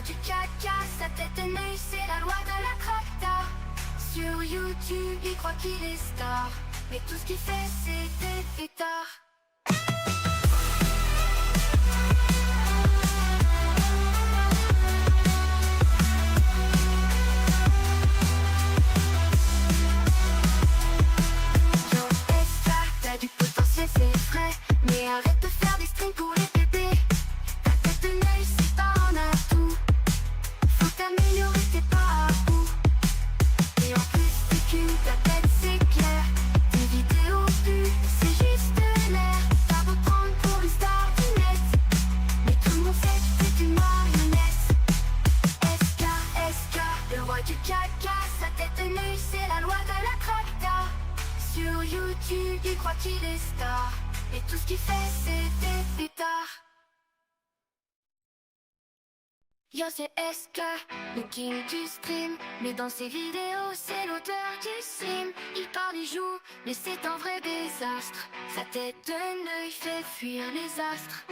du caca, sa tête est nue, c'est la loi de la cracta. Sur YouTube, il croit qu'il est star, mais tout ce qu'il fait, c'est des pétards. Yo, Esca, t'as du potentiel, c'est vrai, mais arrête de faire des strings pour les bébés. Ta tête est nue, c'est pas un atout. Faut t'améliorer, t'es pas à bout. Et en plus, t'es qu'une, ta tête c'est clair. Tes vidéos vues, c'est juste l'air. T'as beau prendre pour une star du net, mais tout le monde sait que t'es une marionnette. SK, le roi du caca, sa tête est nue, c'est la loi de la cracta. Sur YouTube, il croit qu'il est star, et tout ce qu'il fait, c'est des pétards. Yo, c'est SK, le king du stream, mais dans ses vidéos c'est l'auteur du sim. Il parle, il joue, mais c'est un vrai désastre. Sa tête de l'œil fait fuir les astres.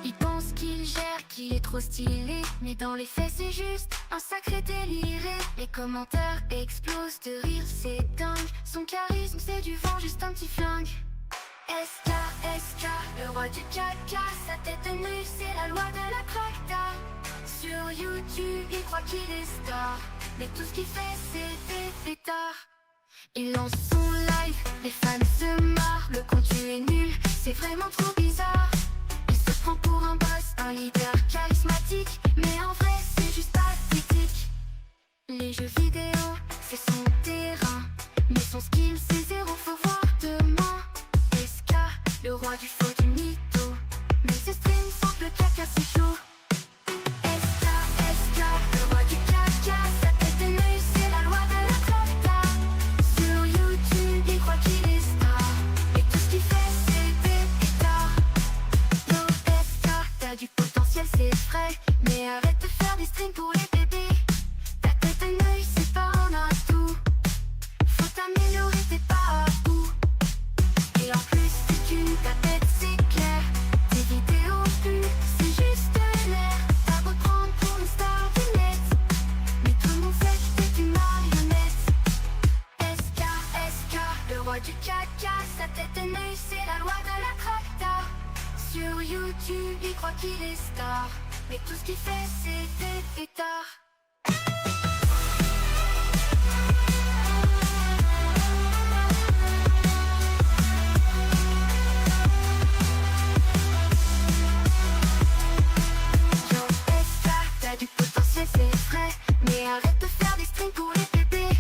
Il pense qu'il gère, qu'il est trop stylé, mais dans les faits c'est juste un sacré déliré. Les commentaires explosent de rire, c'est dingue. Son charisme c'est du vent, juste un petit flingue. SK, le roi du caca, sa tête de nue, c'est la loi de la cracta. Sur YouTube, il croit qu'il est star, mais tout ce qu'il fait, c'est des pétards. Il lance son live, les fans se marrent, le contenu est nul, c'est vraiment trop bizarre. Il se prend pour un boss, un leader charismatique, mais en vrai, c'est juste pathétique. Les jeux vidéo, c'est son terrain, mais son skill, c'est zéro, faut voir demain. SK, le roi du faux du mytho, mais ses streams sans le caca, c'est chaud. SK, le roi du caca, sa tête est nue, c'est la loi de la cracta. Sur YouTube, il croit qu'il est star, et tout ce qu'il fait, c'est des pétards. Yo, SK, t'as du potentiel, c'est vrai, mais arrête de faire des strings pour les bébés. Ta tête est nue, c'est pas un atout. Faut t'améliorer, t'es pas à bout. Et en plus, t'es qu'une, ta tête c'est clair. Tes vidéos vues, c'est juste l'air. T'as beau te prendre pour une star du net, mais tout le monde sait que t'es une marionnette. SK, le roi du caca, sa tête est nue, c'est la loi de la cracta. Sur YouTube, il croit qu'il est star, mais tout ce qu'il fait, c'est des pétards. Yo, SK, t'as du potentiel, c'est vrai, mais arrête de faire des strings pour les bébés.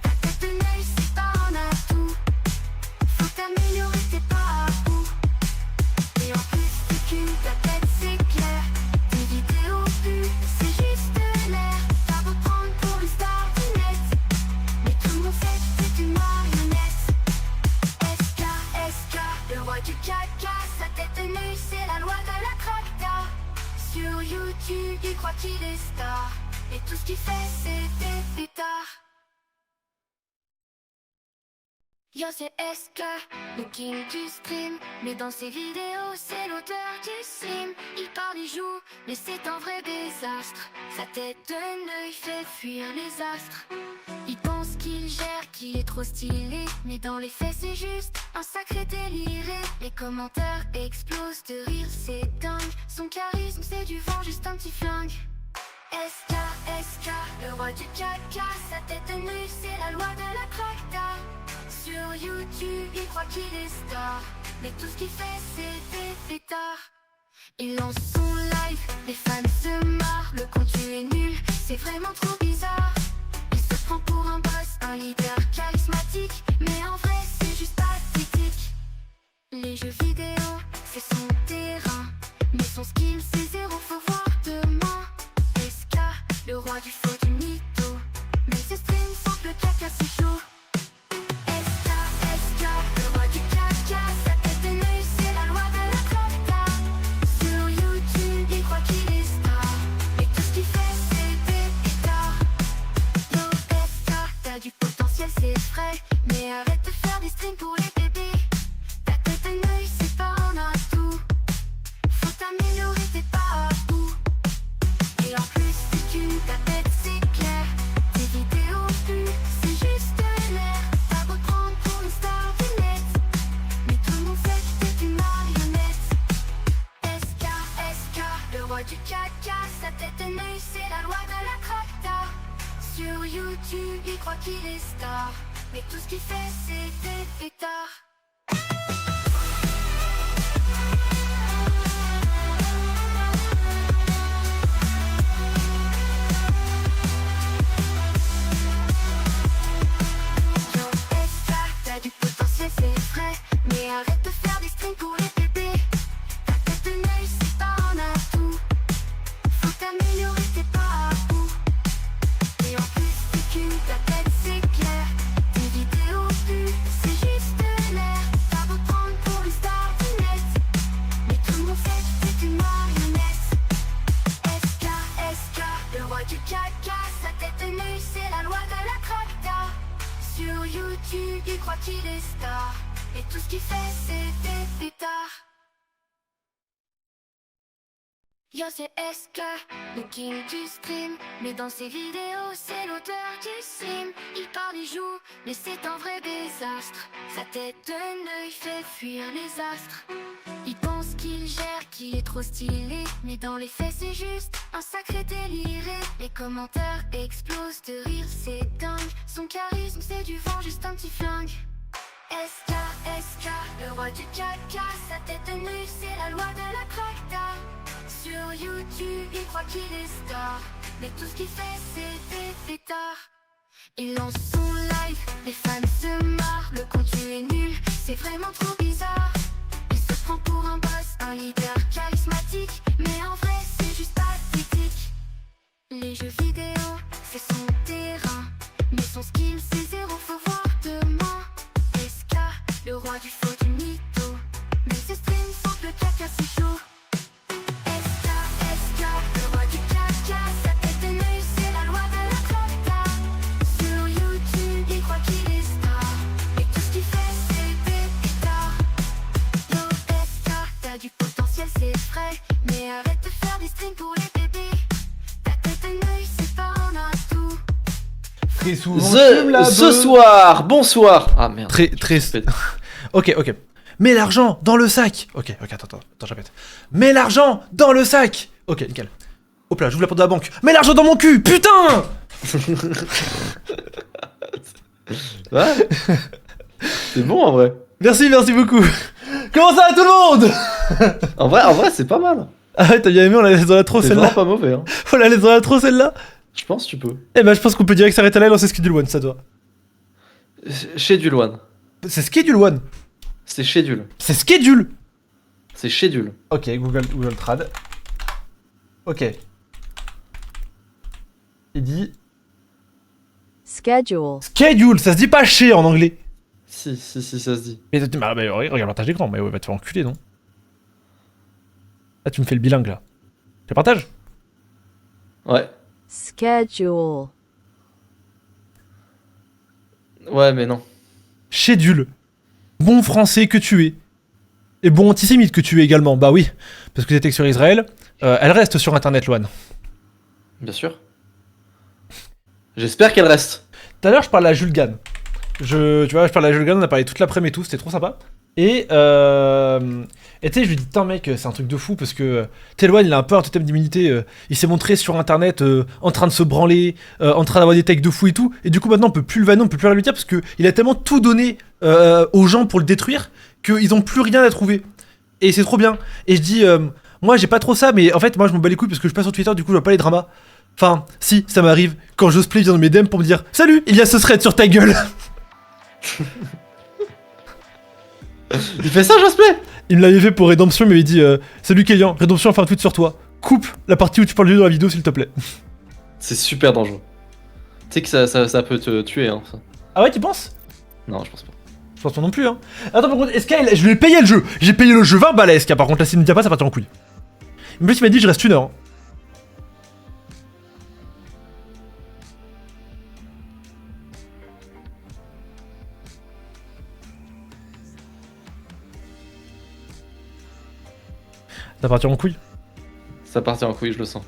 Ta tête de nue, c'est pas un atout. Faut t'améliorer, t'es pas à bout. Et en plus, t'es qu'une, ta tête c'est clair. Tes vidéos vues, c'est juste l'air. T'as beau te prendre pour une star du net, mais tout le monde sait que t'es une marionnette. SK, le roi du caca, sa tête est nue, c'est la loi de la cracta. Sur YouTube, il croit qu'il est star, et tout ce qu'il fait, c'est des pétards. Yo, c'est SK, le king du stream, mais dans ses vidéos, c'est l'auteur du sim. Il parle, il joue, mais c'est un vrai désastre. Sa tête de l'œil fait fuir les astres. Il pense qu'il gère, qu'il est trop stylé, mais dans les faits, c'est juste un sacré déliré. Les commentaires explosent de rire, c'est dingue. Son charisme, c'est du vent, juste un petit flingue. SK, le roi du caca, sa tête de nue, c'est la loi de la cracta. Sur YouTube, il croit qu'il est star, mais tout ce qu'il fait, c'est des pétards. Il lance son live, les fans se marrent, le contenu est nul, c'est vraiment trop bizarre. Il se prend pour un boss, un leader charismatique, mais en vrai, c'est juste pathétique. Les jeux vidéo, c'est son terrain, mais son skill, c'est zéro, faut voir demain. SK, le roi du faux du mytho, mais ses streams sans le caca, c'est chaud. SK, le roi du caca, sa tête est nue, c'est la loi de la cracta. Sur YouTube, il croit qu'il est star, et tout ce qu'il fait, c'est des pétards. Yo, SK, t'as du potentiel, c'est vrai, mais arrête de faire des strings pour les bébés. Ta tête est nue, c'est pas un atout. roi du caca, sa tête est nue, c'est la loi de la cracta. Sur YouTube, il croit qu'il est star, mais tout ce qu'il fait, c'est des pétards. Yo, SK, t'as du potentiel, c'est vrai, mais arrête de faire des streams pour les bébés. Ta tête de nœud, c'est pas un atout. Faut t'améliorer, t'es pas à bout. Et en plus, t'es qu'une, ta tête, c'est clair. Tes vidéos vues, c'est juste de l'air. T'as beau prendre pour une star du net, mais tout le monde sait que t'es une marionnette. SK, SK, le roi du caca, sa tête de nœud, c'est la loi de la cracta. Sur YouTube, il croit qu'il est star, et tout ce qu'il fait, c'est des pétards. Yo, c'est SK, le king du stream, mais dans ses vidéos, c'est l'auteur du sim. Il parle, il joue, mais c'est un vrai désastre. Sa tête de nœud fait fuir les astres. Il pense qu'il gère, qu'il est trop stylé, mais dans les faits, c'est juste un sacré déliré. Les commentaires explosent de rire, c'est dingue. Son charisme, c'est du vent, juste un petit flingue. SK, SK, le roi du caca, sa tête de nœud, c'est la loi de la cracta. Sur YouTube, il croit qu'il est star, mais tout ce qu'il fait, c'est des pétards. Il lance son live, les fans se marrent, le contenu est nul, c'est vraiment trop bizarre. Il se prend pour un boss, un leader charismatique, mais en vrai, c'est juste pathétique. Les jeux vidéo, c'est son terrain, mais son skill, c'est zéro, faut voir demain. SK, le roi du faux du mytho, mais ses streams sont le caca, c'est chaud. SK, SK, le roi du caca, sa tête de nœud, c'est la loi de la cracta. Sur YouTube, il croit qu'il est star, et tout ce qu'il fait, c'est des pétards. Yo, SK, t'as du potentiel, c'est vrai, mais arrête de faire des streams pour les bébés. Ta tête de nœud, c'est pas un atout. Très souvent, Ce soir, bonsoir. Ah merde. Très. Ok. Mets l'argent dans le sac. Ok, attends, je répète. Mets l'argent dans le sac. Ok, nickel. Hop là, j'ouvre la porte de la banque. Mets l'argent dans mon cul, putain. Ouais. C'est bon en vrai. Merci beaucoup. Comment ça va tout le monde? En vrai, c'est pas mal. Ah ouais, t'as bien aimé, on la laisse dans la trop C'est celle-là. vraiment pas mauvais. Hein. On la laisse dans la trop celle-là. Je pense que tu peux. Eh ben, je pense qu'on peut direct s'arrêter là et lancer Schedule One, ça doit. Schedule One. C'est Schedule One. C'est schedule. C'est Schedule. C'est schedule. Ok, Google Trad. Ok. Il dit Schedule. Schedule, ça se dit pas chez en anglais. Si, ça se dit. Mais regarde le partage d'écran, mais ouais, va te faire enculer, non? Là, tu me fais le bilingue, là. Tu partages? Ouais. Schedule. Ouais, mais non. Schedule. Bon français que tu es. Et bon antisémite que tu es également. Bah oui, parce que t'étais sur Israël. Elle reste sur internet, Loane. Bien sûr. J'espère qu'elle reste. Tout à l'heure, je parlais à Jules Gann. Je parlais à Jules Gann, on a parlé toute l'après-midi et tout, c'était trop sympa. Et tu sais, je lui dis, putain mec, c'est un truc de fou parce que Teloine, il a un peu un totem d'immunité. Il s'est montré sur internet en train de se branler, en train d'avoir des takes de fou et tout. Et du coup, maintenant, on peut plus le vanner, on peut plus rien lui dire parce qu'il a tellement tout donné aux gens pour le détruire qu'ils ont plus rien à trouver. Et c'est trop bien. Et je dis, moi, j'ai pas trop ça, mais en fait, moi, je m'en bats les couilles parce que je passe sur Twitter, du coup, je vois pas les dramas. Enfin, si, ça m'arrive quand Josplay vient dans mes DM pour me dire salut, il y a ce thread sur ta gueule. Il fait ça, Josplay? Il me l'avait fait pour Redemption, il m'avait dit salut Kélian, Redemption a fait un tweet sur toi. Coupe la partie où tu parles de lui dans la vidéo, s'il te plaît. C'est super dangereux. Tu sais que ça peut te tuer, hein. Ça. Ah ouais, tu penses? Non, je pense pas. Je pense pas non plus, hein. Attends, par contre, SK, je lui ai payé le jeu. J'ai payé le jeu 20 balles à SK, par contre, là, s'il me dit pas, ça part en couille. En plus, il m'a dit je reste 1 heure. Hein. Ça va partir en couille. Ça partit en couille, je le sens.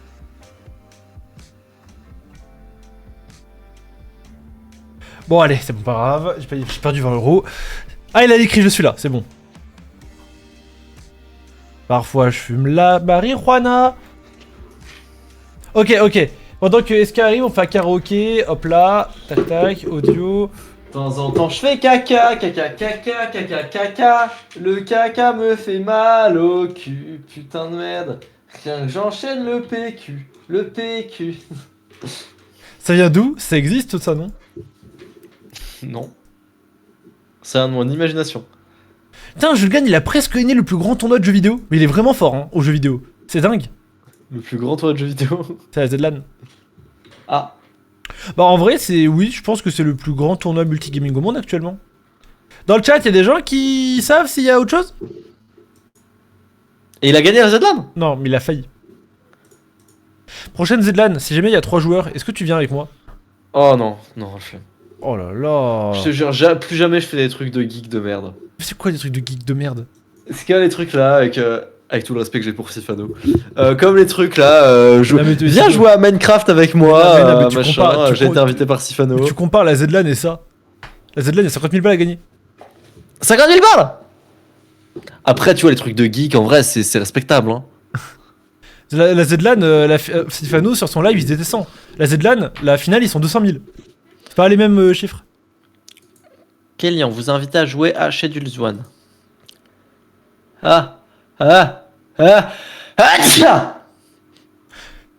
Bon, allez, c'est bon, pas grave. J'ai perdu 20 euros. Ah, il a écrit je suis là, c'est bon. Parfois, je fume la marijuana. Ok. Pendant que SK arrive, on fait un karaoké. Hop là. Tac, audio. De temps en temps, je fais caca. Le caca me fait mal au cul. Putain de merde. Tiens, j'enchaîne le PQ. Ça vient d'où? Ça existe tout ça, non? Non. C'est un de mon imagination. Putain, Julgan, il a presque gagné le plus grand tournoi de jeux vidéo. Mais il est vraiment fort, hein, aux jeux vidéo. C'est dingue. Le plus grand tournoi de jeux vidéo. C'est la ZLAN. Ah. Bah en vrai, oui, je pense que c'est le plus grand tournoi multigaming au monde actuellement. Dans le chat, il y a des gens qui savent s'il y a autre chose? Et il a gagné la ZLAN? Non, mais il a failli. Prochaine ZLAN, si jamais il y a 3 joueurs, est-ce que tu viens avec moi? Oh non, je... Oh là là. Je te jure, plus jamais je fais des trucs de geek de merde. Mais c'est quoi des trucs de geek de merde? C'est quoi les trucs là avec tout le respect que j'ai pour Sifano. Comme les trucs là, viens jouer à Minecraft avec moi, mais tu machin, compares- j'ai été invité par Sifano. Mais tu compares la ZLAN et ça. La ZLAN, il y a 50 000 balles à gagner. 50 000 balles. Après, tu vois, les trucs de geek, en vrai, c'est respectable. Hein. La ZLAN, Sifano sur son live, ils étaient 100. La ZLAN, la finale, ils sont 200 000. C'est pas les mêmes chiffres. Kelly, on vous invite à jouer à Schedule One. Tiens. Tu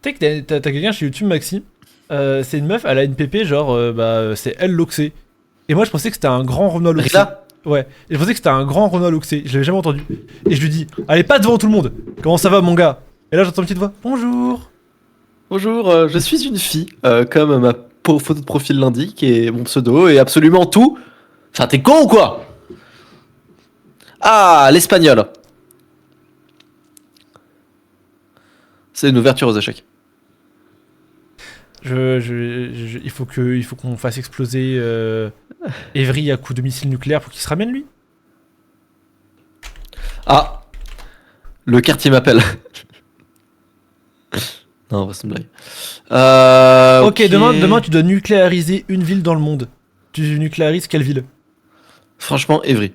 sais que t'as quelqu'un chez YouTube, Maxi. C'est une meuf, elle a une PP, genre, c'est elle l'Oxé. Et moi, je pensais que c'était un grand Renoir Loxé. Rita. Ouais, et je pensais que c'était un grand Renoir Loxé. Je l'avais jamais entendu. Et je lui dis, allez, pas devant tout le monde. Comment ça va, mon gars? Et là, j'entends une petite voix. Bonjour. Bonjour, je suis une fille, comme ma photo de profil l'indique, et mon pseudo, et absolument tout. Enfin, t'es con ou quoi? Ah, l'espagnol. C'est une ouverture aux échecs. Il faut qu'on fasse exploser Evry à coup de missile nucléaire pour qu'il se ramène, lui. Ah, le quartier m'appelle. Non, c'est une blague. Ok, demain, tu dois nucléariser une ville dans le monde. Tu nucléarises quelle ville? Franchement, Evry.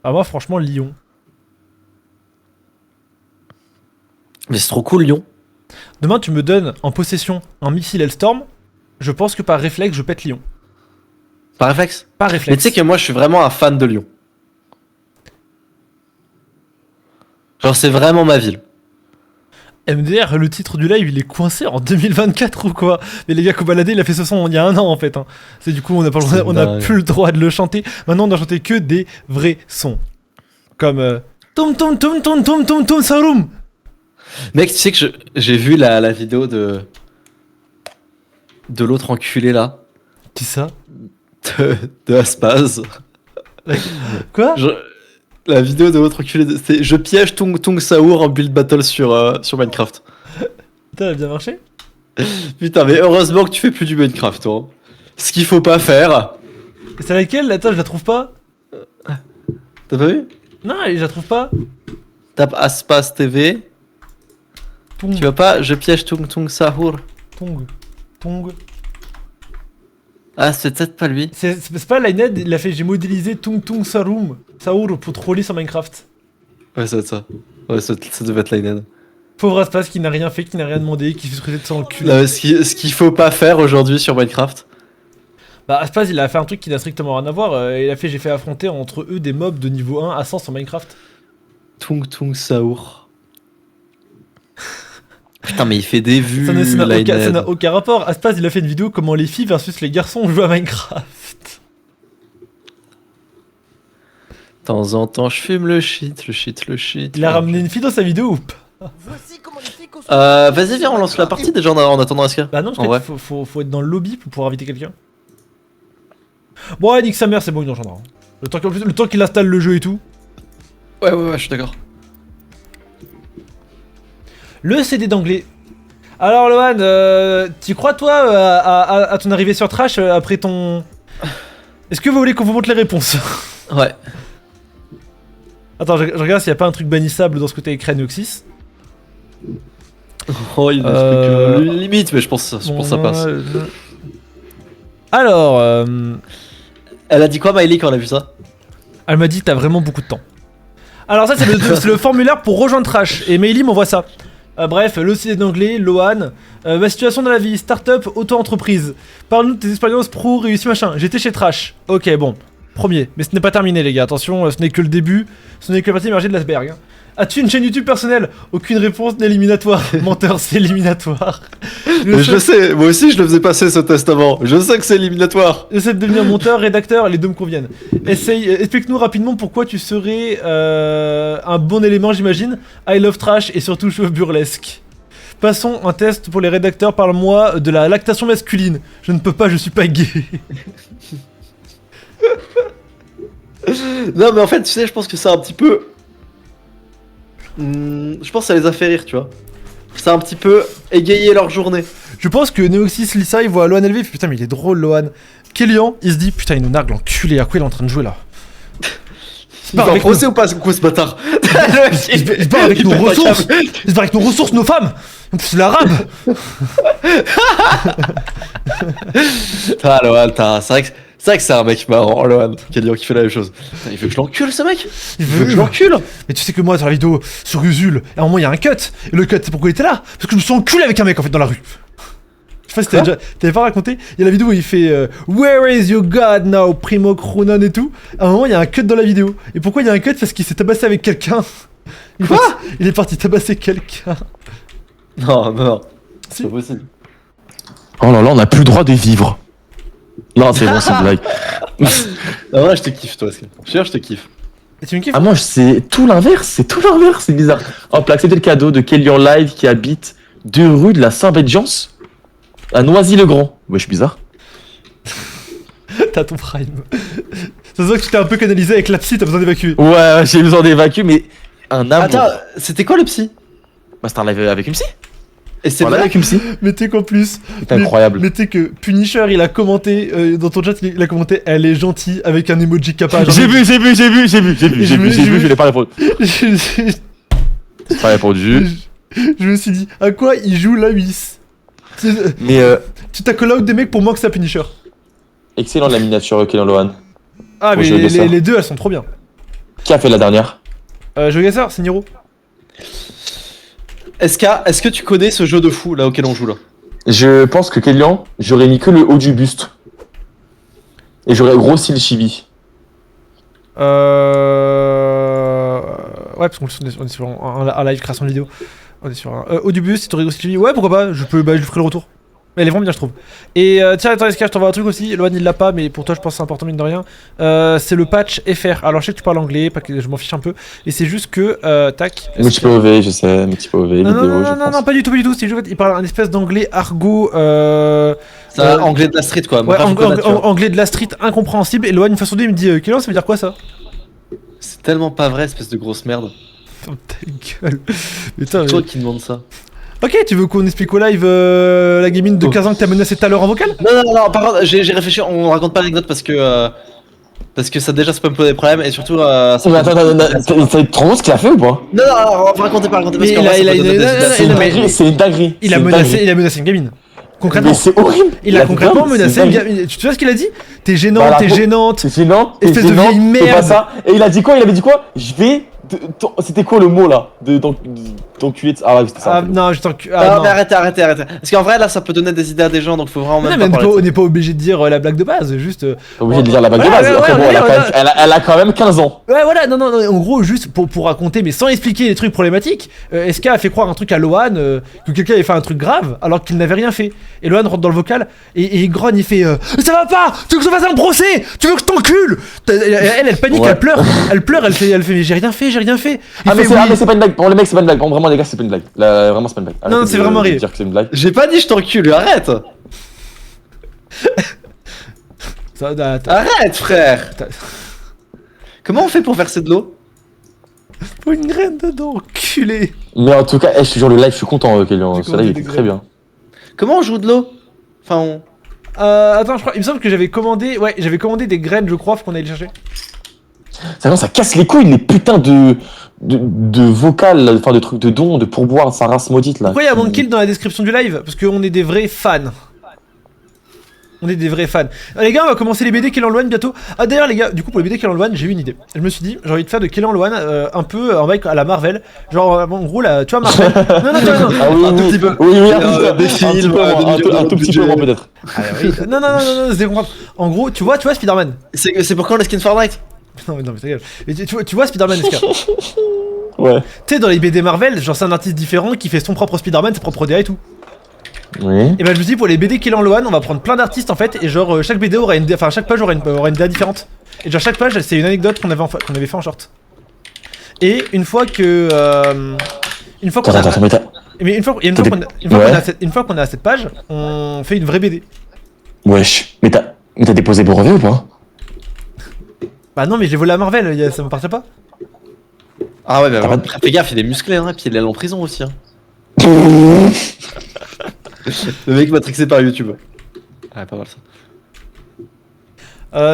Ah, moi, franchement, Lyon. Mais c'est trop cool, Lyon. Demain, tu me donnes en possession un missile Hellstorm. Je pense que par réflexe, je pète Lyon. Par réflexe. Par Mais réflexe. tu sais que moi, je suis vraiment un fan de Lyon. Genre, c'est vraiment ma ville. MDR, le titre du live, il est coincé en 2024 ou quoi? Mais les gars, Kobalade, il a fait ce son il y a un an en fait. Hein. C'est du coup, on a plus le droit de le chanter. Maintenant, on doit chanter que des vrais sons. Comme Tom Tom Tom Tom Tom Tom Tom Sarum. Mec, tu sais que j'ai vu la vidéo de l'autre enculé là. Qui ça? De Aspaz. Quoi? La vidéo de l'autre enculé, c'est je piège Tung Tung Saour en build battle sur Minecraft. Putain, elle a bien marché? Putain, mais heureusement que tu fais plus du Minecraft, toi. Ce qu'il faut pas faire. C'est laquelle? Attends, je la trouve pas. T'as pas vu? Non, je la trouve pas. Tape Aspaz TV. Tong, Tu vois pas? Je piège Tung Tung Saour. Tong. Ah, c'est peut-être pas lui. C'est pas Lined, il a fait j'ai modélisé Tung Tung Sarum. Saour pour troller sur Minecraft. Ouais, ça doit être ça. Ouais, ça devait être Linen. Pauvre Aspas qui n'a rien fait, qui n'a rien demandé, qui se traiter de son cul. Ce qu'il faut pas faire aujourd'hui sur Minecraft. Bah Aspas il a fait un truc qui n'a strictement rien à voir, il a fait j'ai fait affronter entre eux des mobs de niveau 1 à 100 sur Minecraft. Tung Tung Saour. Putain, mais il fait des vues. Ça n'a aucun rapport. Aspas il a fait une vidéo comment les filles versus les garçons jouent à Minecraft. De temps en temps, je fume le shit. Il a ramené une fille dans sa vidéo ou pas? Vas-y, viens, on lance la partie déjà en attendant SK. Bah non, En vrai. faut être dans le lobby pour pouvoir inviter quelqu'un. Bon, ouais, nique sa mère, c'est bon, il enchaînera. Le temps qu'il installe le jeu et tout. Ouais, je suis d'accord. Le CD d'anglais. Alors, Lohan, tu crois, toi, à ton arrivée sur Trash après ton. Est-ce que vous voulez qu'on vous montre les réponses? Ouais. Attends, je regarde s'il n'y a pas un truc bannissable dans ce côté écran Oxys. Oh, il y a des trucs limite, mais je pense que ça passe. Alors, Elle a dit quoi, Miley, quand on a vu ça? elle m'a dit t'as vraiment beaucoup de temps. Alors ça c'est le formulaire pour rejoindre Trash et Meili m'envoie ça. Bref, l'OCD d'anglais, Lohan. Ma situation dans la vie, start-up, auto-entreprise. Parle-nous de tes expériences pro, réussi machin. J'étais chez Trash. Ok, bon. Premier. Mais ce n'est pas terminé, les gars. Attention, ce n'est que le début. Ce n'est que la partie émergée de l'iceberg. Hein. As-tu une chaîne YouTube personnelle? Aucune réponse n'est éliminatoire. Menteur, c'est éliminatoire. Mais je sais, moi aussi je le faisais passer ce test avant. Je sais que c'est éliminatoire. Essaie de devenir monteur, rédacteur, les deux me conviennent. Explique-nous rapidement pourquoi tu serais un bon élément, j'imagine. I love trash et surtout cheveux burlesque. Passons un test pour les rédacteurs. Parle-moi de la lactation masculine. Je ne peux pas, je suis pas gay. Non mais en fait tu sais je pense que c'est un petit peu... je pense que ça les a fait rire tu vois. Ça a un petit peu égayé leur journée. Je pense que Neoxys Lisa il voit Lohan élevé, il fait putain mais il est drôle Lohan. Kélian il se dit putain il nous nargue l'enculé, à quoi il est en train de jouer là? Il va en procès ou pas quoi ce bâtard? Il se barre avec nos ressources. Il se barre avec nos ressources, nos femmes. En plus l'arabe. Ah Lohan, c'est vrai que c'est un mec marrant, Lohan, qui fait la même chose. Putain, il veut que je l'encule ce mec. Il veut que je l'encule. Mais tu sais que moi sur la vidéo sur Usul, à un moment il y a un cut. Et le cut c'est pourquoi il était là. Parce que je me suis enculé avec un mec en fait dans la rue. Je sais pas si t'avais pas raconté. Il y a la vidéo où il fait Where is your god now, Primo Kronon et tout. À un moment il y a un cut dans la vidéo. Et pourquoi il y a un cut? Parce qu'il s'est tabassé avec quelqu'un. Quoi? Il est parti tabasser quelqu'un. Non. Si. C'est pas possible. Oh là là, on n'a plus le droit de vivre. Non, c'est bon, c'est une blague. Non, ouais, je te kiffe toi. Je jure, je te kiffe. Et tu me kiffes? Ah, moi, c'est tout l'inverse, c'est bizarre. Hop, accepter le cadeau de Kélian Live qui habite 2 rue de la Saint-Bédiance à Noisy-le-Grand. Ouais, je suis bizarre. T'as ton prime. Ça se voit que tu t'es un peu canalisé avec la psy, t'as besoin d'évacuer. Ouais, j'ai besoin d'évacuer, mais un amour. Attends, c'était quoi le psy? Bah, c'était un live avec une psy. Et c'est Voilà, vrai? avec une psy. Mettez qu'en plus. C'est incroyable. Mettez que Punisher il a commenté dans ton chat, il a commenté elle est gentille avec un emoji kappa. J'ai vu, je l'ai pas répondu. je Pas répondu. me suis dit, à quoi il joue la 8? Mais Tu t'as call out des mecs pour moins que ça Punisher. excellent la miniature Kélian Lohan. Ah, Au mais jeu de ça. les deux elles sont trop bien. Qui a fait la dernière? GeoGuessr, c'est Niro. Est-ce que tu connais ce jeu de fou là auquel on joue là? Je pense que Kélian, j'aurais mis que le haut du buste. Et j'aurais grossi le chibi. Ouais, parce qu'on est sur un live création de vidéo. On est sur un. Audibus, si t'aurais aussi. Ouais, pourquoi pas, je lui ferai le retour. Mais elle est vraiment bien, je trouve. Et tiens, attends, SK, je t'envoie un truc aussi. Lohan, il l'a pas, mais pour toi, je pense que c'est important, mine de rien. C'est le patch FR. Alors, je sais que tu parles anglais, pas que je m'en fiche un peu. Et c'est juste que. Tac. Multi-POV, je sais, multi-POV, vidéo, Non, pas du tout. C'est juste, il parle un espèce d'anglais argot. C'est un anglais de la street quoi. Ouais, anglais de la street incompréhensible. Et Lohan, une façon de il me dit Kélian, ça veut dire quoi ça? C'est tellement pas vrai, espèce de grosse merde. Putain, ta gueule. Putain, C'est toi qui demande ça. Ok, tu veux qu'on explique au live la gamine de 15 ans que t'as menacé tout à l'heure en vocal? Non, par contre, j'ai réfléchi, on raconte pas l'anecdote parce que ça déjà ça peut me poser des problèmes et surtout ça Mais attends, ça te rend compte ce qu'il a fait ou pas? Non, racontez pas parce Mais qu'en vrai, ça peut donner des idées. C'est une dinguerie, c'est une dinguerie. Il a menacé une gamine. Concrètement. Mais c'est horrible. Il a concrètement fait menacé une dingue. gamine. Tu vois ce qu'il a dit? T'es gênant, Voilà, t'es gênante. C'est gênant, t'es Espèce de gênant, vieille fais merde. pas ça. Et il a dit quoi? Il avait dit quoi? Je vais... C'était quoi le mot là? D'enculer... Ah ouais, c'était ça. Ah non, je t'encule. Ah, Ah non, non. mais arrêtez. Parce qu'en vrai, là, ça peut donner des idées à des gens, donc faut vraiment Non, même mais pas parler on de n'est pas obligé de dire la blague de base, juste. T'es obligé de dire la bague de Ouais, base. ouais, Après, ouais, bon, ouais, elle a quand même 15 ans. Ouais, voilà, non, en gros, juste pour raconter, mais sans expliquer les trucs problématiques, SK a fait croire un truc à Lohan, que quelqu'un avait fait un truc grave, alors qu'il n'avait rien fait. Et Lohan rentre dans le vocal, et il grogne, il fait ça va pas! Tu veux que je te fasse un procès? Tu veux que je t'encule? Elle panique, Ouais. elle pleure, elle fait, mais j'ai rien fait. Il Ah mais fait, oui. c'est pas une blague. Pour les mecs, c'est pas une blague. Bon, vraiment, les gars, c'est pas une blague. Là, vraiment, c'est pas une blague. Non, Arrêtez c'est de- vraiment de rire. dire que c'est une blague. J'ai pas dit je t'encule, arrête! Ça, Arrête, frère! t'as- Comment on fait pour verser de l'eau? Faut une graine dedans, enculé. Mais en tout cas, je te jure, le live, je suis content, Kélian. J'ai Ce live, il commandé était des très bien. Comment on joue de l'eau? Enfin, on... Attends, je crois, il me semble que j'avais commandé des graines, je crois, faut qu'on aille les chercher. Ça casse les couilles, les putains de vocales, enfin de trucs de dons, de pourboire, sa race maudite là. Pourquoi il y a Monkey dans la description du live? Parce qu'on est des vrais fans. On est des vrais fans. Les gars, on va commencer les BD Kélan Loane bientôt. Ah d'ailleurs les gars, du coup pour les BD Kélan Loane, j'ai eu une idée. Je me suis dit, j'ai envie de faire de Kélan Loane un peu en mec à la Marvel. Genre en gros là, tu vois Marvel. non. Ah oui, Un tout petit peu. Oui, des films, un tout petit peu moins peut-être. Ah, oui. Non, c'est comprendre. En gros, tu vois Spider-Man. C'est pour quand le skin Fortnite? Non mais ta gueule. Mais tu vois Spider-Man SK. Ouais. Tu sais dans les BD Marvel, genre c'est un artiste différent qui fait son propre Spider-Man, ses propres DA et tout. Oui. Et bah je me suis dit pour les BD Kélan Loane, on va prendre plein d'artistes en fait et genre chaque BD aura une enfin chaque page aura une DA différente. Et genre chaque page c'est une anecdote qu'on avait fait en short. Et une fois que qu'on a... Attends, mais t'as... Mais une fois qu'on a cette page, on fait une vraie BD. Wesh, mais t'as déposé brevet ou pas? Bah non mais j'ai volé à Marvel, ça m'appartient pas. Ah ouais, bah T'as ouais. pas Fais gaffe, il est musclé, hein, et puis il est allé en prison aussi. Hein. Le mec matrixé par YouTube. Ouais, pas mal ça.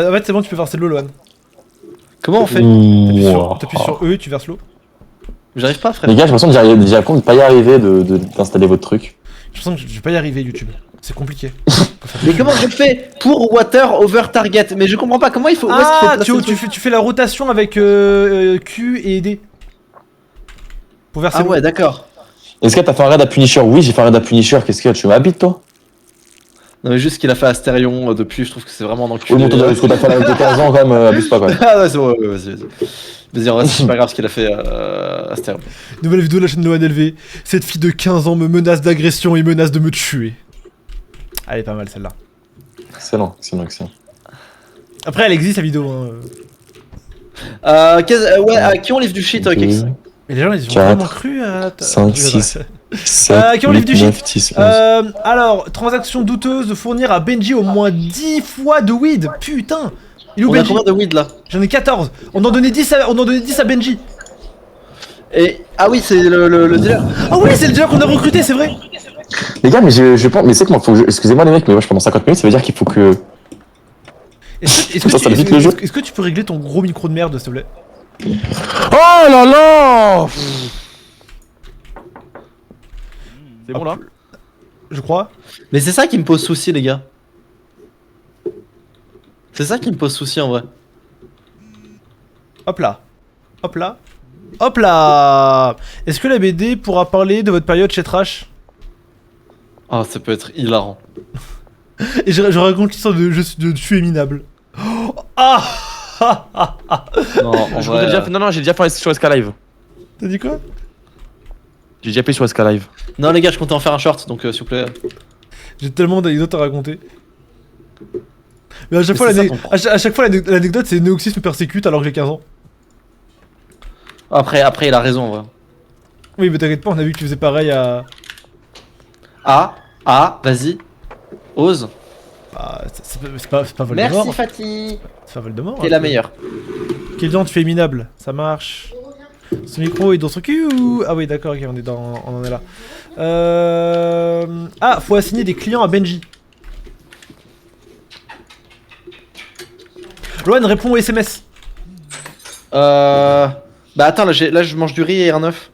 En fait c'est bon, tu peux verser de l'eau Loane. Comment on fait? T'appuies sur E et tu verses l'eau. J'arrive pas, frère. Les gars, j'ai l'impression que j'ai l'impression de pas y arriver d'installer votre truc. Je sens que je vais pas y arriver YouTube. C'est compliqué. Mais comment je fais pour water over target? Mais je comprends pas, comment il faut... où est-ce qu'il faut Ah, placer le truc tu fais la rotation avec Q et D. Pour verser Ah l'eau. ouais, d'accord. Est-ce que t'as fait un raid à Punisher? Oui, j'ai fait un raid à Punisher. Qu'est-ce qu'il y a? Tu m'habites, toi? Non mais juste ce qu'il a fait à Astérion depuis, je trouve que c'est vraiment un enculé. Oui, mon ton ce que t'as fait à l'âge de 15 ans, quand même, abuse pas, quand même. Ah ouais, c'est bon, ouais, vas-y. Vas-y, en vrai, c'est pas grave ce qu'il a fait à Astérion. Nouvelle vidéo de la chaîne Loane LV. Cette fille de 15 ans me menace d'agression et menace de me tuer. Elle est pas mal celle-là. Excellent. Après elle existe la vidéo hein. Ouais, à qui on livre du shit, Kix? Mais les gens ils ont 4, vraiment cru à... 5, 6, 7, qui ont livre du 8, 9, shit 10, 11. Alors, transaction douteuse de fournir à Benji au moins 10 fois de weed. Putain. Il est où On a Benji? combien de weed là? J'en ai 14. On en donnait 10 à Benji. Et... Ah oui, c'est le dealer. Ah oui, c'est le dealer qu'on a recruté, c'est vrai. Les gars, mais je pense, mais c'est que moi, faut que excusez-moi les mecs, mais moi je pendant 50 minutes, ça veut dire qu'il faut que... Ça vite le jeu. Est-ce que tu peux régler ton gros micro de merde, s'il te plaît? Oh là là! C'est bon là? Je crois. Mais c'est ça qui me pose souci, les gars. C'est ça qui me pose souci en vrai. Hop là. Hop là. Hop là. Est-ce que la BD pourra parler de votre période chez Trash? Ah, ça peut être hilarant. Et je raconte l'histoire de je suis minable. Ah. Non, en vrai. Non, j'ai déjà fait sur SK Live. T'as dit quoi? J'ai déjà fait sur SK Live. Non, les gars, je comptais en faire un short, donc s'il vous plaît. J'ai tellement d'anecdotes à raconter. Mais à chaque fois, c'est ça, ton pro. à chaque fois l'anecdote c'est Neoxys me persécute alors que j'ai 15 ans. Après, il a raison en vrai. Oui, mais t'inquiète pas, on a vu que tu faisais pareil à. Vas-y. Ose. Ah, c'est pas Voldemort. Merci Fatih. C'est pas Voldemort. T'es la meilleure. Kélian, tu fais minable. Ça marche. Ce micro est dans son cul ou... Ah oui, d'accord, ok, on en est là. Ah, faut assigner des clients à Benji. Loane répond au SMS. Bah attends, là je mange du riz et un œuf.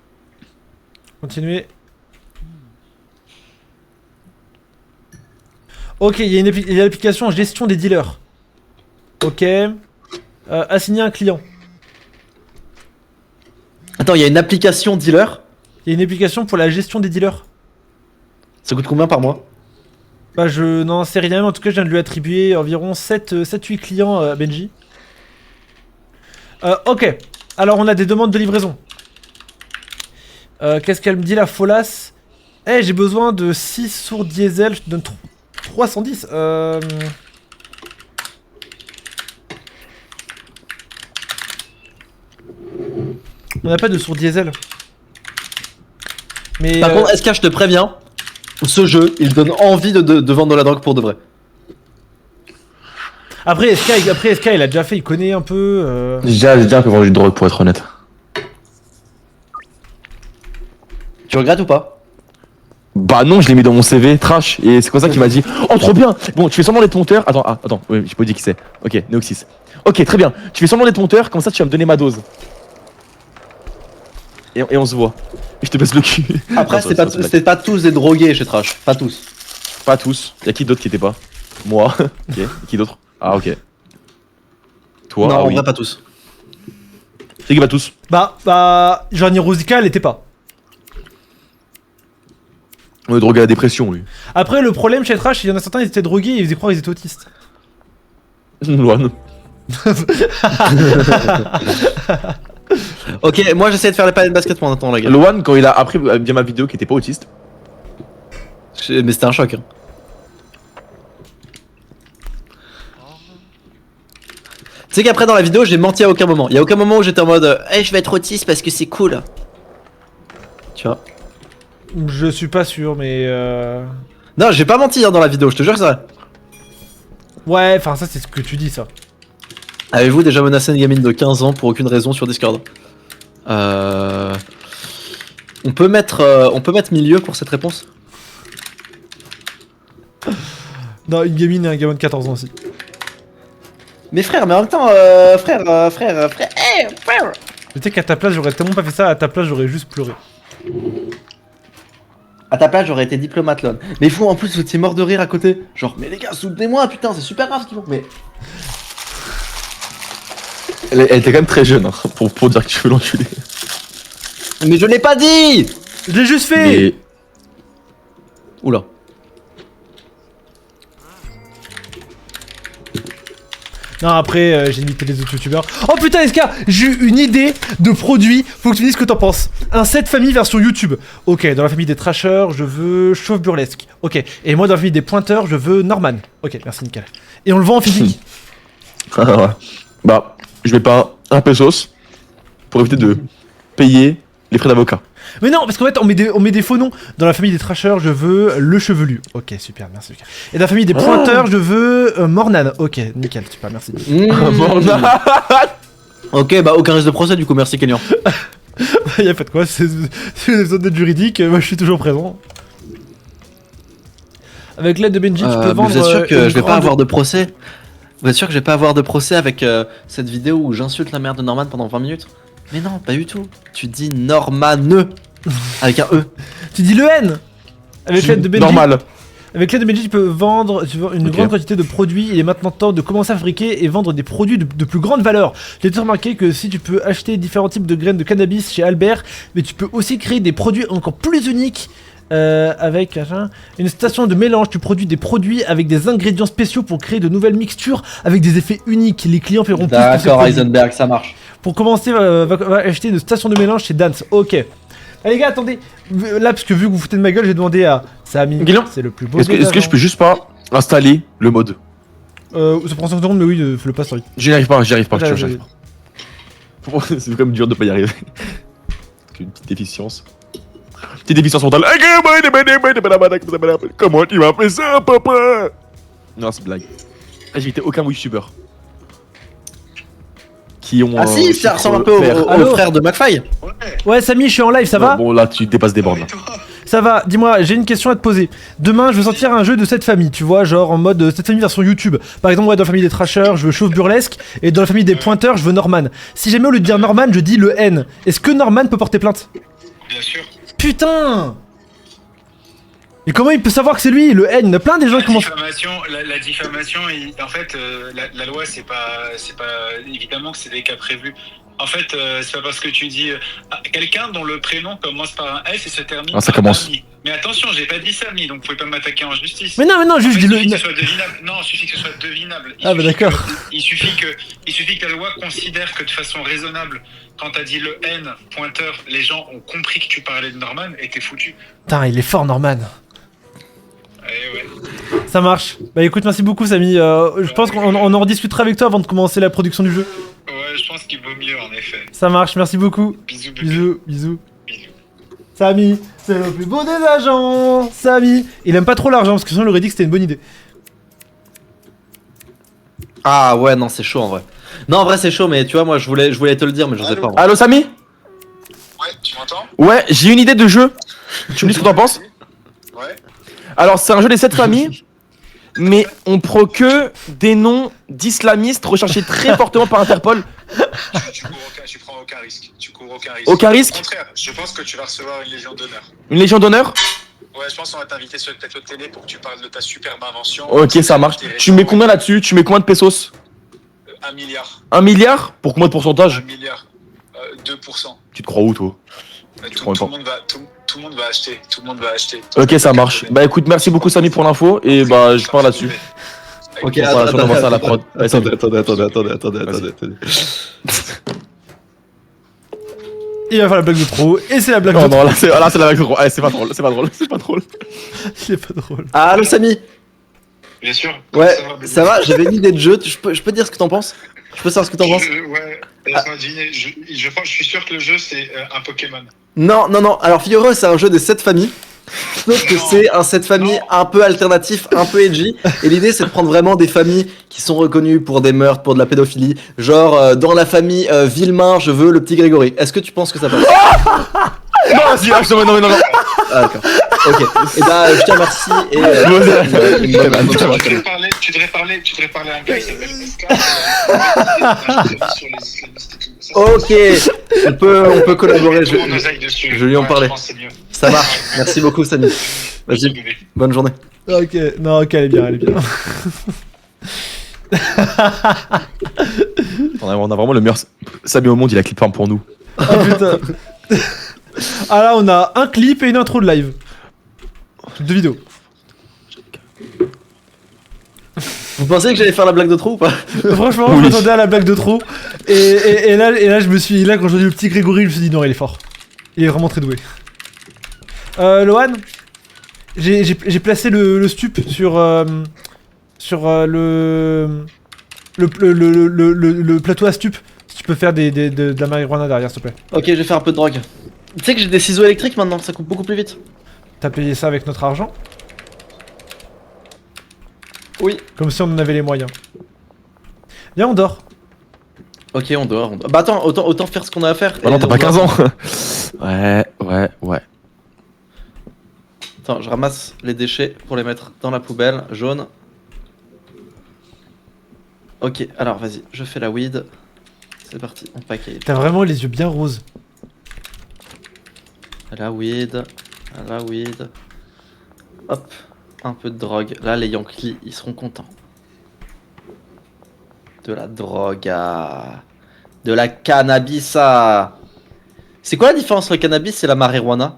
Continuez. Ok, il y a l'application gestion des dealers. Ok. Assigner un client. Attends, il y a une application dealer. Il y a une application pour la gestion des dealers. Ça coûte combien par mois? Bah je n'en sais rien, mais en tout cas je viens de lui attribuer environ 7-8 clients à Benji. Ok, alors on a des demandes de livraison. Qu'est-ce qu'elle me dit la folasse? Eh, j'ai besoin de 6 sourds diesel, je te donne 310. On n'a pas de sourds diesel. Mais Par contre, est-ce que je te préviens, ce jeu, il donne envie de vendre de la drogue pour de vrai. après SK il a déjà fait, il connaît un peu. J'ai déjà un peu vendu de drogue pour être honnête. Tu regrettes ou pas? Bah non, je l'ai mis dans mon CV, trash, et c'est comme ça qu'il m'a dit « Oh trop bien! Bon, tu fais semblant d'être monteur... » Attends, oui, j'ai pas dit qui c'est. Ok, Neoxys. Ok, très bien. Tu fais semblant d'être monteur, comme ça tu vas me donner ma dose. Et on se voit. Et je te baisse le cul. Après, Non, c'était pas tous des drogués chez Trash. Pas tous. Pas tous. Y'a qui d'autre qui était pas? Moi. Ok. Qui d'autre? Ah, ok. Toi, Non, ah en oui. vrai, pas tous. C'est qui va tous? Bah, Johnny Rosica, elle était pas. On est drogué à la dépression, lui. Après, le problème chez Trash, il y en a certains, ils étaient drogués et ils faisaient croire qu'ils étaient autistes. Loan. Ok, moi j'essaie de faire les paniers de basket pendant temps, les gars. Loan, quand il a appris via ma vidéo qu'il était pas autiste. Mais c'était un choc. Hein. Tu sais qu'après dans la vidéo, j'ai menti à aucun moment. Il y a aucun moment où j'étais en mode hey, je vais être autiste parce que c'est cool. Tu vois. Je suis pas sûr, mais Non, j'ai pas menti hein, dans la vidéo, je te jure que c'est vrai. ouais, enfin ça c'est ce que tu dis ça. Avez-vous déjà menacé une gamine de 15 ans pour aucune raison sur Discord? On peut mettre milieu pour cette réponse? Non, une gamine et un gamin de 14 ans aussi. Mais frère, mais en même temps, frère. Tu sais qu'à ta place, j'aurais tellement pas fait ça, à ta place, j'aurais juste pleuré. À ta place, j'aurais été diplomate, Lon. Mais vous, en plus, vous étiez mort de rire à côté. Genre, mais les gars, soutenez-moi, putain, c'est super grave ce qu'ils font. Mais. Elle était quand même très jeune hein, pour dire que tu veux l'enculer. Mais je l'ai pas dit! Je l'ai juste fait. Mais. Oula. Non, après, j'ai imité les autres youtubeurs. Oh putain, SK, j'ai eu une idée de produit. Faut que tu me dises ce que t'en penses. Un set famille version YouTube. Ok, dans la famille des trashers, je veux chauve burlesque. Ok, et moi dans la famille des pointeurs, je veux Norman. Ok, merci, nickel. Et on le vend en physique. Ah ouais. Bah, je mets pas un pesos pour éviter de payer les frais d'avocat. Mais non, parce qu'en fait, on met des faux noms. Dans la famille des trashers, je veux le chevelu. Ok, super, merci. Et dans la famille des pointeurs, je veux Mornan. Ok, nickel, super, merci. Ok, bah aucun risque de procès du coup, merci Kenyan. Y'a pas de quoi, c'est une épisode d'aide juridique, moi je suis toujours présent. Avec l'aide de Benji, tu peux vendre. Vous êtes sûr que une je vais pas grande- avoir de procès? Vous êtes sûr que je vais pas avoir de procès avec cette vidéo où j'insulte la mère de Norman pendant 20 minutes? Mais non, pas du tout. Tu dis Normaneux avec un E. Tu dis le N. Avec l'aide de Benji. Normal. Avec l'aide de Benji, tu peux vendre une Ok. grande quantité de produits. Il est maintenant temps de commencer à fabriquer et vendre des produits de plus grande valeur. J'ai tout remarqué que si tu peux acheter différents types de graines de cannabis chez Albert, mais tu peux aussi créer des produits encore plus uniques. Avec une station de mélange, tu produis des produits avec des ingrédients spéciaux pour créer de nouvelles mixtures avec des effets uniques. Les clients paieront plus pour ces D'accord, produits. Heisenberg, ça marche. Pour commencer, va acheter une station de mélange chez Dance. Ok. Allez les gars, attendez. Là, parce que vu que vous foutez de ma gueule, j'ai demandé à Samy. Guillaume, C'est le plus beau. Est-ce que je peux juste pas installer le mode? Ça prend 5 secondes, mais oui, fais-le pas, sorry. J'y arrive pas, je Ouais, te jure, j'y arrive pas. C'est quand même dur de pas y arriver. Une petite déficience. Petite déficience mentale. Comment tu m'as fait ça, papa? Non, c'est blague. J'ai été aucun youtubeur. Qui ont. Ah si, ça ressemble un peu au Allô frère de McFly. Ouais, Samy, je suis en live, ça va? Bon, là, tu dépasses des bornes. Là. Ça va, dis-moi, j'ai une question à te poser. Demain, je veux sortir un jeu de cette famille, tu vois, genre en mode cette famille version YouTube. Par exemple, ouais, dans la famille des trashers, je veux chauve burlesque, et dans la famille des pointeurs, je veux Norman. Si jamais au lieu de dire Norman, je dis le N, est-ce que Norman peut porter plainte? Bien sûr. Putain! Et comment il peut savoir que c'est lui? Le N, il y en a plein des gens qui commencent. La diffamation, en fait, la loi, c'est pas évidemment que c'est des cas prévus. En fait, c'est pas parce que tu dis quelqu'un dont le prénom commence par un S et se termine Ah, ça par commence. un Mi. Mais attention, j'ai pas dit Samy, donc vous pouvez pas m'attaquer en justice. Mais non, juste En fait, dis-le. il suffit que ce soit devinable. Non, il suffit que ce soit devinable. Ah, bah d'accord. Il suffit que la loi considère que de façon raisonnable, quand t'as dit le N pointeur, les gens ont compris que tu parlais de Norman et t'es foutu. Putain, il est fort, Norman. Eh ouais. Ça marche. Bah écoute, merci beaucoup, Samy. Je pense qu'on en rediscutera avec toi avant de commencer la production du jeu. Ouais, je pense qu'il vaut mieux en effet. Ça marche, merci beaucoup. Bisous, bébé. Bisous, bisous. Bisous. Samy, c'est le plus beau des agents. Samy. Il aime pas trop l'argent parce que sinon il aurait dit que c'était une bonne idée. Ah ouais, non, c'est chaud en vrai. Non, en vrai, c'est chaud, mais tu vois, moi, je voulais te le dire, mais je sais pas. Allo, Samy? Ouais, tu m'entends? Ouais, j'ai une idée de jeu. Tu me dis ce que t'en penses? Ouais. Alors, c'est un jeu des 7 familles, mais on prend que des noms d'islamistes recherchés très fortement par Interpol. Tu prends aucun risque. Tu cours aucun risque. Aucun risque? Au contraire, je pense que tu vas recevoir une légion d'honneur. Une légion d'honneur? Ouais, je pense qu'on va t'inviter sur le plateau de télé pour que tu parles de ta superbe invention. Ok, ça marche. Tu mets combien là-dessus? Tu mets combien de pesos? 1 milliard. 1 milliard? Pour combien de 1 pourcentage? milliard. 2%. Tu te crois où, toi? Tout crois le pas. monde va, tout le monde va acheter. Tout le monde va acheter. Ok, ça marche. Bah écoute, merci beaucoup Samy pour l'info et bah je pars là-dessus. Ok, On parle on avance à la prod. Ouais, Samy. attendez. Il va faire la blague de trop, et c'est la blague Non, de trop. non, là c'est la blague de trop. Allez, c'est pas drôle, c'est pas drôle, c'est pas drôle. C'est pas drôle. Allô Samy? Bien sûr. Ouais, ça va, j'avais une idée de jeu, je peux dire ce que t'en penses? Je peux savoir ce que t'en penses? Ouais, laisse-moi deviner. Je suis sûr que le jeu, c'est un Pokémon. Non, alors figure-toi, c'est un jeu des 7 familles. Sauf que c'est un 7 familles un peu alternatif, un peu edgy. Et l'idée, c'est de prendre vraiment des familles qui sont reconnues pour des meurtres, pour de la pédophilie. Genre, dans la famille Villemain, je veux le petit Grégory. Est-ce que tu penses que ça passe? Non, vas-y, lâche, non. Ah, d'accord. Ok. Et bah, je te remercie. Et. Tu devrais parler à un gars qui s'appelle Esca. Sur les islamistes et tout. Ça, Ok. On peut collaborer. Tout le monde oseille dessus. je lui en Ouais, parlais. je pense que c'est mieux. Ça marche. Merci beaucoup, Samy. Vas-y, bonne journée. Ok, non, ok, elle est bien. On a vraiment le meilleur Samy au monde, il a clip farm pour nous. Oh putain. Ah là, on a un clip et une intro de live. 2 vidéos. Vous pensez que j'allais faire la blague de trop ou pas? Franchement, Oui. je m'attendais à la blague de trop. Et là, quand j'ai vu le petit Grégory, je me suis dit non, il est fort. Il est vraiment très doué. Lohan, j'ai placé le stup sur le plateau à stup. Si tu peux faire de la marijuana derrière, s'il te plaît. Ok, je vais faire un peu de drogue. Tu sais que j'ai des ciseaux électriques maintenant, ça coupe beaucoup plus vite. T'as payé ça avec notre argent? Oui. Comme si on en avait les moyens. Viens, on dort. Ok, on dort. Bah attends, autant faire ce qu'on a à faire. Bah non, et t'as on pas dort. 15 ans. Ouais. Attends, je ramasse les déchets pour les mettre dans la poubelle jaune. Ok, alors vas-y, je fais la weed. C'est parti, on package. T'as vraiment les yeux bien roses. La weed. Hop, un peu de drogue. Là, les Yankees, ils seront contents. De la drogue. De la cannabis. C'est quoi la différence entre le cannabis et la marijuana?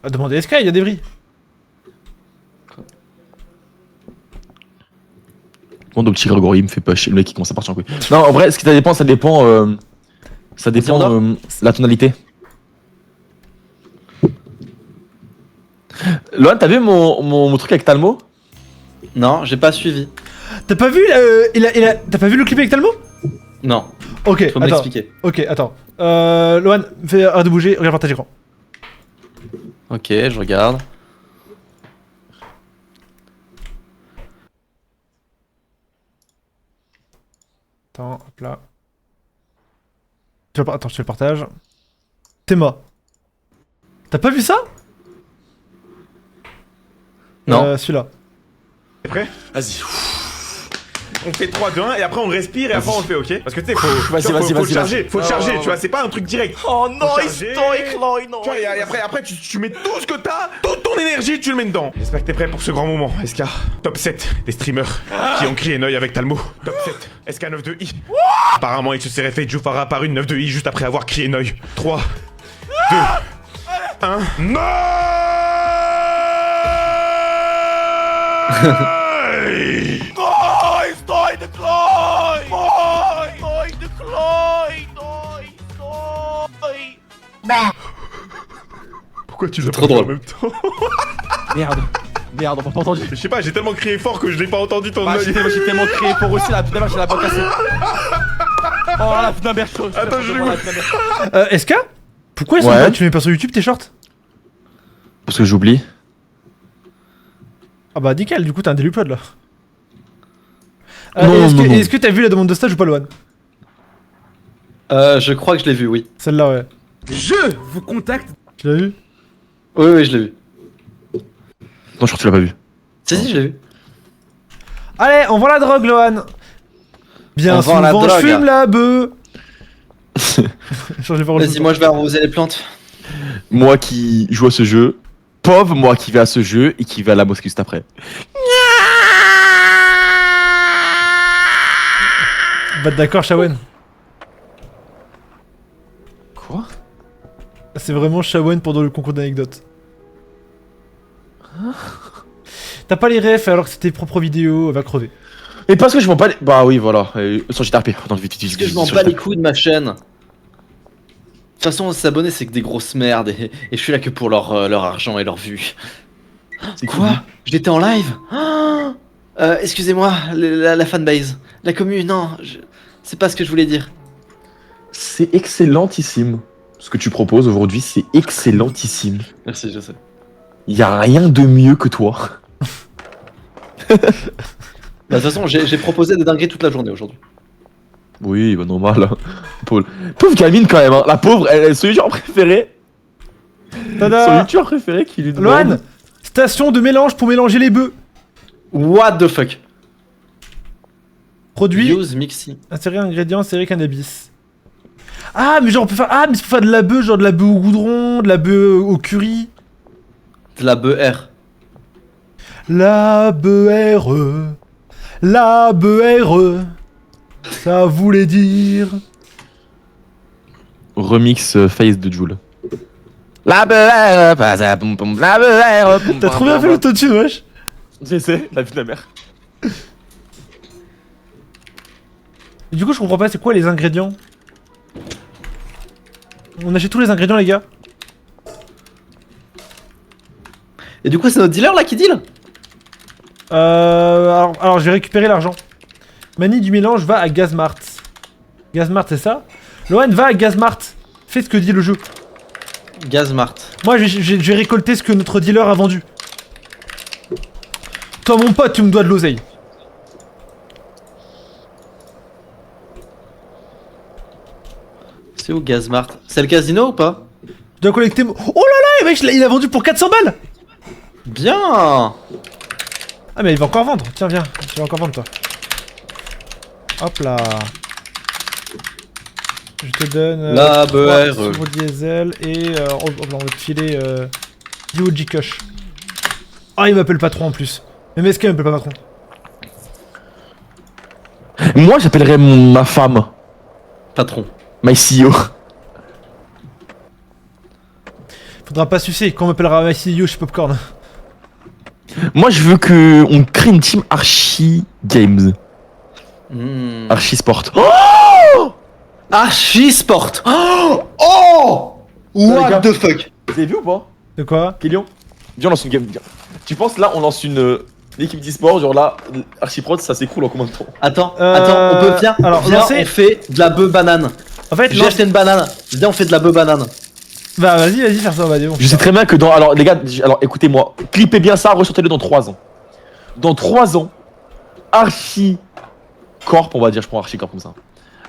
Demandez à Sky, il y a des bris. Mon petit Grégory, il me fait pas chier, le mec qui commence à partir en couille. Non, en vrai, ce qui ça dépend la tonalité. Lohan, t'as vu mon truc avec Talmo? Non, j'ai pas suivi. T'as pas vu t'as pas vu le clip avec Talmo? Non, Ok, faut attends. m'expliquer. Ok, attends. Lohan, arrête de bouger, regarde partage écran. Ok, je regarde. Attends, hop là. Attends, je te le partage. Théma. T'as pas vu ça? Non. Celui-là. T'es prêt? Vas-y. On fait 3, 2, 1 et après on respire et après on le fait, ok? Parce que tu sais, faut le charger, faut le charger, tu vois, c'est pas un truc direct. Oh non, historique, non. Tu vois, et après tu mets tout ce que t'as, toute ton énergie, tu le mets dedans. J'espère que t'es prêt pour ce grand moment, SK. Top 7 des streamers qui ont crié Neuil avec Talmo. Top 7, SK 9-2-I. Apparemment, il se serait fait Jufara par une 9-2-I juste après avoir crié Neuil. 3, 2, 1. Pourquoi tu l'as trop pas fait en drôle. même temps? Merde, on m'a pas entendu. Je sais pas, j'ai tellement crié fort que je l'ai pas entendu ton Bah, œil. j'ai tellement crié pour aussi, la putain, j'ai la pas cassée. Oh la putain, merde. Attends, je l'ai SK? Pourquoi Ouais. tu les mets pas sur YouTube tes shorts? Parce que j'oublie. Ah bah nickel, du coup t'as un daily upload là. Non, non. Est-ce que t'as vu la demande de stage ou pas, Lohan? Je crois que je l'ai vu, oui. Celle-là, ouais. Je vous contacte. Tu l'as vu? Oui, je l'ai vu. Non, je crois que tu l'as pas vu. Si, je l'ai vu. Allez, on vend la drogue, Lohan. Bien On vend la souvent, je drogue. fume la bœuf. Changez pas Vas-y, moi je vais arroser les plantes. Moi qui joue à ce jeu, Pauvre moi qui vais à ce jeu et qui va à la mosquée juste après. Bah d'accord, Shawen. Quoi? C'est vraiment Shawen pendant le concours d'anecdotes. T'as pas les refs alors que c'était tes propres vidéos, va crever. Et parce que je m'en bats les... Bah oui, voilà. Sur JTRP. Attends, vite, Parce que je m'en bats les couilles de ma chaîne. De toute façon, s'abonner, c'est que des grosses merdes et je suis là que pour leur argent et leur vue. Quoi? J'étais en live? Excusez-moi, la fanbase. La commune, non. C'est pas ce que je voulais dire. C'est excellentissime. Ce que tu proposes aujourd'hui, c'est excellentissime. Merci, je sais. Y a rien de mieux que toi. Bah, de toute façon, j'ai proposé des dingueries toute la journée aujourd'hui. Oui, bah normal. Pauvre gamine quand même, hein. La pauvre, elle est son youtubeur préféré. Tada. Son youtubeur préféré qui lui demande... Lohan, station de mélange pour mélanger les bœufs. What the fuck? Produit, Use mixi. insérer ingrédients, insérer cannabis. Ah, mais genre on peut faire... Ah, mais c'est pour faire de la bœuf, genre de la bœuf au goudron, de la bœuf au curry. De la BR. La BR, la BR, ça voulait dire... Remix face de Joule. La BR, la BR. T'as trop bien fait l'autotune, wesh. J'essaie, la vie de la mère. Et du coup, je comprends pas, c'est quoi les ingrédients? On achète tous les ingrédients, les gars. Et du coup, c'est notre dealer là qui deal? Alors je vais récupérer l'argent. Manie du mélange va à Gazmart. Gazmart, c'est ça? Lohan, va à Gazmart. Fais ce que dit le jeu. Gazmart. Moi, je vais récolter ce que notre dealer a vendu. Toi, mon pote, tu me dois de l'oseille. C'est où Gazmart? C'est le casino ou pas? Je dois collecter... Oh là là, mec, il a vendu pour 400 balles. Bien. Ah mais il va encore vendre, tiens viens, tu vas encore vendre toi. Hop là. Je te donne... La 3 BR. turbo diesel et on va te filer du OG Kush. Ah il m'appelle patron en plus. Mais est-ce qu'il m'appelle pas patron? Moi, j'appellerais ma femme. Patron. My CEO. Faudra pas sucer, quand on m'appellera ma CEO chez Popcorn. Moi, je veux que on crée une team Archie Games. Archie Sport. Oh, Archie Sport. Oh, what the fuck? Vous avez vu ou pas? De quoi? Kélion? Viens, on lance une game. Tu penses là, on lance une équipe d'e-sport, genre là, Archie Prod, ça s'écroule en combien de temps? Attends, on peut bien. alors, Viens, lancer- on fait de la bœuf banane. En fait, J'ai acheté une banane. Viens, on fait de la bœuf banane. Bah vas-y, faire ça, vas-y. Je sais très bien que dans... Alors les gars, alors écoutez-moi, clippez bien ça, ressortez-le dans 3 ans. Dans 3 ans, Archie Corp, on va dire, je prends Archie Corp comme ça.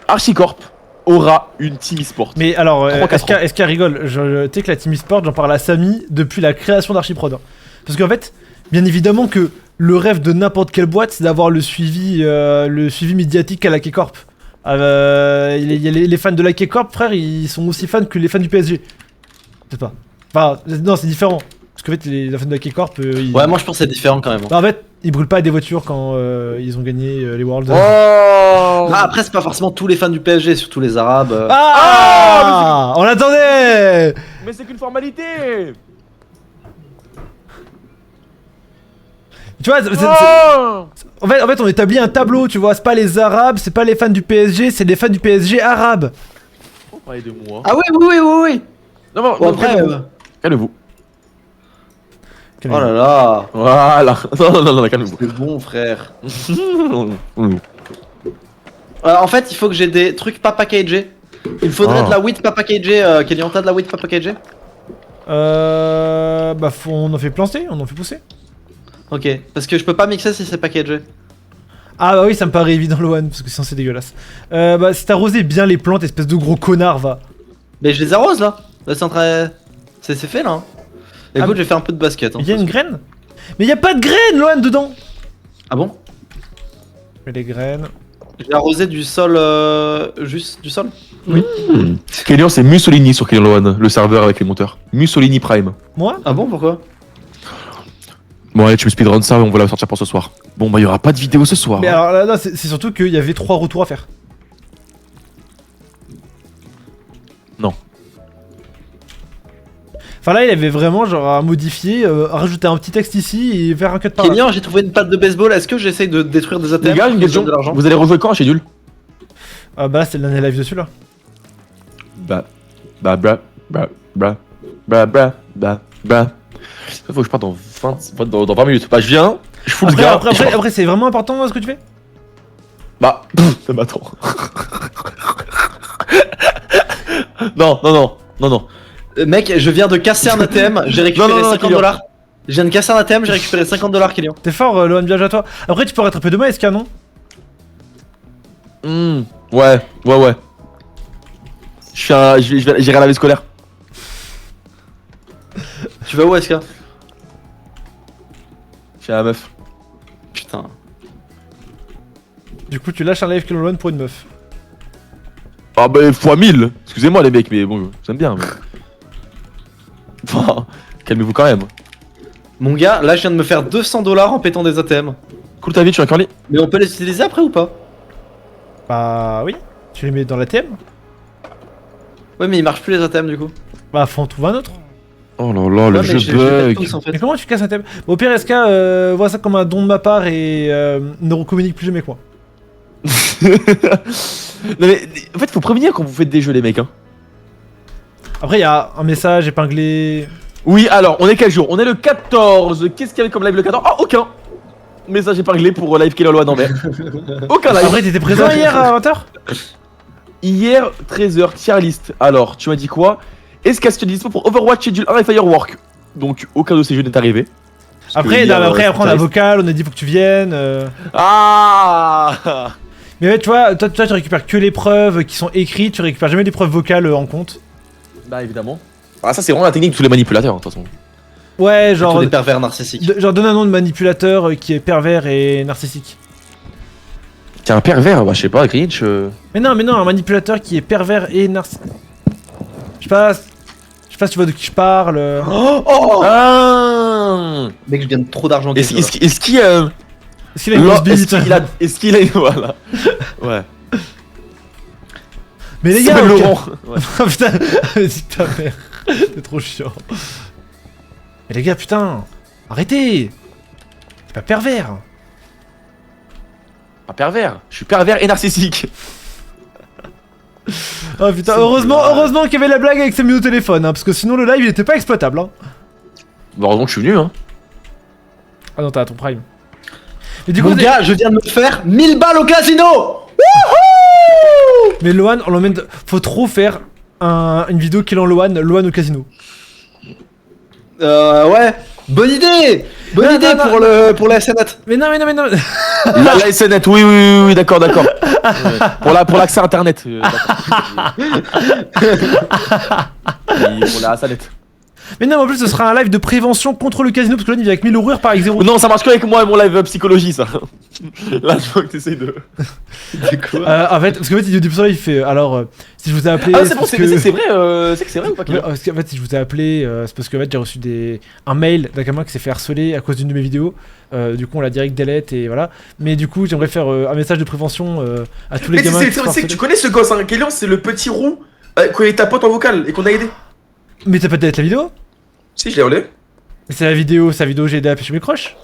Archie Corp aura une team e-sport. Mais alors, 3-4 ans. est-ce qu'elle rigole? Tu sais que la team e-sport, j'en parle à Samy depuis la création d'Archiprod. Parce qu'en fait, bien évidemment que le rêve de n'importe quelle boîte, c'est d'avoir le suivi médiatique à la K-Corp. Les fans de la K-Corp, frère, ils sont aussi fans que les fans du PSG. Je sais pas. Enfin, non, c'est différent. Parce qu'en fait, les fans de la K-Corp, ils... Ouais, moi je pense que c'est différent quand même. Bah, en fait, ils brûlent pas des voitures quand ils ont gagné les Worlds. Oh Ah, après, c'est pas forcément tous les fans du PSG, surtout les Arabes. Ah, on attendait. Mais c'est qu'une formalité. Tu vois, en fait, on établit un tableau, tu vois. C'est pas les Arabes, c'est pas les fans du PSG, c'est les fans du PSG arabes. On parlait de moi. Ah oui. Non, non, Bon, après, calmez-vous. oh là là. Voilà. Non, calmez-vous. C'est bon, frère. En fait, il faut que j'ai des trucs pas packagés. Il me faudrait de la weed pas packagée. Kélian, t'as de la weed pas packagée? Bah, on en fait planter, on en fait pousser. Ok, parce que je peux pas mixer si c'est packagé. Ah bah oui, ça me paraît évident, Lohan, parce que sinon c'est dégueulasse. Bah, si t'arrosais bien les plantes, espèce de gros connard, va. Mais je les arrose là. Là, c'est en train. C'est fait là. Hein. Écoute, je vais faire un peu de basket. Hein, Y'a une graine? Mais y'a pas de graine, Lohan, dedans. Ah bon? Mais les graines. J'ai arrosé du sol. Juste du sol? Kélian, c'est Mussolini sur Kélian Lohan, le serveur avec les monteurs. Mussolini Prime. Moi? Ah bon, pourquoi? Bon, allez, tu me speedrun ça et on va la sortir pour ce soir. Bon, bah, il y aura pas de vidéo ce soir. Mais hein. alors là, c'est surtout qu'il y avait 3 retours à faire. Non. Enfin là, il avait vraiment genre à modifier, à rajouter un petit texte ici et faire un cut par là. Kenyan, j'ai trouvé une patte de baseball. Est-ce que j'essaye de détruire des ATM? Les gars, une question. de l'argent Vous allez rejouer quand chez Dul? Ah bah là, c'est le dernier live dessus là. Bah. Faut que je parte dans 20 minutes. Bah, je viens, je fous le gars. Après, c'est vraiment important ce que tu fais? Bah, attends. Non. Mec, je viens de casser un ATM. J'ai récupéré Non, 50 Kylian. dollars. Je viens de casser un ATM. J'ai récupéré 50 dollars, Kylian. T'es fort, Lohan, bien joué à toi. Après, tu peux rattraper demain, SK, non? Ouais. J'irai à la vie scolaire. Tu vas où, SK? Chez la meuf. Putain. Du coup, tu lâches un live Kill Lohan pour une meuf. Ah bah fois 1000. Excusez-moi les mecs, mais bon, j'aime bien. Mais... Enfin, calmez-vous quand même. Mon gars, là, je viens de me faire 200 dollars en pétant des ATM. Cool ta vie, tu es encore libre. Mais on peut les utiliser après ou pas? Bah oui. Tu les mets dans la TM? Ouais, mais ils marchent plus les ATM du coup. Bah faut en trouver un autre. Oh là là, le Ouais, mais jeu je les pète bug. tous, en fait. Mais comment tu casses un thème? Bon, au pire, SK, vois ça comme un don de ma part et ne recommunique plus jamais quoi. Non mais en fait faut prévenir quand vous faites des jeux les mecs hein. Après, il y a un message épinglé. Oui alors on est quel jour? On est le 14. Qu'est-ce qu'il y avait comme live le 14? Ah aucun. Message épinglé pour live Killer Lohan d'Anvers. Aucun live. Après, t'étais présent hier à 20h? Hier 13h tier list. Alors tu m'as dit quoi? Est-ce qu'elle se dispo pour Overwatch Schedule 1 et Firework? Donc aucun de ces jeux n'est arrivé. Parce que Après, hier, après on a tier list. vocal, on a dit faut que tu viennes. Ah. Mais ouais, tu vois, toi, tu récupères que les preuves qui sont écrites, tu récupères jamais les preuves vocales en compte. Bah évidemment. Ah ça c'est vraiment la technique de tous les manipulateurs de toute façon. Ouais, Tous genre. des pervers narcissiques. Genre, donne un nom de manipulateur qui est pervers et narcissique. T'es un pervers, bah je sais pas, Grinch. Mais non, un manipulateur qui est pervers et narcissique. Je sais pas si tu vois de qui je parle. Ah. Mec, je gagne trop d'argent. Est-ce qu'il Est-ce qu'il a une grosse bite? Est-ce qu'il a une... Voilà. Ouais. Mais les Il gars, s'appelle ok. Laurent. Ouais. Oh, putain, vas-y ta mère. C'est trop chiant. Mais les gars, putain, arrêtez. C'est pas pervers. Pas pervers. Je suis pervers et narcissique. Oh putain, heureusement qu'il y avait la blague avec Samuel au téléphone, hein, parce que sinon le live il était pas exploitable. Hein. Bon, heureusement que je suis venu, hein. Ah non, t'as ton prime. Mais du Mon coup, gars, je viens de me faire 1000 balles au casino. mais Lohan, on l'emmène. Faut trop faire une vidéo Kill en Lohan au casino. Ouais. Bonne idée. Bonne Non, idée non, pour la SNET. Mais non. La SNET, oui, d'accord. Ouais. Pour l'accès internet. D'accord. Et pour la SNET. Mais non, en plus, ce sera un live de prévention contre le casino, parce que là, il vient avec 1000 € par X0. Non, ça marche que avec moi et mon live psychologie, ça. Là, je vois que t'essayes de. En fait, parce qu'en fait, il dit pour ça, il fait. Alors, si je vous ai appelé. Ah, c'est bon, parce c'est que- c'est vrai, c'est que c'est vrai ou pas Ouais, parce qu'en fait, si je vous ai appelé, c'est parce que en fait, j'ai reçu un mail d'un gamin qui s'est fait harceler à cause d'une de mes vidéos. Du coup, on l'a direct delete et voilà. Mais du coup, j'aimerais faire un message de prévention à tous les Mais gamins. qui se c'est font que harceler. tu connais ce gosse, hein. Kélian, c'est le petit roux qu'on est ta pote en vocal et qu'on a aidé. Mais t'as pas delete la vidéo? Si, je l'ai relais. Mais c'est sa vidéo, j'ai aidé à pêcher mes croches.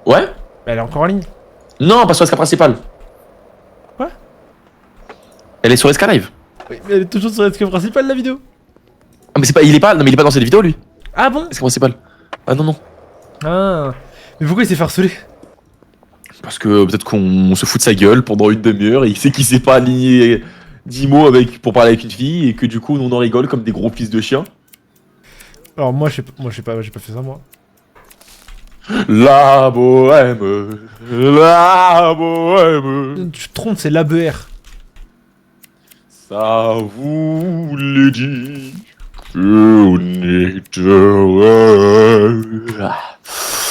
Ouais. Bah, elle est encore en ligne. Non, pas sur SK principal. Quoi? Elle est sur SK Live. Oui, mais elle est toujours sur le SK principal, la vidéo. Ah, mais il est pas dans cette vidéo, lui. Ah bon? SK principal. Ah, non. Ah. Mais pourquoi il s'est fait harceler? Parce que peut-être qu'on se fout de sa gueule pendant une demi-heure et il sait qu'il s'est pas aligné 10 mots pour parler avec une fille et que du coup, on en rigole comme des gros fils de chiens. Alors, moi, j'ai pas fait ça, moi. La bohème. Tu te trompes, c'est l'ABR. Ça voulait dire qu'on est heureux.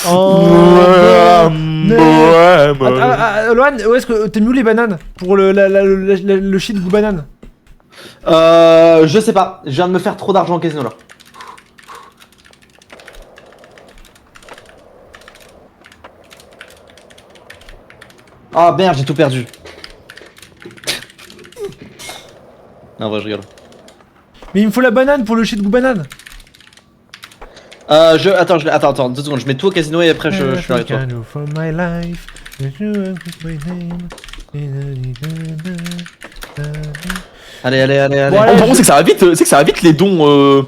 Oh, Bohème. Lohan, où est-ce que t'es mis où les bananes? Pour le shit goût banane? Je sais pas. Je viens de me faire trop d'argent au casino là. Ah merde, j'ai tout perdu. Non, vrai, je rigole. Mais il me faut la banane pour le shit goût banane. Attends, 2 secondes, je mets tout au casino et après je suis avec toi. Allez. Bon, allez, Par contre, c'est que ça va vite les dons.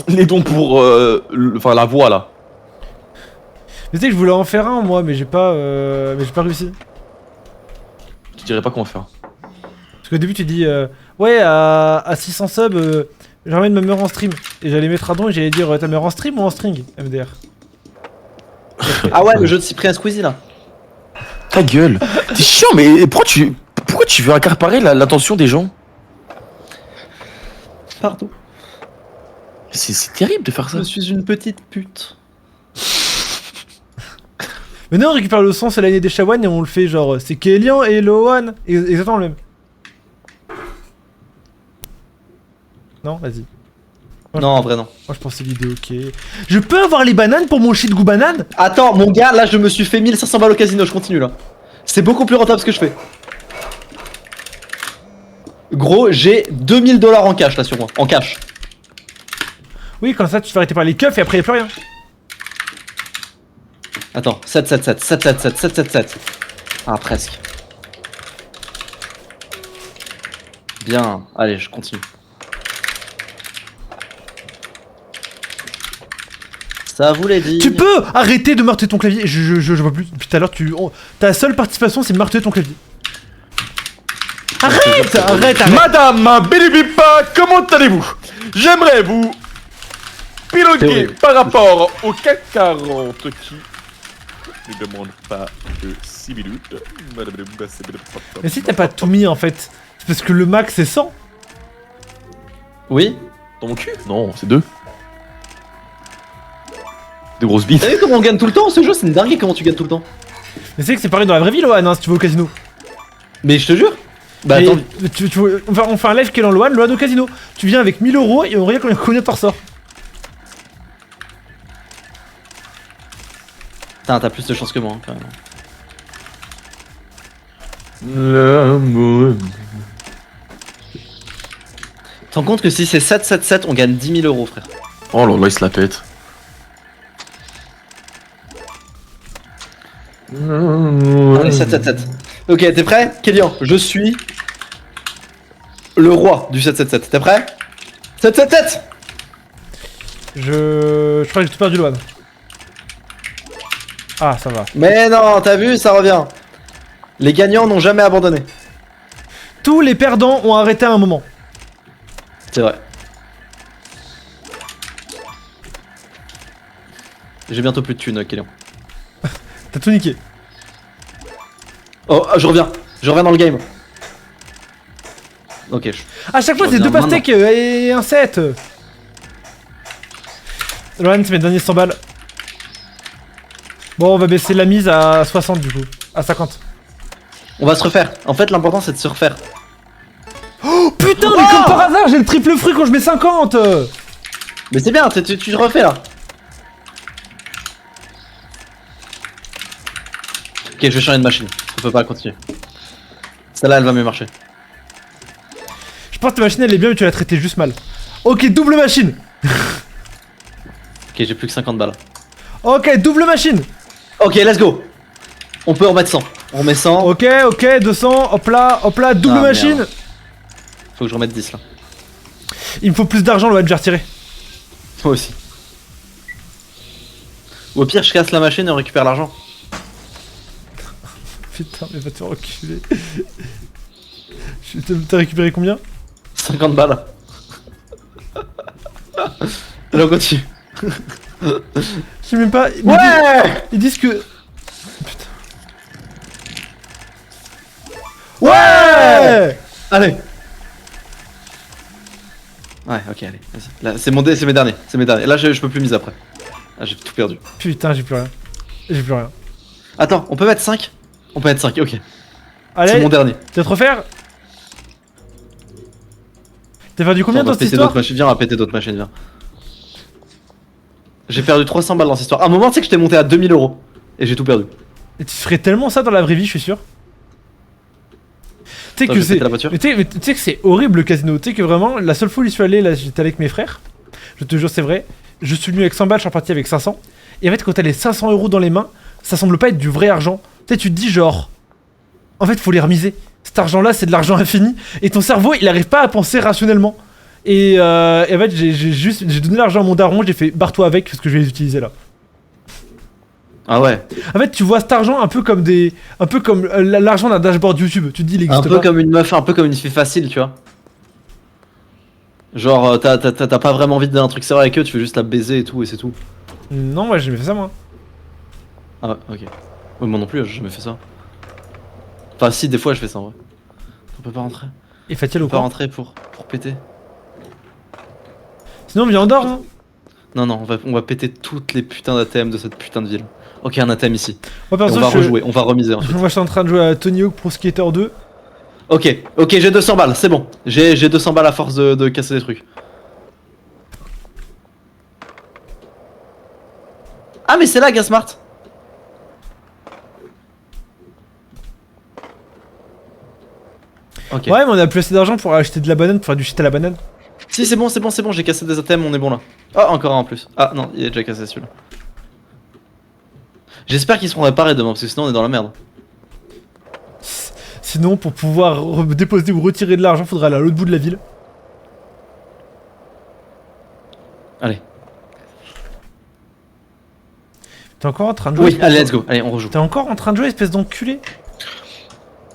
Les dons pour. Enfin, la voix là. Mais tu sais que je voulais en faire un moi, mais j'ai pas réussi. Je dirais pas comment faire. Parce qu'au début tu dis ouais à 600 subs j'emmène ma mère en stream. Et j'allais mettre un don et j'allais dire ta mère en stream ou en string MDR. Ah ouais, le jeu de Cyprien Squeezie là. Ta gueule. T'es chiant, mais pourquoi tu veux accaparer l'attention des gens? Pardon. C'est terrible de faire ça. Je suis une petite pute. Mais non, on récupère le son, c'est l'année des Shawan et on le fait genre c'est Kélian et Loan. Exactement le même. Non, vas-y. Non, en vrai non. Moi je pensais l'idée ok. Je peux avoir les bananes pour mon shit goût banane? Attends, mon gars, là je me suis fait 1500 balles au casino, je continue là. C'est beaucoup plus rentable ce que je fais. Gros, j'ai 2000 $ en cash là sur moi, en cash. Oui, comme ça tu te fais arrêter par les keufs et après y'a plus rien. Attends, 7. Ah, presque. Bien, allez, je continue. Ça voulait dire... Tu peux arrêter de marteler ton clavier. Je vois plus. Depuis tout à l'heure, ta seule participation, c'est marteler ton clavier. Arrête. Madame Bilibipa, comment allez-vous? J'aimerais vous piloguer par rapport au CAC 40 qui ne demande pas de 6 minutes. Mais si t'as pas tout mis en fait, c'est parce que le max c'est 100. Oui. Dans mon cul? Non, c'est 2. De grosses bites. T'as vu comment on gagne tout le temps ce jeu? C'est une dinguerie comment tu gagnes tout le temps. Mais c'est que c'est pareil dans la vraie vie, Loan, hein, si tu vas au casino. Mais je te jure. Bah Mais attends. on fait un live Kélian Loan au casino. Tu viens avec 1000 € et on regarde combien t'en ressors. Putain, t'as plus de chance que moi, hein, quand même. L'amour. T'en compte que si c'est 7, on gagne 10 000 €, frère. Oh là là, il se la pète. Allez, 7. Ok, t'es prêt? Kélian, je suis le roi du 7. T'es prêt? 7. Je crois que j'ai tout perdu, Loan. Ah, ça va. Mais non, t'as vu, ça revient. Les gagnants n'ont jamais abandonné. Tous les perdants ont arrêté à un moment. C'est vrai. J'ai bientôt plus de thunes, Kélian. T'as tout niqué. Oh, je reviens dans le game. Ok. À chaque fois, Je c'est 2 reviens pastèques et un 7. Loan, c'est mes derniers 100 balles. Bon, on va baisser la mise à 60 du coup. À 50. On va se refaire. En fait, l'important c'est de se refaire. Oh putain, mais comme par hasard, j'ai le triple fruit quand je mets 50. Mais c'est bien, tu te refais là. Ok, je vais changer de machine. On peut pas continuer. Celle-là, elle va mieux marcher. Je pense que ta machine elle est bien, mais tu l'as traitée juste mal. Ok, double machine. Ok, j'ai plus que 50 balles. Ok, double machine. Ok, let's go. On peut remettre 100. On remet 100. Ok, 200. Hop là, double Ah, machine. merde. Faut que je remette 10 là. Il me faut plus d'argent, Loan, j'ai retiré. Moi aussi. Ou au pire, je casse la machine et on récupère l'argent. Putain, mais va te reculer. T'as récupéré combien? 50 balles. Allez, on continue. Je sais même pas. Ouais. Ils disent que. Putain. Ouais. Allez. Ouais, ok, allez, vas-y. Là, c'est mes derniers, Là, je peux plus miser après. Là, j'ai tout perdu. Putain, j'ai plus rien. Attends, on peut mettre 5? On peut mettre 5, ok. Allez, C'est mon dernier. tu vas te refaire? T'as perdu combien Attends, dans cette histoire? Viens, on va péter d'autres machines, viens. J'ai perdu 300 balles dans cette histoire. À un moment, tu sais que je t'ai monté à 2000 €. Et j'ai tout perdu. Et tu ferais tellement ça dans la vraie vie, je suis sûr. Tu sais Attends, que je vais c'est. péter la voiture. Mais tu sais que c'est horrible le casino. Tu sais que vraiment, la seule fois où j'y suis allé, là, j'étais avec mes frères. Je te jure, c'est vrai. Je suis venu avec 100 balles, je suis reparti avec 500. Et en fait, quand t'as les 500 € dans les mains, ça semble pas être du vrai argent. Tu sais, tu te dis genre. En fait, faut les remiser. Cet argent-là, c'est de l'argent infini. Et ton cerveau, il arrive pas à penser rationnellement. Et en fait, j'ai donné l'argent à mon daron, j'ai fait barre-toi avec parce que je vais les utiliser là. Ah ouais. En fait, tu vois cet argent un peu comme l'argent d'un dashboard YouTube. Tu te dis, il Un existe peu pas. comme une meuf, un peu comme une fille facile, tu vois. Genre, t'as pas vraiment envie d'un truc sérieux avec eux, tu veux juste la baiser et tout, et c'est tout. Non, moi j'ai jamais fait ça moi. Ah ouais, ok. Ouais, moi non plus, j'ai jamais fait ça. Enfin, si, des fois je fais ça en vrai. On peut pas rentrer. Et Fatia On au peut pas coin. rentrer pour péter. Sinon, on vient en dehors. Hein. Non, non, on va péter toutes les putains d'ATM de cette putain de ville. Ok, un ATM ici. Moi Et perso, on va rejouer, on va remiser ensuite. moi je suis en train de jouer à Tony Hawk Pro Skater 2. Ok, j'ai 200 balles, c'est bon. J'ai 200 balles à force de casser des trucs. Ah, mais c'est là, Gasmart. Ok. Ouais, mais on a plus assez d'argent pour acheter de la banane, pour faire du shit à la banane. Si, c'est bon, j'ai cassé des ATM, on est bon là. Ah, encore un en plus. Ah non, il est déjà cassé celui-là. J'espère qu'ils seront réparés demain, parce que sinon on est dans la merde. Sinon, pour pouvoir déposer ou retirer de l'argent, faudrait aller à l'autre bout de la ville. Allez. T'es encore en train de jouer. Oui, allez, let's go. Allez, on rejoue. T'es encore en train de jouer, espèce d'enculé.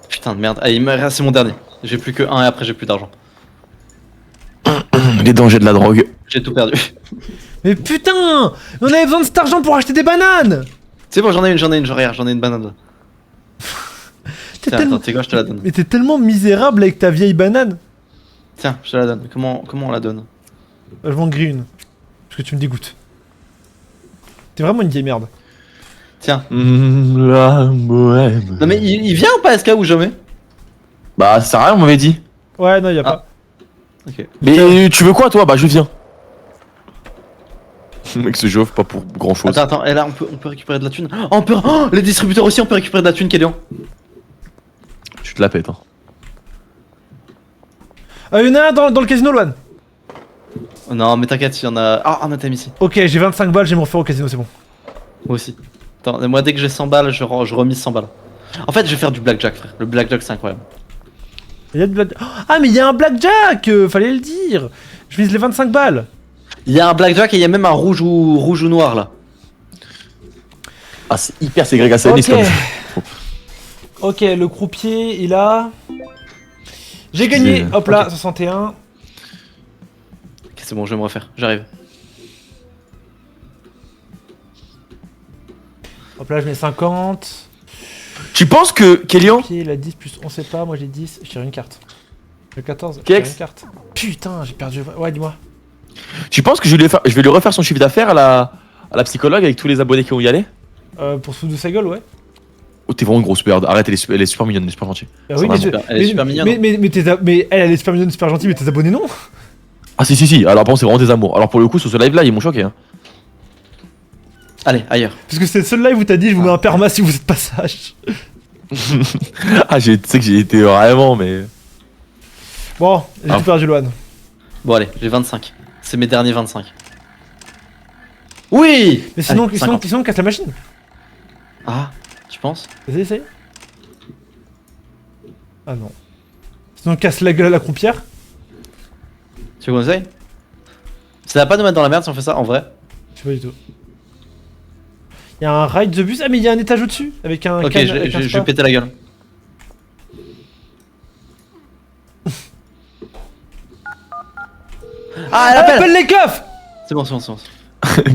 Putain de merde. Allez, il me reste, c'est mon dernier. J'ai plus que un et après j'ai plus d'argent. Les dangers de la drogue. J'ai tout perdu. Mais putain, on avait besoin de cet argent pour acheter des bananes. C'est bon, j'en ai une, regarde, j'en ai une banane. T'es Tiens, tellement... attends, tu sais quoi, je te la donne. Mais t'es tellement misérable avec ta vieille banane. Tiens, je te la donne. Comment on la donne? Je m'en grille une. Parce que tu me dégoûtes. T'es vraiment une vieille merde. Tiens. La bohème. Non mais il vient ou pas SK ou jamais? Bah, ça sert à rien, on m'avait dit. Ouais, non, y a Ah. pas. Ok. Mais tu veux quoi, toi? Bah, je viens. Le mec se chauffe pas pour grand chose. Attends, et là on peut récupérer de la thune. Oh, les distributeurs aussi, on peut récupérer de la thune, Kélian. Tu te la pètes, hein. Y'en a un dans le casino, Loan. Oh, non, mais t'inquiète, il y en a. Ah, un ATM ici. Ok, j'ai 25 balles, je vais me refaire au casino, c'est bon. Moi aussi. Attends, moi dès que j'ai 100 balles, je remise 100 balles. En fait, je vais faire du blackjack, frère. Le blackjack, c'est incroyable. Y a du blackjack. Ah, mais y a un blackjack, fallait le dire. Je vise les 25 balles. Il y a un blackjack et il y a même un rouge ou noir là. Ah, c'est hyper ségrégationniste comme ça. Ok, le croupier, il a... J'ai gagné, J'ai- hop là, ok. 61. Ok, c'est bon, je vais me refaire. J'arrive. Hop là, je mets 50. Tu penses que Kélian, Croupier, il a 10 plus, on sait pas, moi j'ai 10, je tire une carte. Le 14, je Kex. tire une carte. Putain, j'ai perdu... Ouais, dis-moi. tu penses que je vais lui refaire son chiffre d'affaires à la psychologue avec tous les abonnés qui vont y aller? Pour se foutre de sa gueule, ouais. Oh, t'es vraiment une grosse merde. Arrête, elle est super mignonne, elle est super gentille. Oui, Ça mais, va, elle est super mignonne. mais elle est super mignonne, super gentille, mais tes abonnés non. Ah, si. Alors, bon, c'est vraiment des amours. Alors, pour le coup, sur ce live là, ils m'ont choqué. Hein. Allez, ailleurs. Parce que c'est le seul live où t'as dit je vous mets un perma si vous êtes pas sage. Ah, tu sais que j'ai été vraiment, mais. Bon, j'ai Ah. tout perdu, Loan. Bon, allez, j'ai 25. C'est mes derniers 25. Oui. Mais sinon, Allez, sinon, 50. sinon, casse la machine. Ah, tu penses? Vas-y, essaye. Ah non. Sinon, casse la gueule à la croupière. Tu veux qu'on essaye? Ça va pas nous mettre dans la merde si on fait ça en vrai? Je sais pas du tout. Il y a un ride the bus. Ah, mais il y a un étage au-dessus. Avec un. Ok, canne- je avec un vais spa. péter la gueule. Ah, elle appelle! Appelle les keufs. C'est bon, c'est bon.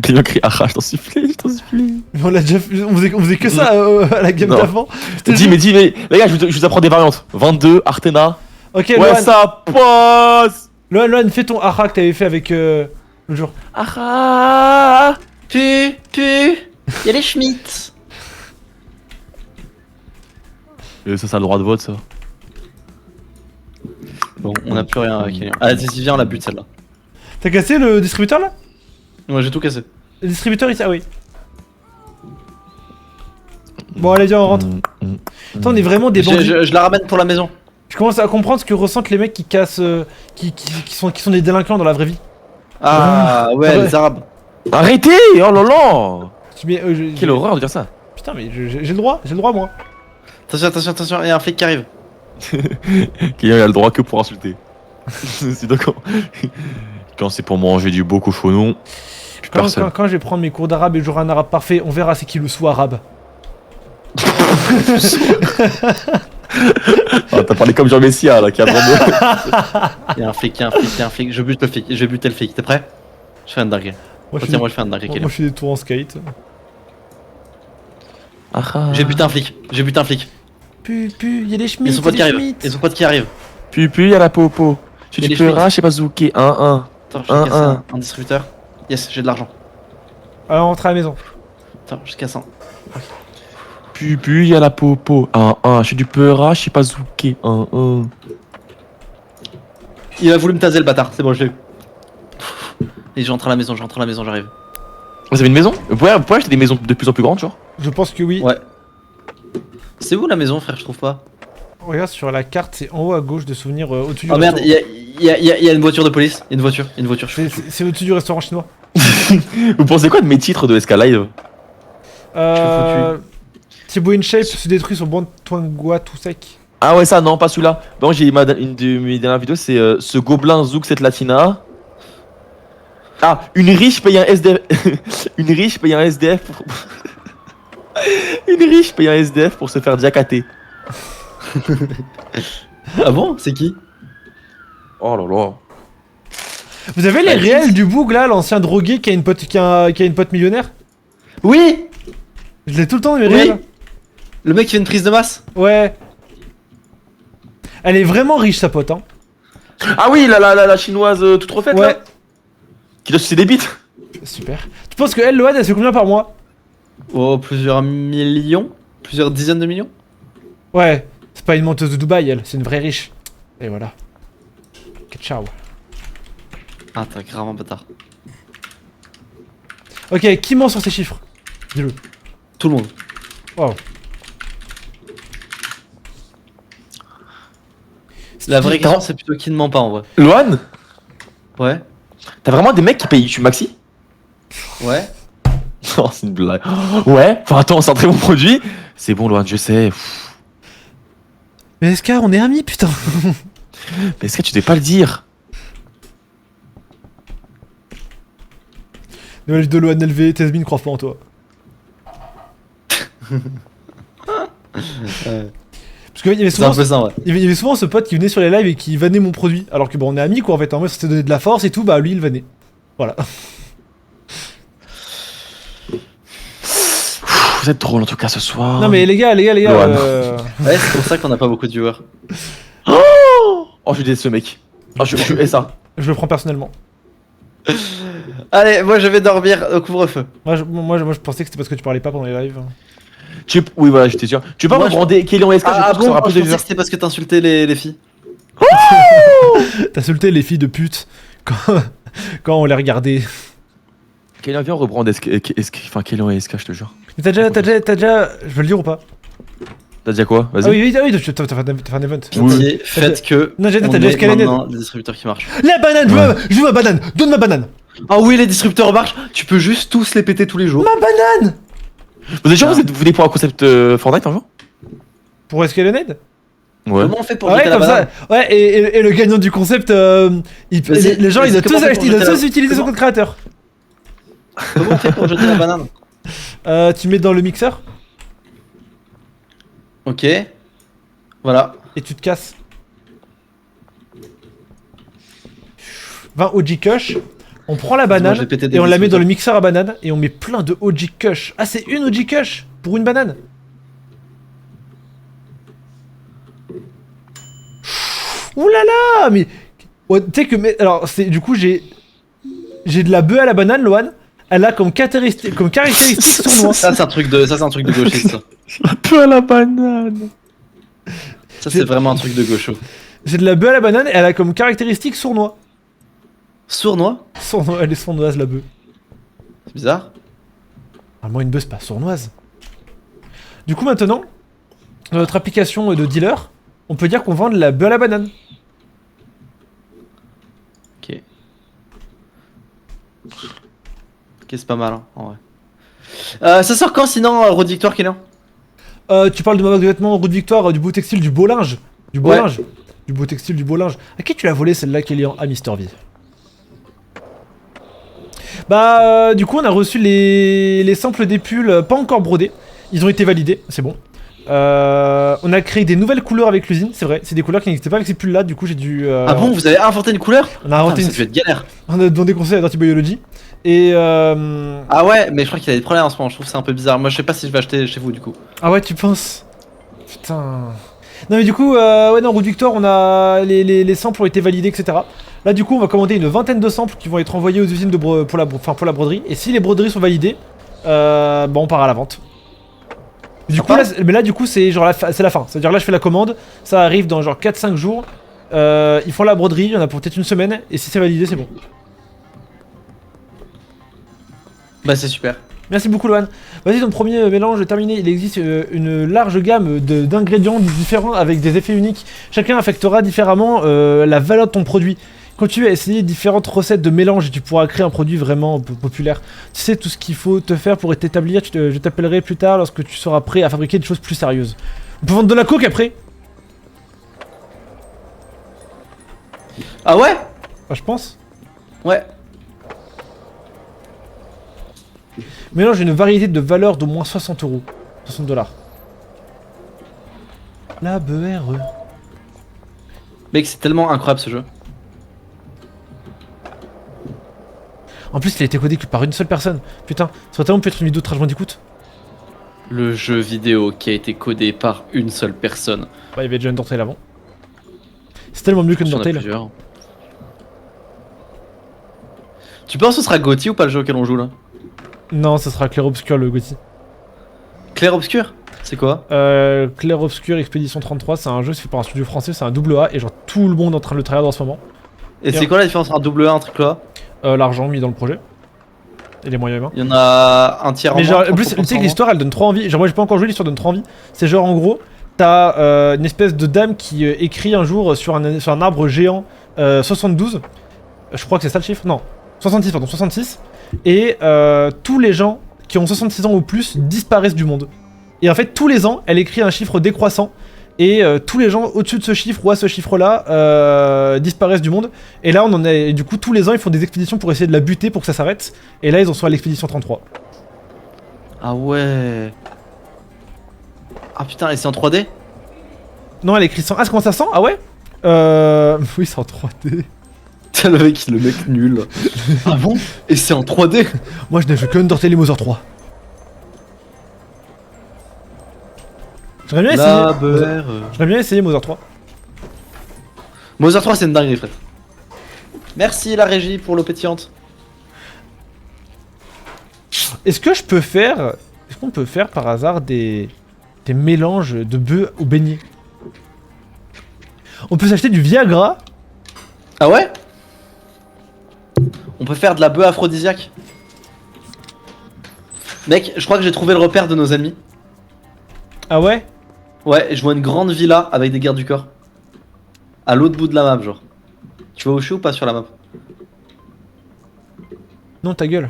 Kélian crie ah, je t'en supplie. Mais on l'a déjà fait. On faisait que ça à la game Non. d'avant. Dis, mais les gars, je vous apprends des variantes. 22, Artena. Ok, Ouais, Loan. ça passe. Loan, fais ton aha que t'avais fait avec l'autre jour. Ah. Y'a les Schmitt! Ça, ça a le droit de vote, ça. Bon, on a plus rien avec Kélian. Ah, si, viens, on la bute celle-là. T'as cassé le distributeur là? Ouais, j'ai tout cassé. Le distributeur ici, ah oui. Bon, allez, viens, on rentre. Attends, on est vraiment des bandits. Je la ramène pour la maison. Je commence à comprendre ce que ressentent les mecs qui cassent. Qui sont des délinquants dans la vraie vie. Ah ouais, les Arabes. Arrêtez! Oh là là! Mais, Quelle horreur de dire ça! Putain, mais j'ai le droit, moi. Attention, il y a un flic qui arrive. Qui a le droit que pour insulter. C'est d'accord. Quand c'est pour manger du beau cochonou, personne. Quand je vais prendre mes cours d'arabe et j'aurai un arabe parfait, on verra c'est qui le sous-arabe. Ah, t'as parlé comme Jean Messia là, qui a vraiment. Il y a un flic. Je bute le flic. Je vais buter le flic. T'es prêt? Je fais un dingue. Moi, Moi, je fais un dingue. moi, je fais des tours en skate. J'ai buté un flic. Y'a les Il y a Schmitt. son pote qui arrive. Il y a son pote qui arrive. Puis y'a la popo. Tu Il y a les peux Schmitt. je sais pas zouker. 1-1. Attends, je casse Un. un distributeur. Yes, j'ai de l'argent. Alors, on rentre à la maison. Attends, je casse un. Puis y'a la popo. 1-1. Je suis du peura, je sais pas zouker. 1-1. Il a voulu me taser le bâtard. C'est bon, je l'ai eu. Et je rentre à la maison, j'arrive. Vous avez une maison? Vous pouvez acheter des maisons de plus en plus grandes, genre? Je pense que oui. Ouais. C'est où la maison, frère? Je trouve pas. Regarde sur la carte, c'est en haut à gauche de souvenir au-dessus du Oh merde, restaurant. il y a une voiture de police. Il y a une voiture. C'est au-dessus du restaurant chinois. Vous pensez quoi de mes titres de SK Live? Thibaut InShape se détruit sur Bon Twangua tout sec. Ah ouais, ça, non, pas celui-là. Bon, j'ai une de mes dernières vidéos, c'est ce gobelin zouk cette latina. Ah, une riche paye un SDF. Une riche paye un SDF pour. Une riche paye un SDF pour se faire diacater. Ah bon? C'est qui? Oh là là. Vous avez les réels du Boug là, l'ancien drogué qui a une pote millionnaire? Oui! Je l'ai tout le temps dans mes Oui. réels. Le mec qui fait une prise de masse? Ouais. Elle est vraiment riche sa pote, hein. Ah oui, la chinoise toute refaite Ouais. là. Qui doit sucer des bites. Super. Tu penses que elle, Load, elle fait combien par mois? Oh, plusieurs millions? Plusieurs dizaines de millions? Ouais. C'est pas une menteuse de Dubaï, elle. C'est une vraie riche. Et voilà. Ok, ciao. Ah, t'es grave un bâtard. Ok, qui ment sur ces chiffres? Dis-le. Tout le monde. Wow. La vraie question, c'est plutôt qui ne ment pas en vrai. Loan, Ouais. t'as vraiment des mecs qui payent YouTube Maxi? Ouais. Non, c'est une blague. Ouais, enfin attends, c'est un très bon produit. C'est bon, Loan, je sais. Pff. Mais SK, on est amis, putain. Mais est-ce que tu devais pas le dire? Nouvelle vidéo Load LV, Tesmin ne croit pas en toi. Parce qu'il y avait C'est un souvent, peu ça, ouais. il y avait souvent ce pote qui venait sur les lives et qui vannait mon produit. Alors que bon, on est amis quoi en fait. En vrai, ça s'était donné de la force et tout, bah lui il vannait. Voilà. Vous êtes drôle en tout cas ce soir. Non mais les gars, Loan. Ouais, c'est pour ça qu'on a pas beaucoup de viewers. Oh, je suis désolé ce mec. Oh, je suis ça. je le prends personnellement. Allez, moi je vais dormir au couvre-feu. Moi je pensais que c'était parce que tu parlais pas pendant les lives. Oui, voilà, j'étais sûr. Tu peux pas Moi, me je- brander Kélian SK, je pense que ça aura plus je de pensais viewers. que c'était parce que t'insultais les filles. T'as insulté les filles de pute quand on les regardait. Kélian, viens, on reprend enfin, Kélian et SK, je te jure. Mais t'as déjà. Je veux le dire ou pas? T'as déjà quoi? Vas-y. Ah oui, t'as fait un event. Pitié, faites que. Non, j'ai dit, on t'as déjà ait escaladé. maintenant des distributeurs qui marchent. La banane, je veux ma banane, donne ma banane. Ah oui, les distributeurs marchent. Tu peux juste tous les péter tous les jours. Ma banane. Vous êtes sûr que vous venez pour un concept Fortnite un jour? Pour Escalonade? Ouais. Comment on fait pour Ouais, jeter la comme banane? ça. Ouais, et le gagnant du concept, Vas-y, les gens, ils vas-y, doivent comment tous on fait acheter, pour ils doivent jeter tous la- utiliser son comment- code créateur. Comment on fait pour jeter la banane? Tu mets dans le mixeur Ok. Voilà. et tu te casses. 20 OG Kush. On prend la Moi, banane je vais péter des et on la met distributeurs. dans le mixeur à banane et on met plein de OG Kush. Ah, c'est une OG Kush pour une banane. Ouh là là, mais ouais, tu sais que alors c'est du coup j'ai de la bœuf à la banane, Loan. Elle a comme caractéristique sournois. Ça, c'est un truc de gauchiste. Ça, Un peu à la banane. ça c'est vraiment un truc de gaucho. J'ai de la bœuf à la banane et elle a comme caractéristique sournois. Sournois? Elle est sournoise la bœuf. C'est bizarre. Normalement une bœuf c'est pas sournoise. Du coup, maintenant, dans notre application de dealer, on peut dire qu'on vend de la bœuf à la banane. Ok. Ok, c'est pas mal, hein, en vrai. Ça sort quand sinon, Road Victoire, Kylian? Tu parles de ma marque de vêtements, Route Victoire, du beau textile, du beau linge. Du beau Ouais. linge. Du beau textile, du beau linge. À qui tu l'as volé celle-là, Kélian? À Mister V. Bah, du coup, on a reçu les samples des pulls, pas encore brodés. Ils ont été validés, c'est bon. On a créé des nouvelles couleurs avec l'usine, c'est vrai. C'est des couleurs qui n'existaient pas avec ces pulls-là, du coup, j'ai dû. Ah bon, vous avez inventé une couleur? On a inventé Putain, une. ça devait être galère. On a demandé conseil à Dirty Biology. Et. Ah ouais, mais je crois qu'il y a des problèmes en ce moment, je trouve que c'est un peu bizarre. Moi, je sais pas si je vais acheter chez vous du coup. Ah ouais, tu penses? Putain. Non, mais du coup, ouais, dans Route Victor, on a. Les samples ont été validés, etc. Là, du coup, on va commander une vingtaine de samples qui vont être envoyés aux usines pour la broderie. Et si les broderies sont validées, bah, on part à la vente. Du coup, là, du coup, c'est genre c'est la fin. C'est-à-dire là, je fais la commande, ça arrive dans genre 4-5 jours. Ils font la broderie, il y en a pour peut-être une semaine. Et si c'est validé, c'est bon. Bah, c'est super. Merci beaucoup, Lohan. Vas-y, ton premier mélange est terminé. Il existe une large gamme d'ingrédients différents avec des effets uniques. Chacun affectera différemment la valeur de ton produit. Continue à essayer différentes recettes de mélange et tu pourras créer un produit vraiment populaire. Tu sais tout ce qu'il faut te faire pour t'établir. Je t'appellerai plus tard lorsque tu seras prêt à fabriquer des choses plus sérieuses. On peut vendre de la coke après? Ah ouais? Bah, je pense. Ouais. Mélange une variété de valeurs d'au moins 60 €. 60 $. La BRE. Mec, c'est tellement incroyable ce jeu. En plus, il a été codé que par une seule personne. Putain, ça aurait tellement pu être une vidéo de Crash Bandicoot. Le jeu vidéo qui a été codé par une seule personne. Bah, il y avait déjà Undertale avant. C'est tellement mieux que Il y en a Undertale. plusieurs. Tu penses que ce sera Gauthier ou pas le jeu auquel on joue là? Non, ça sera Clair Obscur le Gotti. Clair Obscur? C'est quoi? Clair Obscur Expédition 33, c'est un jeu fait par un studio français, c'est un double A et genre tout le monde est en train de le travailler en ce moment. Et c'est quoi la différence entre un double A et un triple A? L'argent mis dans le projet. Et les moyens humains. Il y en a un tiers en Mais moins, genre, en plus, tu sais que l'histoire elle donne trop envie. Genre, moi j'ai pas encore joué, l'histoire donne trop envie. C'est genre en gros, t'as une espèce de dame qui écrit un jour sur un arbre géant 72. Je crois que c'est ça le chiffre? Non, 66, pardon, 66. Et tous les gens qui ont 66 ans ou plus disparaissent du monde. Et en fait, tous les ans, elle écrit un chiffre décroissant. Et tous les gens au-dessus de ce chiffre ou à ce chiffre-là disparaissent du monde. Et là, on en est. Et du coup, tous les ans, ils font des expéditions pour essayer de la buter pour que ça s'arrête. Et là, ils en sont à l'expédition 33. Ah ouais. Ah putain, et c'est en 3D? Non, elle écrit sans. Ah, c'est comment ça sent? Ah ouais? Oui, c'est en 3D. Putain, le mec nul. Ah bon? Et c'est en 3D? Moi, je n'ai fait que Undertale et Mother 3. J'aimerais bien essayer. J'aimerais bien essayer Mother 3. Mother 3, c'est une dinguerie, frère. Merci la régie pour l'eau pétillante. Est-ce que je peux faire. Est-ce qu'on peut faire par hasard des mélanges de bœufs au beignet? On peut s'acheter du Viagra. Ah ouais? On peut faire de la bœuf aphrodisiaque. Mec, je crois que j'ai trouvé le repère de nos ennemis. Ah ouais? Ouais, je vois une grande villa avec des gardes du corps. À l'autre bout de la map, genre. Tu vois où je suis ou pas sur la map? Non, ta gueule.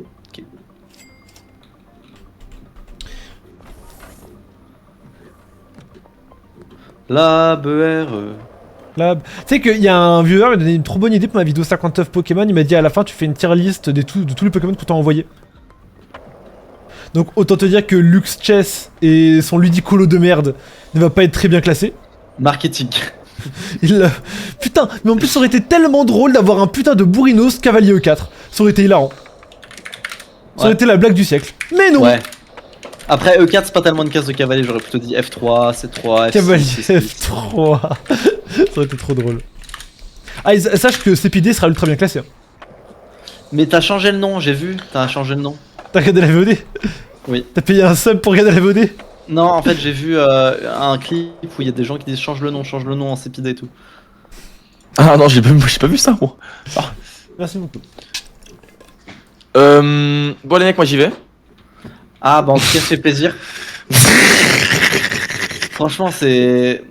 Ok. La BR. Là, tu sais qu'il y a un viewer qui m'a donné une trop bonne idée pour ma vidéo 59 Pokémon. Il m'a dit à la fin, tu fais une tier list de tous les Pokémon que t'as envoyés. Donc autant te dire que Lux Chess et son ludicolo de merde ne va pas être très bien classé. Marketing. Putain, mais en plus ça aurait été tellement drôle d'avoir un putain de Bourrinos Cavalier E4. Ça aurait été hilarant. Ça aurait été la blague du siècle. Mais non. Ouais. Après E4 c'est pas tellement une case de cavalier, j'aurais plutôt dit F3, C3, F6. Cavalier F3. Ça aurait été trop drôle. Ah, et sache que CPD sera ultra bien classé. Hein. Mais t'as changé le nom, j'ai vu, t'as changé le nom. T'as regardé la VOD? Oui. T'as payé un sub pour regarder la VOD? Non, en fait j'ai vu un clip où il y a des gens qui disent change le nom en CPD et tout. Ah non, j'ai pas vu ça, moi. Ah. Merci beaucoup. Bon les mecs, moi j'y vais. Ah bah en tout cas ça fait plaisir. Franchement, c'est.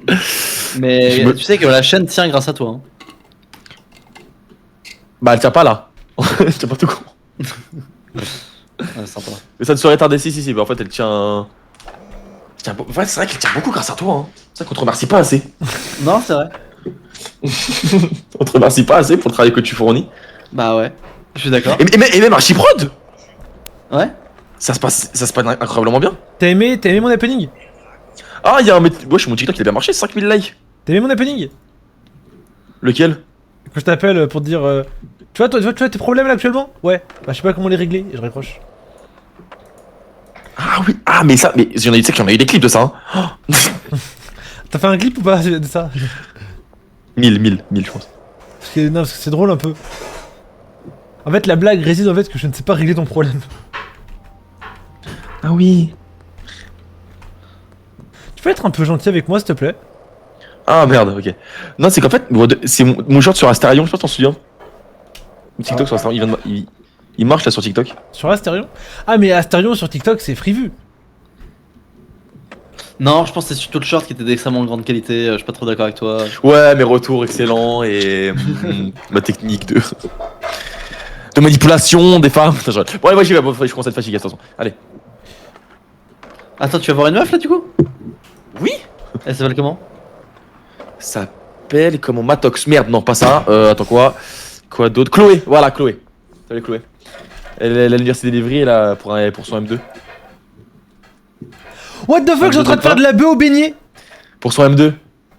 Mais tu sais que la chaîne tient grâce à toi. Hein. Bah, elle tient pas là. Elle tient pas tout con. Ouais, sympa. Mais ça ne serait tardé, si. Mais en fait, elle tient. Ouais, c'est vrai qu'elle tient beaucoup grâce à toi. Hein. C'est vrai qu'on te remercie pas assez. Non, c'est vrai. On te remercie pas assez pour le travail que tu fournis. Bah ouais, je suis d'accord. Et même Archiprod. Ouais. Ça se passe incroyablement bien. T'as aimé mon happening? Ah, il y a un mec. Wesh, mon TikTok il a bien marché, 5000 likes. T'as aimé mon happening? Lequel? Que je t'appelle pour te dire. Tu vois, tu vois tes problèmes là actuellement? Ouais. Bah, je sais pas comment les régler et je raccroche. Ah oui, mais il y en a eu, tu sais qu'il y en a eu des clips de ça. Hein. T'as fait un clip ou pas de ça? 1000, je pense. Non, parce que c'est drôle un peu. En fait, la blague réside en fait que je ne sais pas régler ton problème. Ah oui. Tu peux être un peu gentil avec moi, s'il te plaît? Ah merde, ok. Non, c'est qu'en fait, c'est mon short sur Astarion, je sais pas si t'en souviens. TikTok sur Astarion, il marche là sur TikTok. Sur Astarion? Ah, mais Astarion sur TikTok, c'est free vu. Non, je pense que c'est surtout le short qui était d'extrêmement grande qualité. Je suis pas trop d'accord avec toi. Ouais, mes retours excellents et ma technique de manipulation des femmes. Bon, allez, moi j'y vais, je commence à être fatigué, attention. Allez. Attends, tu vas voir une meuf là du coup? Oui. Elle s'appelle comment? Ça s'appelle comment? Matox. Merde, non, pas ça. Attends, quoi d'autre? Chloé, voilà, Chloé. Salut Chloé. Elle est à l'université d'Evry, elle a pour son M2. What the fuck, je suis en train de faire de la bœuf au beignet. Pour son M2.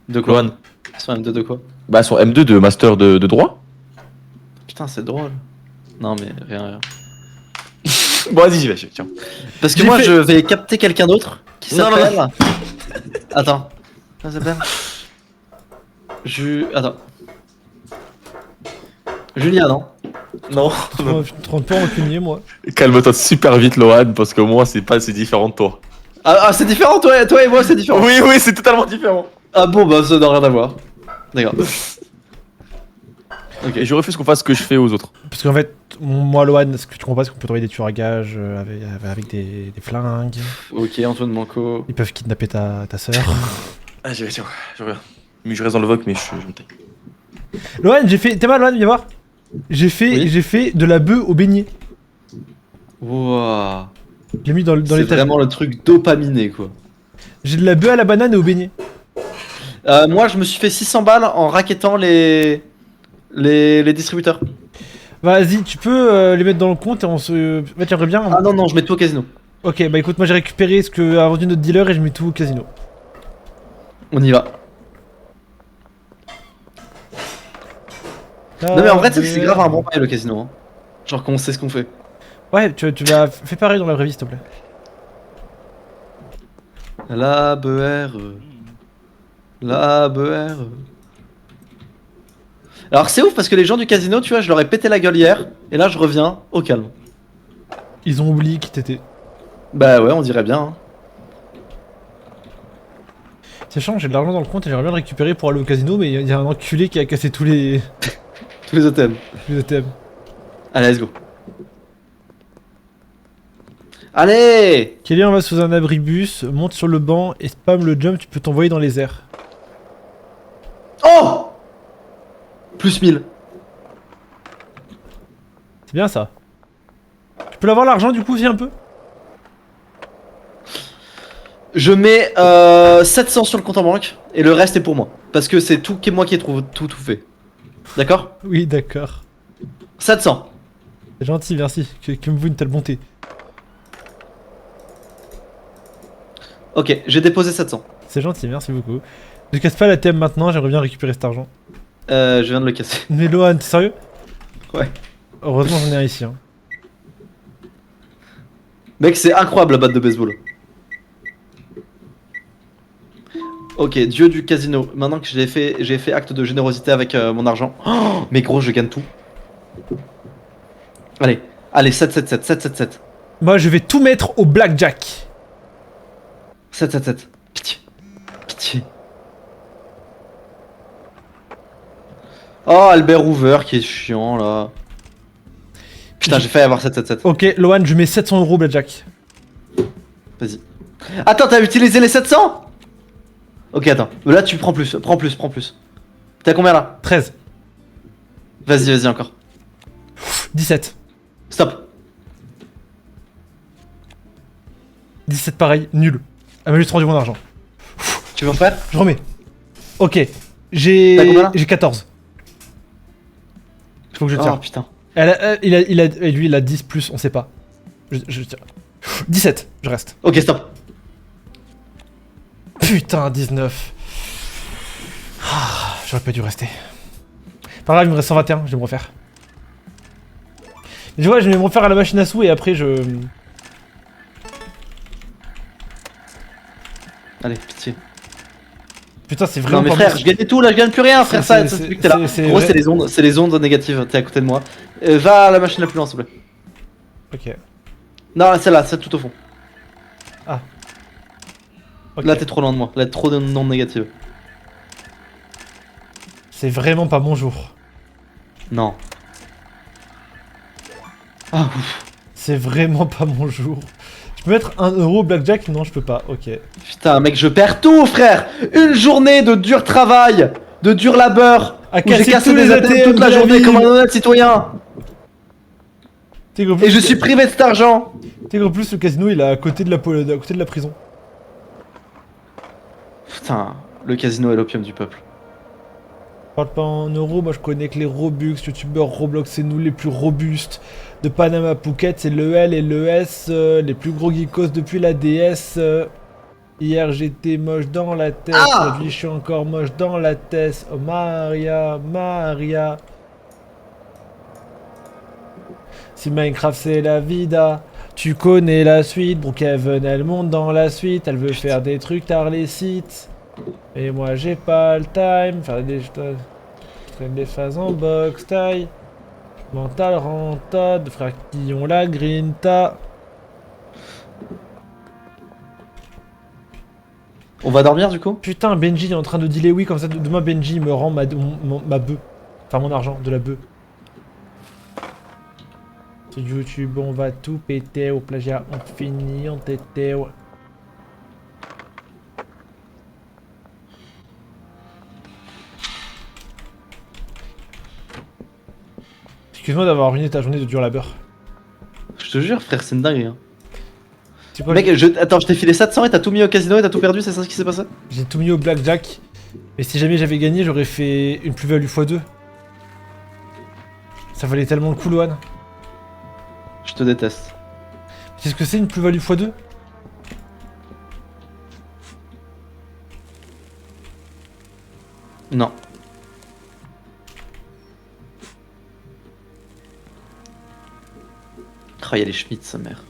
De quoi? Lohan. Son M2 de quoi? Bah, son M2 de master de droit. Putain, c'est drôle. Non, mais rien. Bon, vas-y, j'y vais, tiens. Parce que moi, je vais capter quelqu'un d'autre qui Non, s'appelle. Attends. Ça s'appelle. Attends. Julia, non? Non. Je te rends pas rancunier, moi. Calme-toi super vite, Lohan, parce que moi, c'est différent de toi. Ah, c'est différent, toi et moi, c'est différent. Oui, c'est totalement différent. Ah bon, bah ça n'a rien à voir. D'accord. Ok, je refuse qu'on fasse ce que je fais aux autres. Parce qu'en fait, moi, Lohan, ce que tu comprends pas, c'est qu'on peut trouver des tueurs à gages avec des flingues. Ok, Antoine Manco. Ils peuvent kidnapper ta sœur. Ah, je reviens. Mais je reste dans le voc, mais je me tais. Lohan, j'ai fait. T'es mal, Lohan, viens voir. J'ai fait de la bœuf au beignet. Wouah. Je l'ai mis dans C'est l'étage. vraiment le truc dopaminé, quoi. J'ai de la bœuf à la banane et au beignet. Moi, je me suis fait 600 balles en rackettant les distributeurs. Vas-y, tu peux les mettre dans le compte et on se. Ouais, j'aimerais bien. Ah non, je mets tout au casino. Ok, bah écoute, moi j'ai récupéré ce que a vendu notre dealer et je mets tout au casino. On y va. Non, mais en vrai, c'est grave un bon bail le casino. Hein. Genre qu'on sait ce qu'on fait. Ouais, tu vas. Fais pareil dans la vraie vie, s'il te plaît. La BR. La BR. Alors c'est ouf parce que les gens du casino, tu vois, je leur ai pété la gueule hier. Et là, je reviens au calme. Ils ont oublié qui t'étais. Bah ouais, on dirait bien. Hein. C'est chiant, j'ai de l'argent dans le compte et j'aimerais bien le récupérer pour aller au casino, mais il y a un enculé qui a cassé tous les Tous les ATM. ATM. Allez, let's go. Allez! Kelly, on va sous un abribus, monte sur le banc et spam le jump, tu peux t'envoyer dans les airs. Oh! Plus 1000. C'est bien ça. Tu peux l'avoir l'argent du coup aussi un peu? Je mets 700 sur le compte en banque et le reste est pour moi. Parce que c'est tout moi qui ai tout fait. D'accord? Oui, d'accord. 700. C'est gentil, merci. Que me vaut une telle bonté. Ok, j'ai déposé 700. C'est gentil, merci beaucoup. Je casse pas la thème maintenant, j'aimerais bien récupérer cet argent. Je viens de le casser. Mais Lohan, t'es sérieux? Ouais. Heureusement j'en ai un ici. Hein. Mec, c'est incroyable la batte de baseball. Ok, dieu du casino. Maintenant que j'ai fait acte de générosité avec mon argent. Oh, mais gros, je gagne tout. Allez, 7. Moi je vais tout mettre au blackjack. 7. Pitié. Oh, Albert Hoover qui est chiant là. Putain, j'ai failli avoir 7. Ok, Lohan, je mets 700 € blackjack. Vas-y. Attends, t'as utilisé les 700? Ok, attends. Là, tu prends plus. Prends plus. T'as combien là? 13. Vas-y, encore. 17. Stop. 17 pareil, nul. Elle m'a juste rendu mon argent. Tu veux en faire? Je remets. Ok. T'as J'ai combien là? 14. Il faut que je tire. Oh putain. Lui, il a 10 plus, on sait pas. Je tire. 17, je reste. Ok, stop. Putain, 19. Ah, j'aurais pas dû rester. Pas grave, il me reste 121, je vais me refaire. Mais tu vois, je vais me refaire à la machine à sous et après je... Allez, pitié. Putain, c'est Non vraiment mais pas frère, bon. je gagne tout là, je gagne plus rien, frère, ça c'est- depuis que t'es là. c'est Gros, vrai. c'est les ondes négatives, t'es à côté de moi. Va à la machine la plus loin, s'il te plaît. Ok. Non, celle-là, celle tout au fond. Ok. Là, t'es trop loin de moi, là, trop de ondes négatives. C'est vraiment pas mon jour. Non. Ah, ouf. C'est vraiment pas mon jour. Je peux mettre 1 euro blackjack? Non, je peux pas. Ok. Putain, mec, je perds tout, frère. Une journée de dur travail, de dur labeur, À où j'ai casser cassé tous des les ATM ATM toute la de la journée ville. comme un honnête citoyen. T'es gros, Et je suis privé de cet argent. T'es gros, plus le casino il est à côté de la prison. Putain, le casino est l'opium du peuple. Parle pas en euros, moi je connais que les Robux, youtubeurs Roblox, c'est nous les plus robustes. De Panama Phuket, c'est le L et le S, les plus gros geekos depuis la DS. Hier j'étais moche dans la tête, Ah aujourd'hui je suis encore moche dans la tête. Oh Maria, Maria. Si Minecraft c'est la vida, tu connais la suite. Brookhaven elle monte dans la suite, elle veut faire des trucs tard les sites. Et moi j'ai pas le time, faire des... Je traîne des phases en box taille. Mental rentable, frères qui ont la grinta. On va dormir du coup? Putain, Benji il est en train de dealer oui, comme ça demain Benji me rend ma bœuf. Enfin mon argent, de la bœuf. Sur YouTube on va tout péter, au plagiat on finit, on t'était. Excuse-moi d'avoir ruiné ta journée de dur labeur. Je te jure, frère, c'est une dinguerie. Hein. C'est quoi, Mec, attends, je t'ai filé 700 et t'as tout mis au casino et t'as tout perdu, c'est ça ce qui s'est passé? j'ai tout mis au blackjack. Mais si jamais j'avais gagné, j'aurais fait une plus-value x2. Ça valait tellement le coup, Lohan. Je te déteste. Tu sais ce que c'est une plus-value x2? Non. Oh, y'a les Schmitt, sa mère.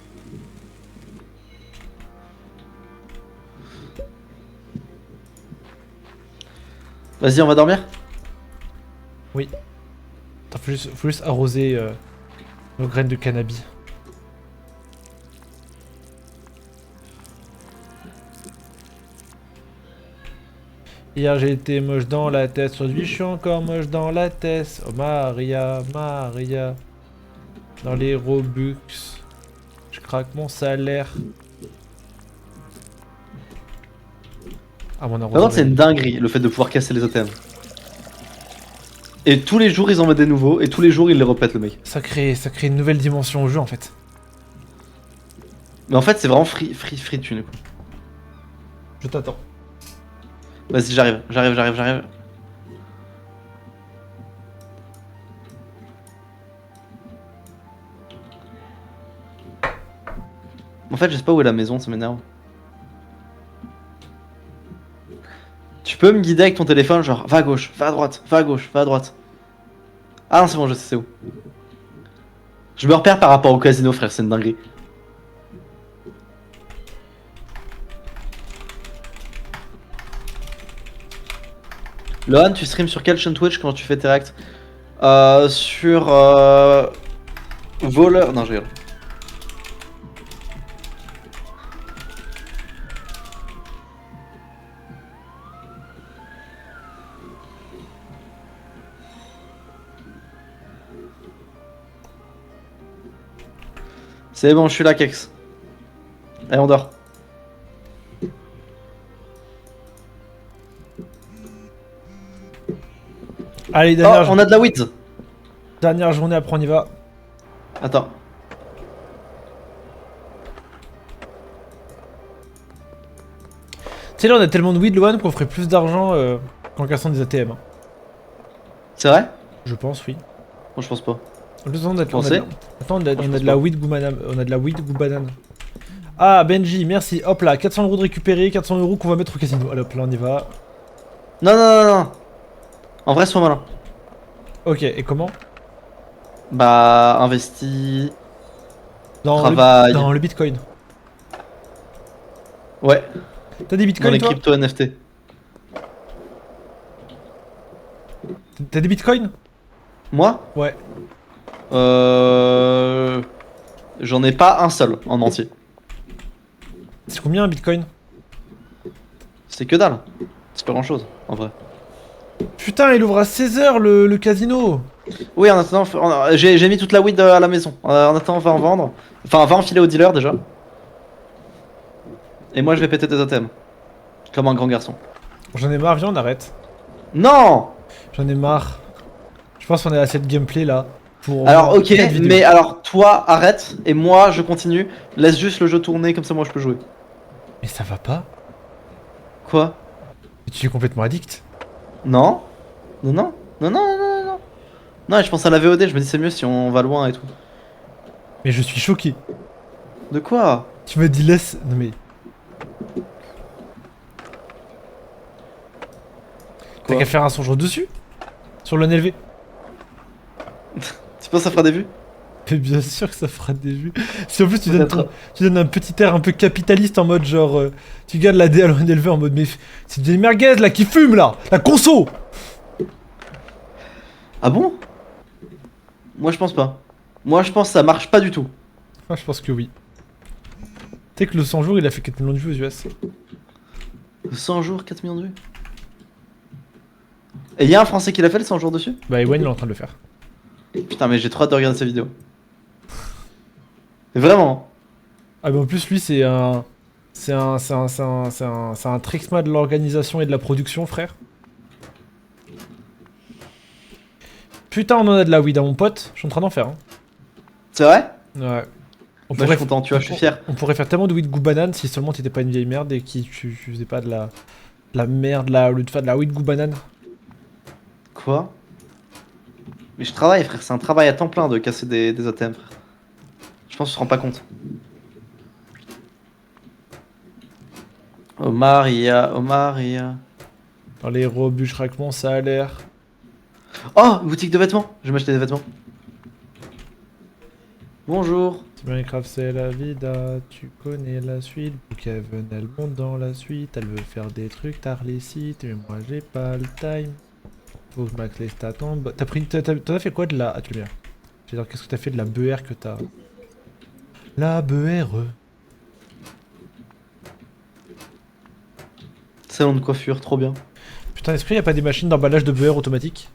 Vas-y, on va dormir? Oui. Attends, faut juste arroser nos graines de cannabis. Hier j'ai été moche dans la tête, aujourd'hui je suis encore moche dans la tête. Oh Maria, Maria. Dans les Robux. Je craque mon salaire. Ah mon Par contre, c'est une dinguerie le fait de pouvoir casser les ATM. Et tous les jours ils en mettent des nouveaux et tous les jours ils les répètent le mec. ça crée une nouvelle dimension au jeu en fait. Mais en fait c'est vraiment free thune quoi. Je t'attends. Vas-y j'arrive. En fait je sais pas où est la maison, ça m'énerve. Tu peux me guider avec ton téléphone genre va à gauche, va à droite, va à gauche, va à droite. Ah non c'est bon je sais c'est où. Je me repère par rapport au casino frère, c'est une dinguerie. Lohan, tu streams sur quelle chaîne Twitch quand tu fais tes reacts? Sur Voleur. Non, je rigole. C'est bon, je suis là, Kex. Allez, on dort. Allez, Oh, dernière, on a de la weed. dernière journée, après on y va. Attends. Tu sais, là, on a tellement de weed, Loan, qu'on ferait plus d'argent qu'en cassant des ATM. Hein. C'est vrai? Je pense, oui. Moi je pense pas. En plus, on a Pensez de la weed goût banane. On a de la weed goût banane. Ah, Benji, merci. Hop là, 400 € de récupérer, 400 € qu'on va mettre au casino. Allez, hop là, on y va. Non, non, non, non. En vrai, sois malin. Ok, et comment? Bah, investis. Dans Travail. dans le bitcoin. Ouais, T'as des dans bitcoins, les toi? crypto NFT. T'as des bitcoins? Moi Ouais. J'en ai pas un seul en entier. C'est combien un bitcoin? C'est que dalle. C'est pas grand chose, en vrai. Putain, il ouvre à 16h le casino. Oui, en attendant, j'ai mis toute la weed à la maison. En attendant, on va en vendre. Enfin, on va enfiler au dealer déjà. Et moi, je vais péter des ATM. Comme un grand garçon. J'en ai marre, viens, on arrête. Non! J'en ai marre. Je pense qu'on est assez de gameplay là. Pour Alors, ok, 4 vidéos. mais alors, toi, arrête. Et moi, je continue. Laisse juste le jeu tourner, comme ça, moi, je peux jouer. Mais ça va pas? Quoi? Mais tu es complètement addict. Non? Non, non. Non, non, non, non, non. Non, je pense à la VOD, je me dis c'est mieux si on va loin et tout. Mais je suis choqué. De quoi? Tu m'as dit laisse. Non mais. T'as Quoi? qu'à faire un songe dessus? Sur le NLV? Tu penses que ça fera des vues? Mais bien sûr que ça fera des vues. Si en plus tu donnes, Peut-être. tu donnes un petit air un peu capitaliste en mode genre. Tu gardes la DA à l'NLV en mode mais c'est des merguez là qui fument là! La conso! Ah bon? Moi, je pense pas. Moi, je pense que ça marche pas du tout. Ah, je pense que oui. Tu sais que le 100 jours il a fait 4 millions de vues aux US. 100 jours, 4 millions de vues. Et y'a un français qui l'a fait le 100 jours dessus? Bah Ewan il est en train de le faire. Putain, mais j'ai trop hâte de regarder sa vidéo. Mais vraiment. Ah bah en plus lui c'est un... C'est un trixma de l'organisation et de la production frère. Putain on en a de la weed à mon pote, je suis en train d'en faire. Hein. C'est vrai? Ouais. On Bah, je suis content, tu vois, je suis fier. On pourrait faire tellement de weed goût banane si seulement t'étais pas une vieille merde et que tu faisais pas de la merde là au lieu de faire de la weed goût banane. Quoi? Mais je travaille, frère, c'est un travail à temps plein de casser des ATM, frère. Je pense que tu te rends pas compte. Omar, il y a. Dans les rebuts craquements ça a l'air. Oh, boutique de vêtements. Je vais m'acheter des vêtements. Bonjour. Minecraft c'est la vida, tu connais la suite. Brookhaven elle monte dans la suite, elle veut faire des trucs tard les sites, mais moi j'ai pas le time. Faut que max les stats en bas. T'en as fait quoi de la... Ah tu le mets. J'ai dire qu'est-ce que t'as fait de la BR que t'as... La BR. Salon de coiffure, trop bien. Putain est-ce qu'il y a pas des machines d'emballage de BR automatique?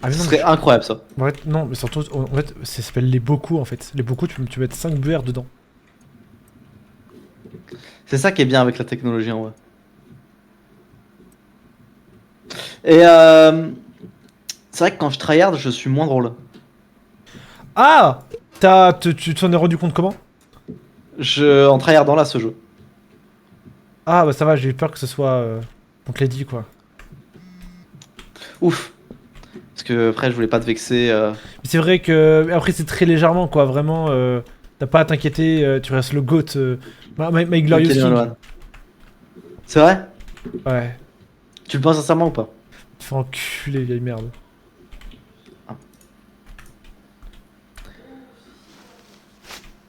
Ah mais Ce non, serait incroyable ça. en fait, non mais surtout en fait ça s'appelle les bocaux en fait. Les bocaux tu peux mettre 5 BR dedans. C'est ça qui est bien avec la technologie en vrai. Et c'est vrai que quand je tryhard, je suis moins drôle. Ah tu t'en es rendu compte comment? En tryhardant là ce jeu. Ah bah ça va, j'ai eu peur que ce soit... on te l'a dit quoi. Ouf. Parce que après je voulais pas te vexer. Mais c'est vrai que... Après c'est très légèrement quoi, vraiment... T'as pas à t'inquiéter, tu restes le GOAT. My Glorious Ok, King. Nolan. C'est vrai? Ouais. Tu le penses sincèrement ou pas? Fais enculer vieille merde.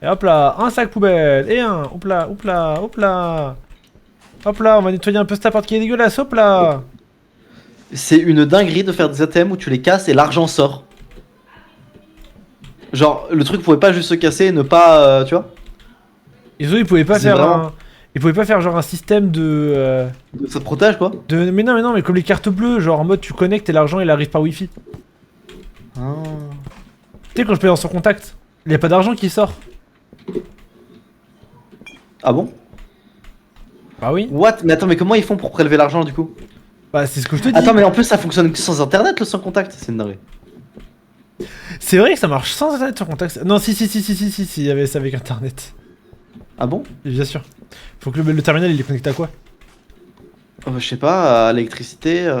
Et hop là, un sac poubelle, et un, hop là, hop là, hop là. Hop là, on va nettoyer un peu cet appart qui est dégueulasse, hop là. C'est une dinguerie de faire des ATM où tu les casses et l'argent sort. Genre, le truc pouvait pas juste se casser et ne pas. Tu vois? Et surtout, ils pouvaient pas C'est faire vraiment- un... Ils pouvaient pas faire genre un système de... Ça te protège quoi? Mais non, mais comme les cartes bleues, genre en mode tu connectes et l'argent il arrive par wifi. Ah. Tu sais quand je paye en sans contact, il y a pas d'argent qui sort. Ah bon? Bah oui. What? Mais attends, mais comment ils font pour prélever l'argent du coup? Bah, c'est ce que je te dis. Attends, mais en plus, ça fonctionne que sans internet, le sans contact. C'est une dinguerie. C'est vrai que ça marche sans internet sur contact. Non, si, il y avait ça avec internet. Ah bon? Bien sûr. Faut que le terminal il est connecté à quoi? Je sais pas, à l'électricité.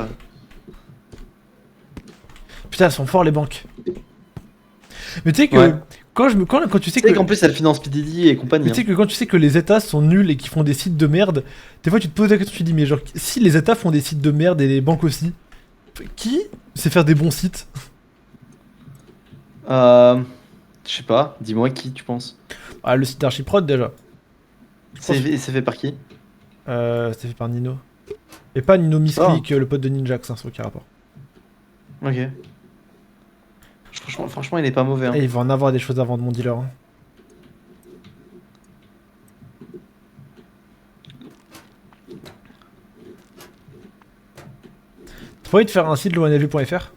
Putain, elles sont forts les banques. Mais tu sais que Ouais. quand tu sais Tu sais que qu'en plus, elle finance PDD et compagnie. mais tu sais que quand tu sais que les États sont nuls et qu'ils font des sites de merde, des fois tu te poses la question, tu te dis mais genre si les États font des sites de merde et les banques aussi, qui sait faire des bons sites? Je sais pas, dis-moi qui tu penses. Ah, le site d'Archiprod déjà. C'est fait par qui? C'était fait par Nino. Et pas Nino Misclick, le pote de Ninjax, hein, c'est aucun rapport. Ok. Franchement, il est pas mauvais. Hein. Et il va en avoir des choses à vendre mon dealer. Hein. T'as pas envie de faire un site loanlv.fr?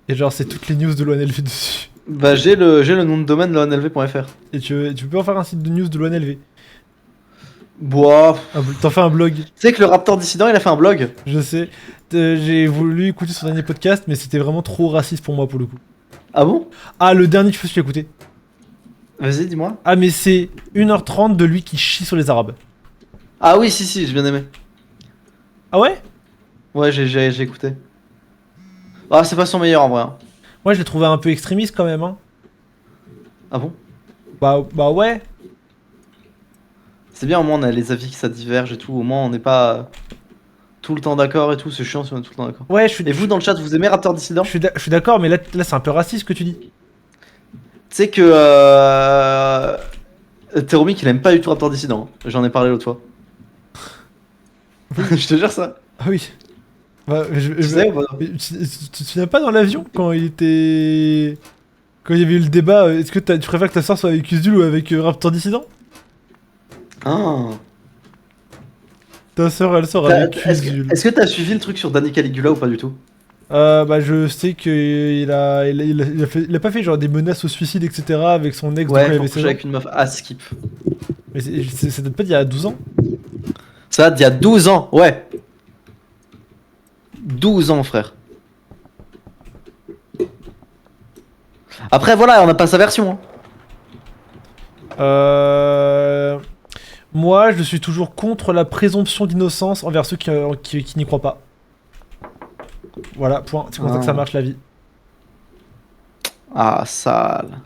Et genre c'est toutes les news de l'ONLV dessus. Bah j'ai le nom de domaine loanlv.fr. Et tu peux en faire un site de news de l'ONLV. Boah. T'en fais un blog. Tu sais que le Raptor Dissident il a fait un blog. Je sais. J'ai voulu écouter son dernier podcast, mais c'était vraiment trop raciste pour moi pour le coup. Ah bon? Ah, le dernier, tu peux celui écouter. Vas-y, dis-moi. Ah, mais c'est 1h30 de lui qui chie sur les Arabes. Ah oui, si, j'ai bien aimé. Ah ouais? Ouais, j'ai écouté. Ah, c'est pas son meilleur en vrai. Hein. Moi, je l'ai trouvé un peu extrémiste quand même. Hein. Ah bon? Bah ouais. C'est bien, au moins on a les avis qui ça diverge et tout. Au moins on n'est pas tout le temps d'accord et tout. C'est chiant si on est tout le temps d'accord. Ouais, je suis. Et vous dans le chat, vous aimez Raptor Dissident? Je suis d'accord, mais là c'est un peu raciste ce que tu dis. Tu sais que Théromique il aime pas du tout Raptor Dissident. Hein. J'en ai parlé l'autre fois. Je te jure ça. Ah oui. Bah, Tu sais, ou pas tu te souviens pas dans l'avion quand il était. Quand il y avait eu le débat, est-ce que tu préfères que ta soeur soit avec Usul ou avec Raptor Dissident? Ah. Ta soeur elle sort avec Usul. Est-ce que t'as suivi le truc sur Danny Caligula ou pas du tout? Bah je sais qu'il a pas fait genre des menaces au suicide etc avec son ex Ouais, quand il faut avait coucher 16 ans. avec une meuf à skip. Mais ça date pas d'il y a 12 ans? Ça date d'il y a 12 ans, ouais. 12 ans, frère. Après, voilà, on n'a pas sa version. Hein. Moi je suis toujours contre la présomption d'innocence envers ceux qui n'y croient pas. Voilà, point. C'est comme ça que ça marche la vie. Ah, sale.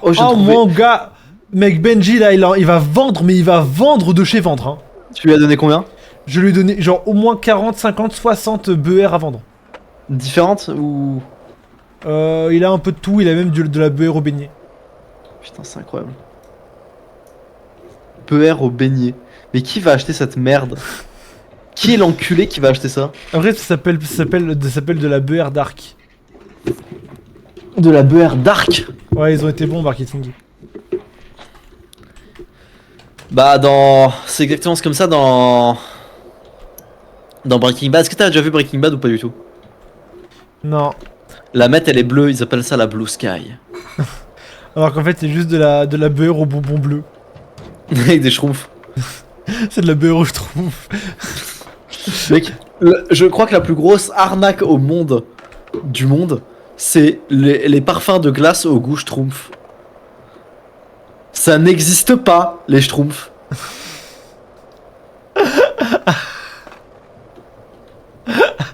Oh, mon gars! Mec, Benji là, il va vendre, mais il va vendre de chez vendre. Hein. Tu lui as donné combien? Je lui ai donné genre au moins 40, 50, 60 BR à vendre. Différentes ou... Il a un peu de tout, il a même de la BR au beignet. Putain, c'est incroyable. BR au beignet. Mais qui va acheter cette merde? Qui est l'enculé qui va acheter ça? Après, ça s'appelle de la BR Dark. De la BR Dark? Ouais, ils ont été bons marketing. Bah, c'est exactement comme ça dans Breaking Bad. Est-ce que t'as déjà vu Breaking Bad ou pas du tout? Non. La mette, elle est bleue, ils appellent ça la Blue Sky. Alors qu'en fait, c'est juste de la beurre au bonbon bleu. Avec des schtroumpfs. C'est de la beurre au schtroumpf. Mec, je crois que la plus grosse arnaque au monde, du monde, c'est les parfums de glace au goût schtroumpf. Ça n'existe pas, les schtroumpfs. Tu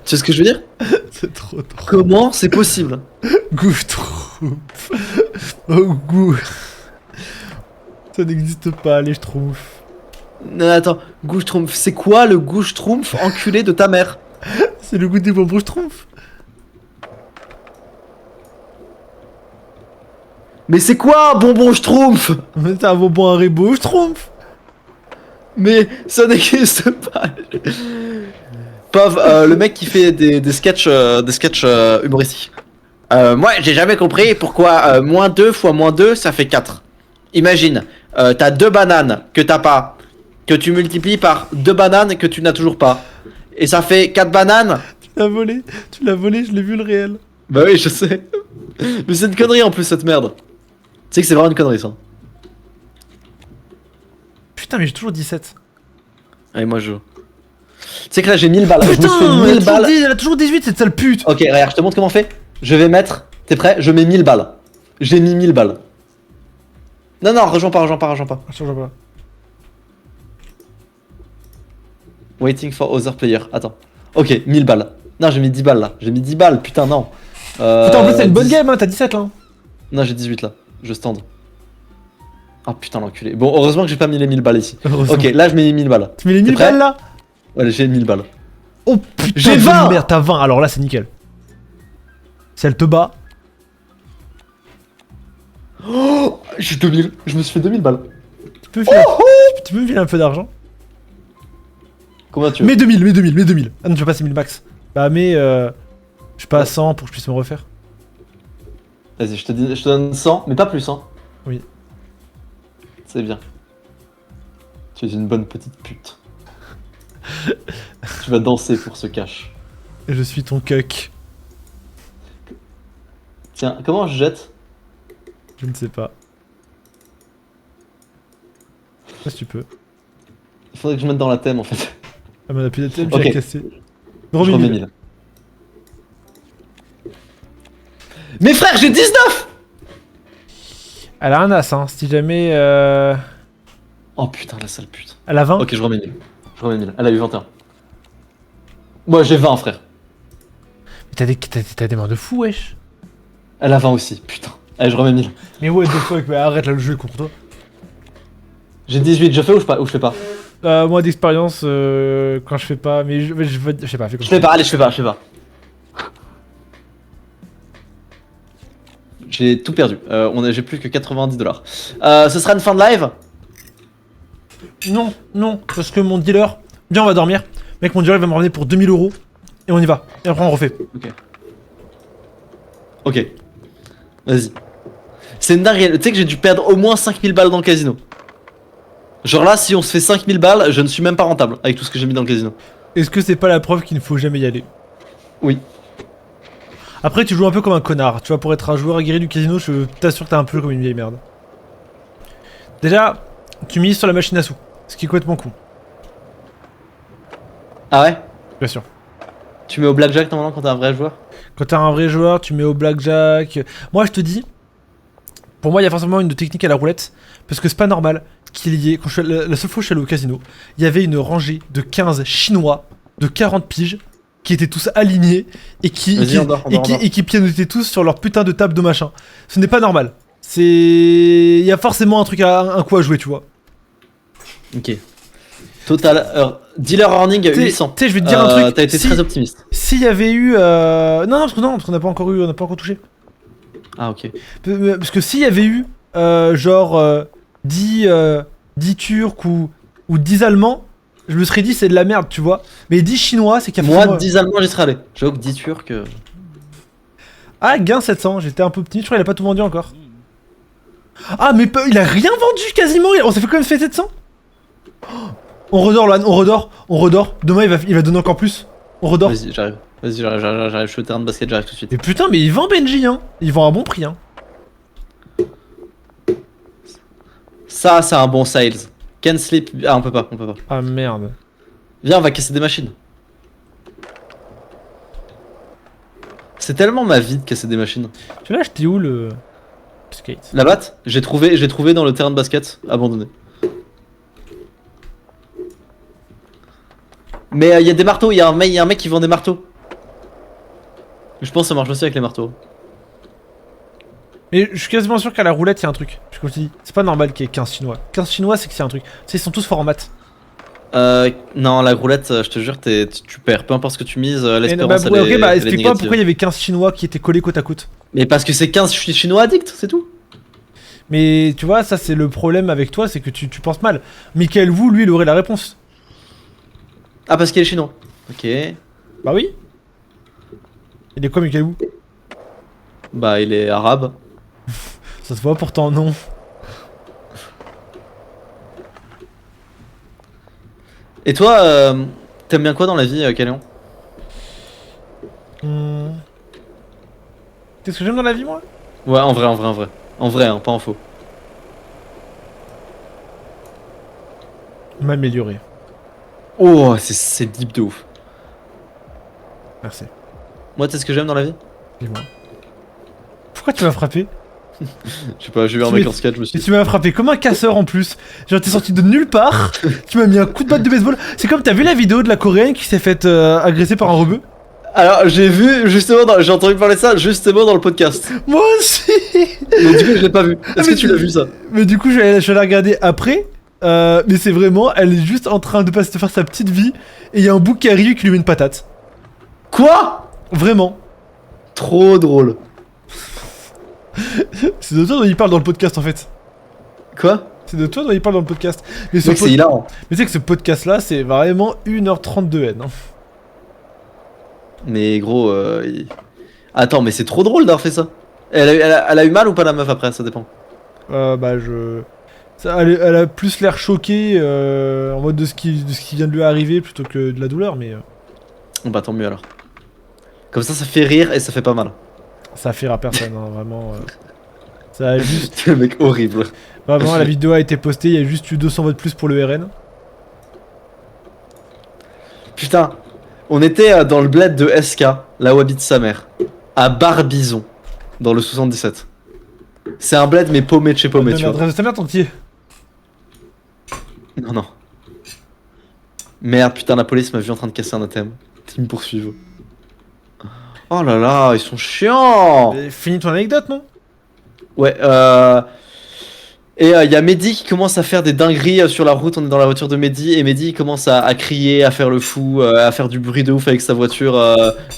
sais ce que je veux dire? C'est trop drôle. Comment c'est possible? Goût schtroumpf. Oh goût. Ça n'existe pas, les schtroumpfs. Non, attends, goût schtroumpf, c'est quoi le goût schtroumpf enculé de ta mère? C'est le goût des bonbons schtroumpf. Mais c'est quoi un bonbon schtroumpf? Mais c'est un bonbon Haribo schtroumpf. Mais ça n'existe pas. Pav, le mec qui fait des sketchs humoristiques. Moi, j'ai jamais compris pourquoi moins 2 fois moins 2, ça fait 4. Imagine, t'as 2 bananes que t'as pas, que tu multiplies par 2 bananes que tu n'as toujours pas. Et ça fait 4 bananes. Tu l'as volé, je l'ai vu le réel. Bah oui, je sais. Mais c'est une connerie en plus, cette merde. Tu sais que c'est vraiment une connerie, ça. Putain, mais j'ai toujours 17. Allez, moi je joue. Tu sais que là j'ai 1000 balles. Je me suis fait Putain, 1000 balles. elle a toujours 18 cette sale pute. Ok, regarde, je te montre comment on fait. Je vais mettre. T'es prêt? Je mets 1000 balles. J'ai mis 1000 balles. Non, non, rejoins pas. Change pas. Waiting for other player. Attends. Ok, 1000 balles. Non, j'ai mis 10 balles là. J'ai mis 10 balles, putain, non. Putain, en plus, c'est une bonne 10. game, hein, t'as 17 là. Hein. Non, j'ai 18 là. Je stand. Oh putain, l'enculé. Bon, heureusement que j'ai pas mis les 1000 balles ici. Heureusement. Ok, là je mets les 1000 balles. Tu mets les T'es 1000 prêt balles là? Ouais, j'ai 1000 balles. Oh putain, J'ai 20. Merde, t'as 20. Alors là, c'est nickel. Si elle te bat. Oh, j'ai 2000. Je me suis fait 2000 balles. Tu peux me filer, tu peux me filer un peu d'argent? Combien tu veux? Mets 2000. Ah non, tu veux pas 6000 max. Bah, mais je suis pas à 100 pour que je puisse me refaire. Vas-y, je te donne 100, mais pas plus, hein. Oui. C'est bien. Tu es une bonne petite pute. Tu vas danser pour ce cash. Et je suis ton cuck. Tiens, comment je jette? Je ne sais pas. Je sais pas si tu peux. Il faudrait que je mette dans la thème en fait. Ah, mais on a plus de thème, Ok. j'ai cassé. Je remets 1000. Mais frère, j'ai 19! Elle a un as, hein. Si jamais. Oh putain, la sale pute. Elle a 20. Ok, je remets 1000. Je remets 1000. Elle a eu 21. Moi j'ai 20, frère. Mais t'as des mains de fou, wesh. Elle a 20 aussi, putain. Allez, je remets 1000. Mais what the fuck, mais arrête là le jeu contre toi. J'ai 18, je fais ou je fais pas? Moi d'expérience, quand je fais pas, mais je sais pas, fais comme Je fais pas, allez, je fais pas. J'ai tout perdu. J'ai plus que 90 $. Ce sera une fin de live. Non, parce que mon dealer. Viens, on va dormir. Mec, mon dealer il va me ramener pour 2000 €. Et on y va. Et après on refait. Ok. Vas-y. C'est une dinguerie. Tu sais que j'ai dû perdre au moins 5000 balles dans le casino. Genre là, si on se fait 5000 balles, je ne suis même pas rentable avec tout ce que j'ai mis dans le casino. Est-ce que c'est pas la preuve qu'il ne faut jamais y aller? Oui. Après, tu joues un peu comme un connard. Tu vois, pour être un joueur aguerri du casino, je t'assure que t'es un peu comme une vieille merde. Déjà, tu mises sur la machine à sous. Ce qui est complètement con. Ah ouais? Bien sûr. Tu mets au blackjack normalement quand t'es un vrai joueur? Quand t'es un vrai joueur, tu mets au blackjack. Moi, je te dis, pour moi, il y a forcément une technique à la roulette. Parce que c'est pas normal qu'il y ait. Quand la seule fois que je suis allé au casino, il y avait une rangée de 15 Chinois de 40 piges qui étaient tous alignés et qui pianotaient tous sur leur putain de table de machin. Ce n'est pas normal. Il y a forcément un coup à jouer, tu vois. Ok. Total dealer earning 800. Tu sais, je vais te dire un truc. T'as été très optimiste. S'il y avait eu. Non, parce qu'on n'a pas encore touché. Ah, ok. Parce que s'il y avait eu genre 10 Turcs ou 10 Allemands, je me serais dit c'est de la merde, tu vois. Mais 10 Chinois, c'est qu'il y a Moi, 10 Allemands, j'y serais allé. J'avoue que 10 Turcs. Ah, gain 700, j'étais un peu optimiste, je crois qu'il a pas tout vendu encore. Ah, mais il a rien vendu quasiment, on s'est fait quand même fait 700. On redort, Loan, on redort. Demain, il va donner encore plus. On redort. Vas-y, j'arrive. Je suis au terrain de basket, j'arrive tout de suite. Et putain, mais il vend Benji, hein. Il vend à bon prix, hein. Ça, c'est un bon sales. Can sleep. Ah, on peut pas. Ah merde. Viens, on va casser des machines. C'est tellement ma vie de casser des machines. Tu l'as acheté où le skate? La batte, j'ai trouvé dans le terrain de basket abandonné. Mais il y a des marteaux, il y a un mec qui vend des marteaux. Je pense que ça marche aussi avec les marteaux. Mais je suis quasiment sûr qu'à la roulette, il y a un truc. Je te dis, c'est pas normal qu'il y ait 15 Chinois. 15 Chinois, c'est que c'est un truc. Tu sais, ils sont tous forts en maths. Non, la roulette, je te jure, tu perds. Peu importe ce que tu mises, l'espérance, elle est bah, explique-moi pourquoi il y avait 15 Chinois qui étaient collés côte à côte. Mais parce que c'est 15 Chinois addicts, c'est tout. Mais tu vois, ça c'est le problème avec toi, c'est que tu penses mal. Michael Wu, lui, il aurait la réponse. Ah, parce qu'il est chinois. Ok. Bah oui. Il est quoi, Michael Wu? Bah, il est arabe. Ça se voit pourtant, non. Et toi, t'aimes bien quoi dans la vie, Caléon? Qu'est-ce que j'aime dans la vie, moi? Ouais, en vrai. En vrai, hein, pas en faux. M'améliorer. Oh, c'est deep de ouf. Merci. Moi, tu sais ce que j'aime dans la vie? Dis-moi. Pourquoi tu m'as frappé? Je sais pas, j'ai vu un mec en skate, je me suis Et dit. tu m'as frappé comme un casseur en plus. Genre t'es sorti de nulle part, tu m'as mis un coup de batte de baseball. C'est comme t'as vu la vidéo de la coréenne qui s'est faite agresser par un rebeu? Alors, j'ai vu justement, j'ai entendu parler de ça justement dans le podcast. Moi aussi. Mais du coup, je l'ai pas vu. Est-ce mais que tu l'as vu ça? Mais du coup je vais la regarder après. Mais c'est vraiment, elle est juste en train de passer de faire sa petite vie et il y a un bouc qui arrive qui lui met une patate. Quoi? Vraiment. Trop drôle. C'est de toi dont il parle dans le podcast en fait. Quoi? C'est de toi dont il parle dans le podcast. Mais Mec, c'est hilarant. Mais tu sais que ce podcast là c'est vraiment 1h30 de haine. Hein. Mais gros, attends, mais c'est trop drôle d'avoir fait ça. Elle a eu mal ou pas la meuf après? Ça dépend. Bah elle a plus l'air choquée en mode de ce qui vient de lui arriver plutôt que de la douleur, mais Bah tant mieux alors. Comme ça fait rire et ça fait pas mal. ça a fait rire à personne, hein, vraiment. Ça a juste. C'est le mec horrible. Vraiment, la vidéo a été postée, il y a juste eu 200 votes plus pour le RN. Putain, on était dans le bled de SK, là où habite sa mère, à Barbizon, dans le 77. C'est un bled mais paumé de chez paumé, tu vois. L'adresse de ta mère, entier. Non, non. Merde, putain, la police m'a vu en train de casser un ATM. Ils me poursuivent. Oh là là, ils sont chiants. Finis ton anecdote, non? Ouais, et il y a Mehdi qui commence à faire des dingueries sur la route. On est dans la voiture de Mehdi et Mehdi commence à crier, à faire le fou, à faire du bruit de ouf avec sa voiture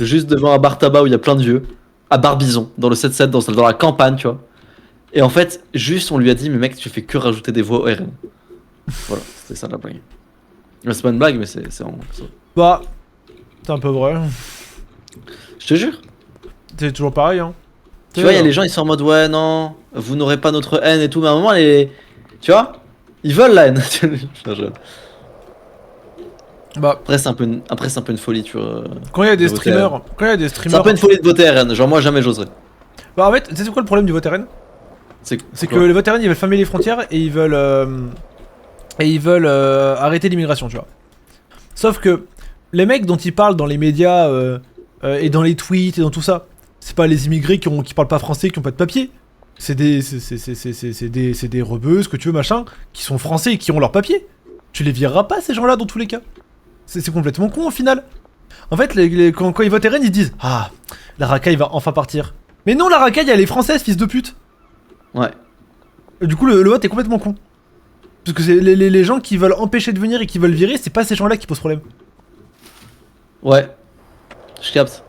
juste devant un bar tabac où il y a plein de vieux. À Barbizon, dans le 7-7, dans la campagne, tu vois. Et en fait, juste on lui a dit, mais mec, tu fais que rajouter des voix au RN. Voilà, c'était ça la blague. C'est pas une blague, mais c'est vraiment ça. Bah, c'est un peu vrai. Je te jure. C'est toujours pareil, hein. Tu vois, il y a les gens, ils sont en mode, ouais, non, vous n'aurez pas notre haine et tout, mais à un moment, tu vois, ils veulent la haine. Bah, Après, c'est un peu une folie, tu vois. quand il y a des de voter streamers. RN. Quand il y a des C'est streamers. un peu une folie de voter RN. Genre, moi, jamais j'oserais. Bah, en fait, tu sais quoi le problème du vote RN? C'est que quoi les vote RN ils veulent fermer les frontières et ils veulent. Arrêter l'immigration, tu vois. Sauf que les mecs dont ils parlent dans les médias et dans les tweets et dans tout ça, c'est pas les immigrés qui parlent pas français, qui ont pas de papier. C'est des rebeux, ce que tu veux, machin, qui sont français et qui ont leur papier. Tu les vireras pas, ces gens-là, dans tous les cas. C'est complètement con, au final. En fait, quand ils votent RN, ils disent « Ah, la racaille va enfin partir. » Mais non, la racaille, elle est française, fils de pute. Ouais. Et du coup, le vote est complètement con. Parce que c'est les gens qui veulent empêcher de venir et qui veulent virer, c'est pas ces gens-là qui posent problème. Ouais. Je capte.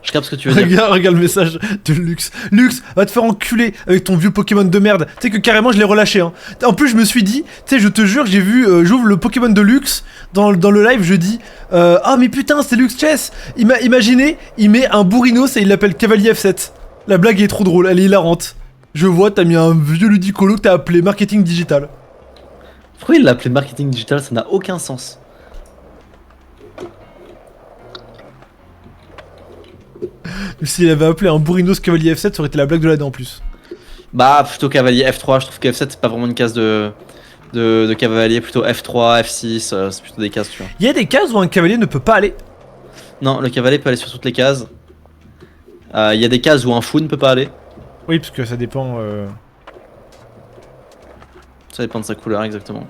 Je capte ce que tu veux dire. Regarde le message de Lux. Lux, va te faire enculer avec ton vieux Pokémon de merde. Tu sais que carrément je l'ai relâché. Hein. En plus je me suis dit, tu sais je te jure, j'ai vu, j'ouvre le Pokémon de Lux dans le live, je dis, ah mais putain c'est Lux Chess. Imaginez, il met un Bourrinos et il l'appelle Cavalier F7. La blague est trop drôle, elle est hilarante. Je vois, t'as mis un vieux ludicolo que t'as appelé marketing digital. Pourquoi il l'a appelé marketing digital? Ça n'a aucun sens. S'il avait appelé un Bourrinos Cavalier F7, ça aurait été la blague de l'année en plus. Bah, plutôt cavalier F3, je trouve que F7 c'est pas vraiment une case de cavalier, plutôt F3, F6, c'est plutôt des cases, tu vois. Il y a des cases où un cavalier ne peut pas aller. Non, le cavalier peut aller sur toutes les cases. Il y a des cases où un fou ne peut pas aller. Oui, parce que ça dépend. Ça dépend de sa couleur, exactement.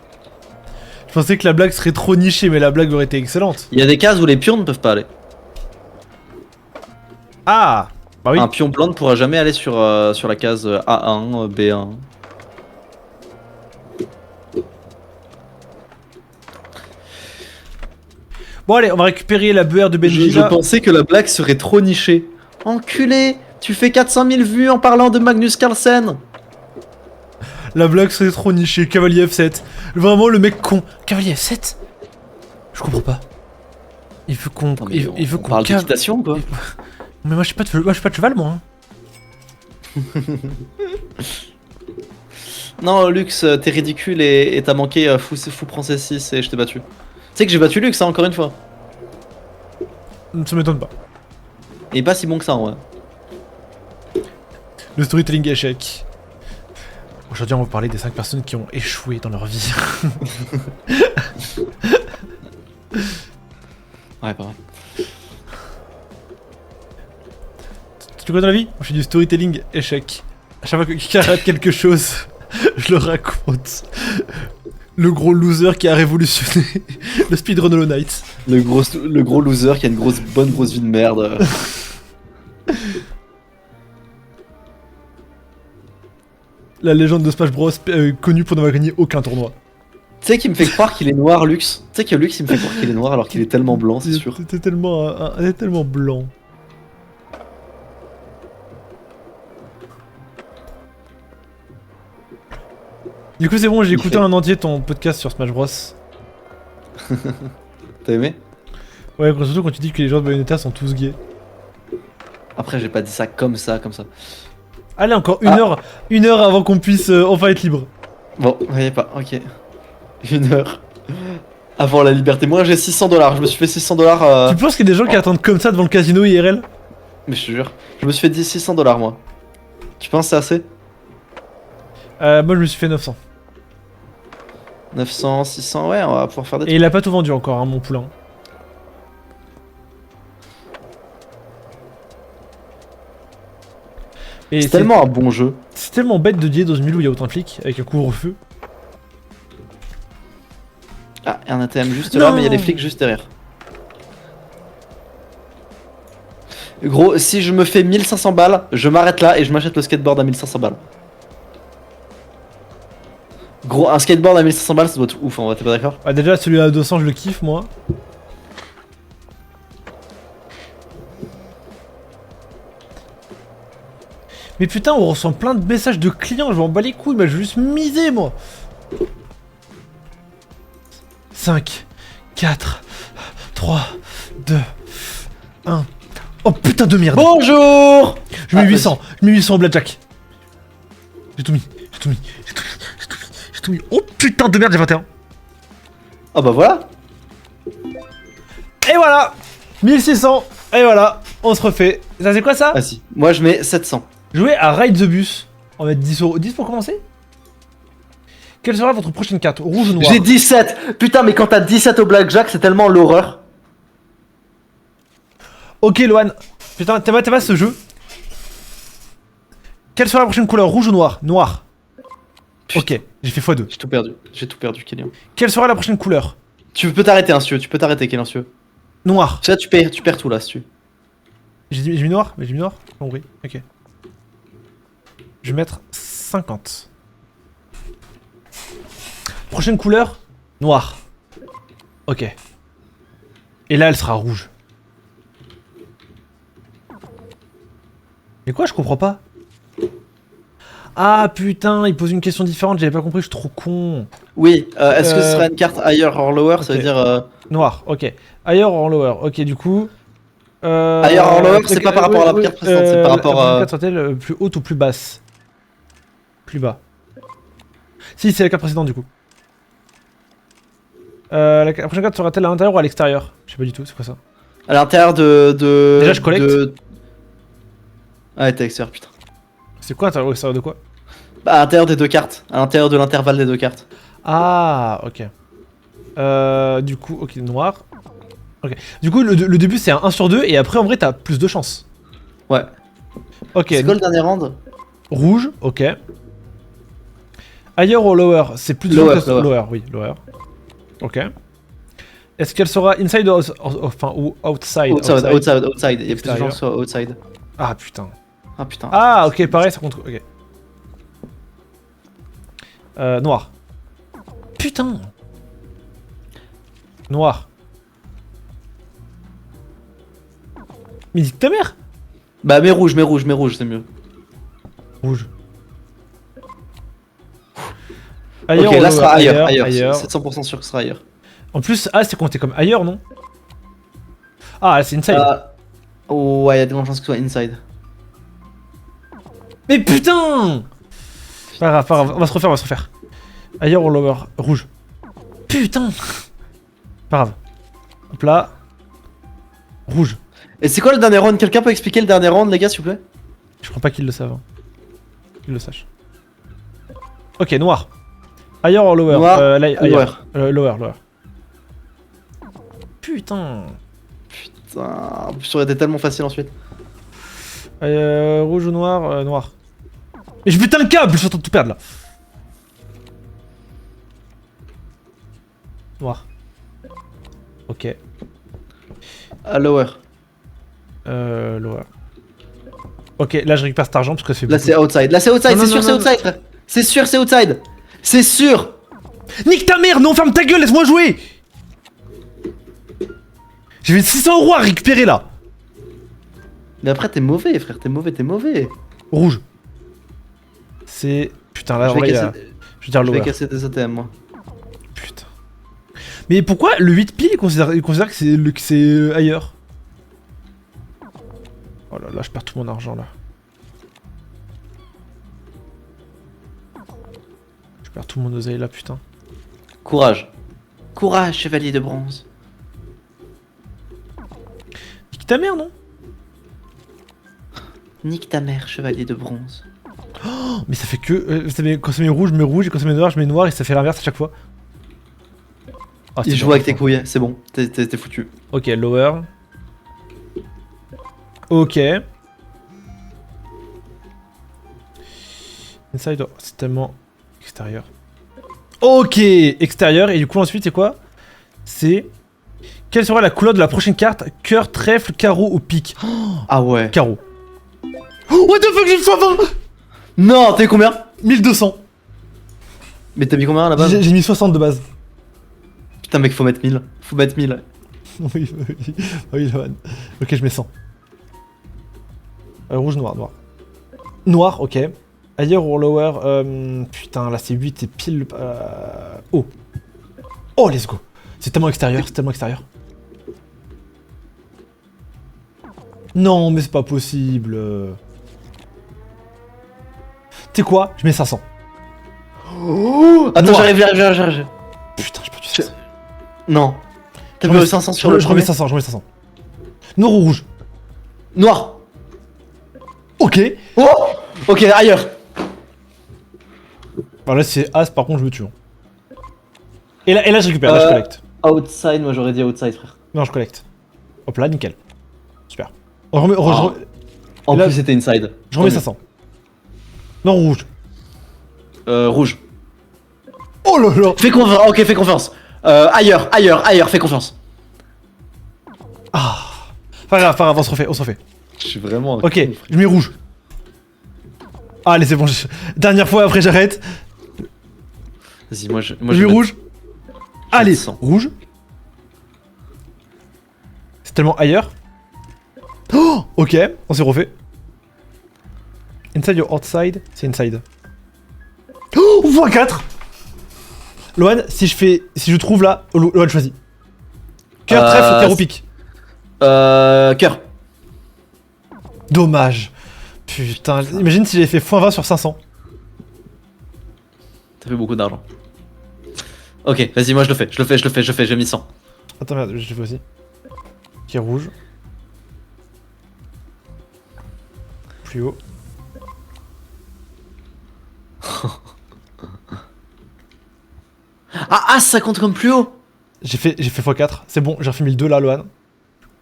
Je pensais que la blague serait trop nichée, mais la blague aurait été excellente. Il y a des cases où les pions ne peuvent pas aller. Ah bah oui. Un pion blanc ne pourra jamais aller sur la case A1, B1. Bon allez, on va récupérer la BR de Benji. Je pensais que la blague serait trop nichée. Enculé, tu fais 400 000 vues en parlant de Magnus Carlsen. La blague serait trop nichée, Cavalier F7. Vraiment le mec con. Cavalier F7 Je comprends pas. Il veut qu'on... Il veut qu'on parle d'équitation quoi. Mais moi je suis pas de cheval moi. Hein. Non Lux, t'es ridicule et t'as manqué fou Princesse 6 et je t'ai battu. Tu sais que j'ai battu Lux hein, encore une fois. Ça m'étonne pas. Il est pas si bon que ça en vrai. Le storytelling échec. Aujourd'hui, on va vous parler des 5 personnes qui ont échoué dans leur vie. Ouais, pareil. Tu connais dans la vie? Moi, je fais du storytelling échec. À chaque fois que quelqu'un arrête quelque chose, je le raconte. Le gros loser qui a révolutionné le speedrun Hollow Knight. Le gros loser qui a une bonne grosse vie de merde. La légende de Smash Bros, connue pour n'avoir gagné aucun tournoi. Tu sais qui me fait croire qu'il est noir, Lux? Tu sais que Lux il me fait croire qu'il est noir alors qu'il est tellement blanc, c'est sûr. T'es tellement blanc. Du coup c'est bon, j'ai écouté en entier ton podcast sur Smash Bros. T'as aimé? Ouais, surtout quand tu dis que les joueurs de Bayonetta sont tous gays. Après j'ai pas dit ça comme ça. Allez, encore une heure avant qu'on puisse enfin être libre. Bon, voyez pas, ok. 1 heure. Avant la liberté. Moi j'ai 600$, je me suis fait 600$. Tu penses qu'il y a des gens qui attendent comme ça devant le casino IRL? Mais je te jure, je me suis fait 600$ moi. Tu penses que c'est assez? Moi je me suis fait 900. 900, 600, ouais, on va pouvoir faire des Et il a pas tout vendu encore, hein, mon poulain. Et C'est tellement un bon jeu. C'est tellement bête de dire dans une ville où il y a autant de flics avec un couvre-feu. Ah, il y a un ATM juste là, mais il y a des flics juste derrière. Gros, si je me fais 1500 balles, je m'arrête là et je m'achète le skateboard à 1500 balles. Gros, un skateboard à 1500 balles, ça doit être ouf, t'es pas d'accord? Ah, déjà, celui à 200, je le kiffe, moi. Mais putain, on reçoit plein de messages de clients, je m'en bats les couilles, mais je vais juste miser, moi. 5, 4, 3, 2, 1. Oh putain de merde. Bonjour. Je mets 800, je mets 800 au blackjack. J'ai tout mis. Oh putain de merde, j'ai 21. Ah bah voilà. Et voilà 1600. Et voilà, on se refait. Ça c'est quoi ça? Ah si, moi je mets 700. Jouer à Ride the Bus. On va mettre 10 pour commencer. Quelle sera votre prochaine carte? Rouge ou noir? J'ai 17. Putain, mais quand t'as 17 au blackjack, c'est tellement l'horreur. Ok Loan. Putain, t'aimes pas ce jeu? Quelle sera la prochaine couleur? Rouge ou noir? Noir. Putain. Ok, j'ai fait x2. J'ai tout perdu, Kélian. Quelle sera la prochaine couleur? Tu peux t'arrêter, hein, si tu veux. Tu peux t'arrêter, Kélian, si tu veux. Noir. Ça, tu perds tout là, si tu veux. J'ai mis noir? Mais j'ai mis noir? J'ai compris. Ok. Je vais mettre 50. Prochaine couleur? Noir. Ok. Et là, elle sera rouge. Mais quoi, je comprends pas. Ah putain, il pose une question différente, j'avais pas compris, je suis trop con. Oui, est-ce que ce sera une carte higher or lower? Ça veut dire. Noir, ok. Higher or lower, ok, du coup. Higher or lower, c'est pas par rapport à la carte précédente, c'est par rapport à. La carte sera-t-elle plus haute ou plus basse? Plus bas. Si, c'est la carte précédente du coup. La prochaine carte sera-t-elle à l'intérieur ou à l'extérieur? Je sais pas du tout, c'est quoi ça? À l'intérieur de. Déjà, je collecte. Ah, t'es extérieur, putain. C'est quoi à l'extérieur de quoi? Bah, à l'intérieur des deux cartes. À l'intérieur de l'intervalle des deux cartes. Ah, ok. Du coup, ok, noir. Ok. Du coup, le début c'est un 1 sur 2 et après en vrai t'as plus de chance. Ouais. Ok. C'est quoi le dernier round? Rouge, ok. Higher ou lower? C'est plus de Lower, chance que lower, oui, lower. Ok. Est-ce qu'elle sera inside ou outside? Outside. Il y a plus de gens sur outside. Ah putain. Ah putain. Ah ok, pareil, ça compte. Ok. Noir. Putain. Noir. Mais dis ta mère. Bah mais rouge, c'est mieux. Rouge. Ok, là sera ailleurs. 700% sûr que ce sera ailleurs. En plus, A c'est compté comme ailleurs, non? Ah, c'est inside. Ouais, il y a des grandes chances que ce soit inside. Mais putain! Pas grave, on va se refaire, Ailleurs ou lower? Rouge. Putain! Pas grave. Hop là. Rouge. Et c'est quoi le dernier round? Quelqu'un peut expliquer le dernier round, les gars, s'il vous plaît? Je crois pas qu'ils le savent. Qu'ils le sachent. Ok, noir. Higher or lower Noir, higher. Lower. Putain. Putain, en plus, ça aurait été tellement facile ensuite. Rouge ou noir Noir. Mais je putain le câble, je suis en train de tout perdre là. Noir. Ok. Lower. Lower. Ok, là je récupère cet argent parce que c'est Là, c'est outside. Là, c'est outside, Non, c'est non, sûr, non, c'est non. outside, frère. C'est sûr, c'est outside. C'est sûr. Nique ta mère, non, ferme ta gueule, laisse-moi jouer. J'ai 600 € à récupérer là. Mais après, t'es mauvais, frère, t'es mauvais. Rouge. C'est... Putain, là, Je en vrai, vais il y a- casser, je vais dire je vais lower. casser des ATM, moi. Putain. Mais pourquoi le 8 pile il considère que c'est ailleurs? Oh là là, je perds tout mon argent là. Je perds tout mon oseille là, putain. Courage. Courage, chevalier de bronze. Nique ta mère, non? Nique ta mère, chevalier de bronze. Oh, mais ça fait que... quand ça met rouge, je mets rouge, et quand ça met noir, je mets noir, et ça fait l'inverse à chaque fois. Ah, Il c'est joue bon, avec tes bon. couilles, c'est bon, t'es foutu. Ok, lower. Ok. Inside, oh, c'est tellement extérieur. Ok, extérieur, et du coup ensuite c'est quoi? C'est... Quelle sera la couleur de la prochaine carte? Cœur, trèfle, carreau ou pique? Ah ouais. Carreau. Oh, what the fuck, j'ai fait 20. Non, t'es combien? 1200. Mais t'as mis combien à la base? J'ai mis 60 de base. Putain, mec, faut mettre 1000. Faut mettre 1000. Oui, oui, Lohan. Ok, je mets 100. Rouge, noir, noir. Noir, ok. Higher or lower putain, là c'est 8 et pile... Oh. Oh, let's go. C'est tellement extérieur, c'est tellement extérieur. Non, mais c'est pas possible. Tu sais quoi? Je mets 500. Oh, attends, Noir. j'arrive. Putain, j'ai perdu 500. Non. T'as Je mis remets- 500 sur le Je remets premier. 500, je remets 500. Noir ou rouge? Noir. Ok. Oh. Ok, ailleurs. Alors là c'est As, par contre je me tue. Hein. Et là je récupère, là je collecte. Outside, moi j'aurais dit outside, frère. Non, je collecte. Hop là, nickel. Super. On remet, En là- plus, c'était inside. je remets Tant 500. Non, rouge. mieux. Rouge. Oh là là. Fais confiance, ok, fais confiance. Ailleurs, fais confiance. Pas grave, on se refait. Je suis vraiment. Ok, je mets rouge. Ah, allez, c'est bon. Dernière fois, après j'arrête. Vas-y, moi Je mets rouge. Allez, 100. rouge. C'est tellement ailleurs. Oh, ok, on s'est refait. Inside or outside, c'est inside. Oh, x4. Lohan, si je trouve là, Lohan choisit. Cœur, trèfle, carreau, pique. Cœur. Dommage. Putain, imagine si j'avais fait x20 sur 500. T'as fait beaucoup d'argent. Ok, vas-y, moi je le fais, j'ai mis 100. Attends, merde, je le fais aussi. Qui est rouge. Plus haut. Ah, ça compte comme plus haut. J'ai fait x4. C'est bon, j'ai refait 1002 là, Lohan.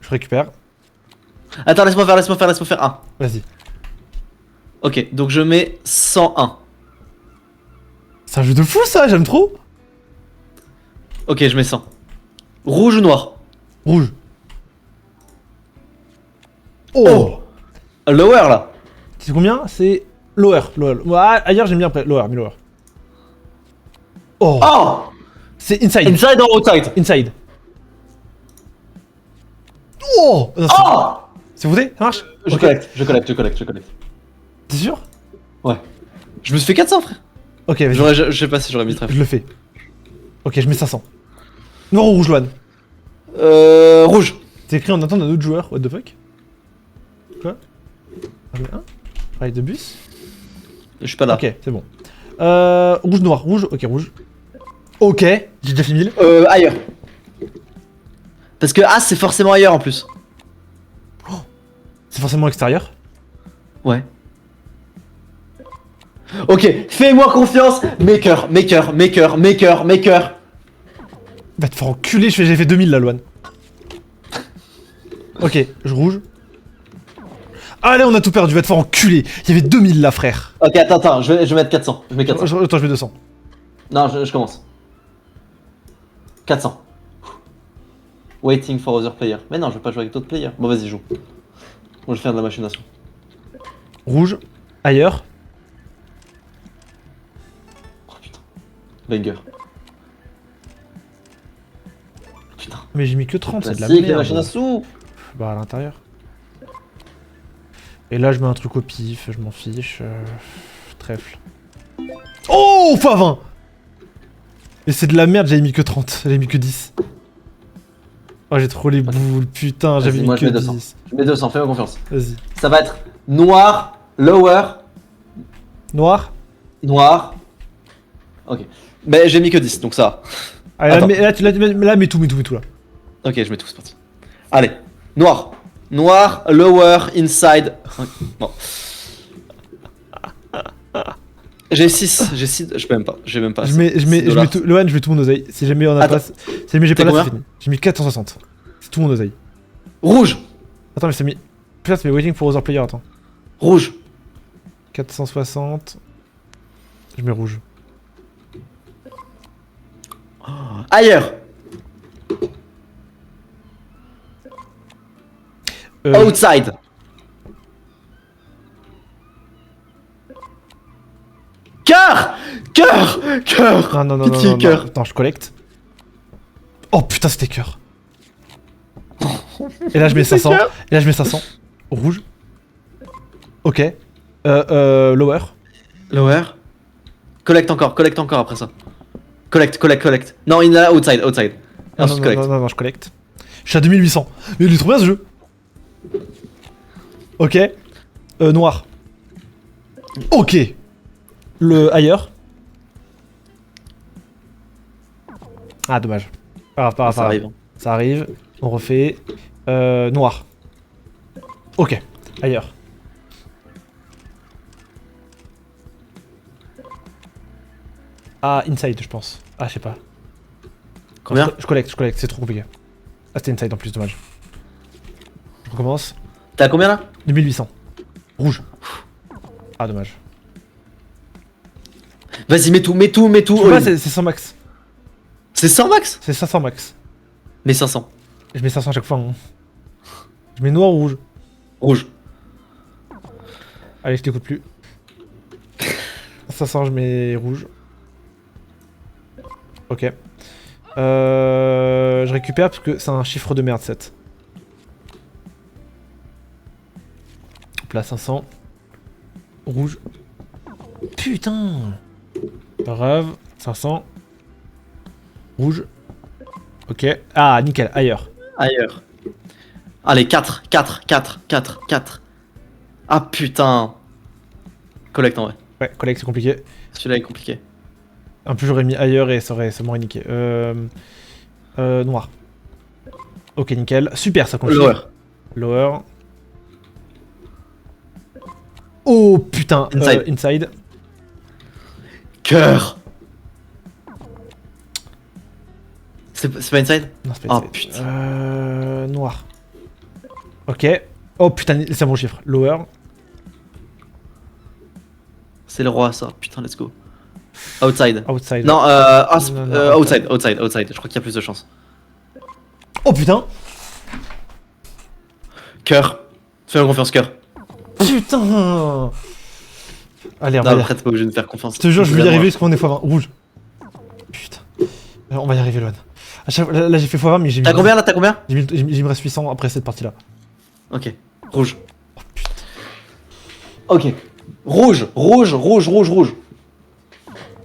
Je récupère. Attends, laisse-moi faire. Ah, Vas-y. ok, donc je mets 101. C'est un jeu de fou ça, j'aime trop. Ok, je mets 100. Rouge ou noir? Rouge. Oh, Lower là. C'est combien? C'est lower. Ah, ailleurs j'aime bien après. Lower, mais lower. Oh, Oh. c'est inside. Inside or outside? Inside. Oh, non, Oh. c'est voté? Ça marche? Je Ok. collecte. T'es sûr? Ouais. Je me suis fait 400, frère. Ok, vas-y. Je sais pas si j'aurais mis trèfle. Je le fais. Ok, je mets 500. Noir ou rouge, Lohan? Rouge. C'est écrit en attente d'un autre joueur, what the fuck? Quoi? Ah, mais un? Pareil de bus? Je suis pas là. Ok, c'est bon. Rouge, noir, rouge, ok, rouge. Ok, j'ai déjà fait 1000. Ailleurs. Parce que As, c'est forcément ailleurs en plus. C'est forcément extérieur. Ouais. Ok, fais-moi confiance. Maker. Va te faire enculer, j'ai fait 2000 là, Loan. Ok, je rouge. Allez, on a tout perdu, va te faire enculer. Il y avait 2000 là, frère. Ok, attends, je vais mettre 400. Je mets 400. Attends, je mets 200. Non, je commence. 400. Waiting for other player. Mais non, je vais pas jouer avec d'autres players. Bon, vas-y, joue. Moi, je vais faire de la machination. Rouge, ailleurs. Oh putain. Banger. Putain. Mais j'ai mis que 30, c'est de la Classique, les merde. machines à sous. Bah, à l'intérieur. Et là, je mets un truc au pif, je m'en fiche. Trèfle. Oh, x20. Et c'est de la merde, j'avais mis que 30, j'avais mis que 10. Oh, j'ai trop les boules, putain, j'avais mis moi, que je mets 200. 10. Je mets 200, fais-moi confiance. Vas-y. Ça va être noir, lower, Noir. noir. Ok. Mais j'ai mis que 10, donc ça va. Allez, Attends. là, mets tout là. Ok, je mets tout, c'est parti. Allez, noir. Noir, lower, inside. Bon. J'ai 6, je peux même pas. J'ai même pas. Je mets tout, Loan, je mets tout mon oseille. Si jamais on a Attends. pas. Si jamais j'ai pas T'es là, c'est combien fini. J'ai mis 460. C'est tout mon oseille. Rouge, Attends, mais c'est mis. Putain, c'est mis waiting for other player, attends. rouge. 460. Je mets rouge. Ailleurs. Outside. Cœur. Non, Pitié, non. cœur. Attends, je collecte. Oh putain, c'était cœur. Et là, je mets 500. Et là, je mets 500. Rouge. Ok. Lower. Lower. Collecte encore après ça. Collecte. Non, il est là, outside. Non, Ensuite, collecte. non, je collecte. Je suis à 2800. Mais il est trop bien ce jeu. Ok. Noir. Ok. Le ailleurs. Ah, dommage. Pas grave. Ça arrive. Ça arrive. On refait. Noir. Ok. Ailleurs. Ah, inside, je pense. Ah, je sais pas. Combien? Je collecte, c'est trop compliqué. Ah, c'était inside en plus, dommage. Je recommence. T'es à combien là? 2800. Rouge. Ah, dommage. Vas-y, mets tout. Je sais pas, all-in. c'est 100 max. C'est 100 max? C'est 500 max. Mais 500. Je mets 500 à chaque fois. Hein. Je mets noir ou rouge. Rouge. Allez, je t'écoute plus. 500, je mets rouge. Ok. Je récupère parce que c'est un chiffre de merde 7. Hop là, 500. Rouge. Putain. Pas grave. 500. Rouge. Ok. Ah, nickel. Ailleurs. Allez, 4. Ah putain. Collecte en vrai. Ouais, collecte, c'est compliqué. Celui-là est compliqué. En plus, j'aurais mis ailleurs et ça m'aurait niqué. Noir. Ok, nickel. Super, ça continue. Lower. Oh putain. Inside. Cœur. C'est pas inside? Non, c'est pas Oh inside. putain. Noir. Ok. Oh putain, c'est un bon chiffre. Lower. C'est le roi ça. Putain, let's go. Outside. Outside. Non, Non, outside. Je crois qu'il y a plus de chance. Oh putain. Cœur. Fais-moi confiance, cœur. Putain. Allez, on Non, va y après, t'es pas obligé de me faire confiance. Je te jure, je vais y Évidemment. arriver parce qu'on est x20. Rouge. Putain. On va y arriver, Loan. Là, j'ai fait x20, mais j'ai mis. T'as combien là? T'as combien? Il me reste 800 après cette partie-là. Ok. Rouge. Ok. Rouge.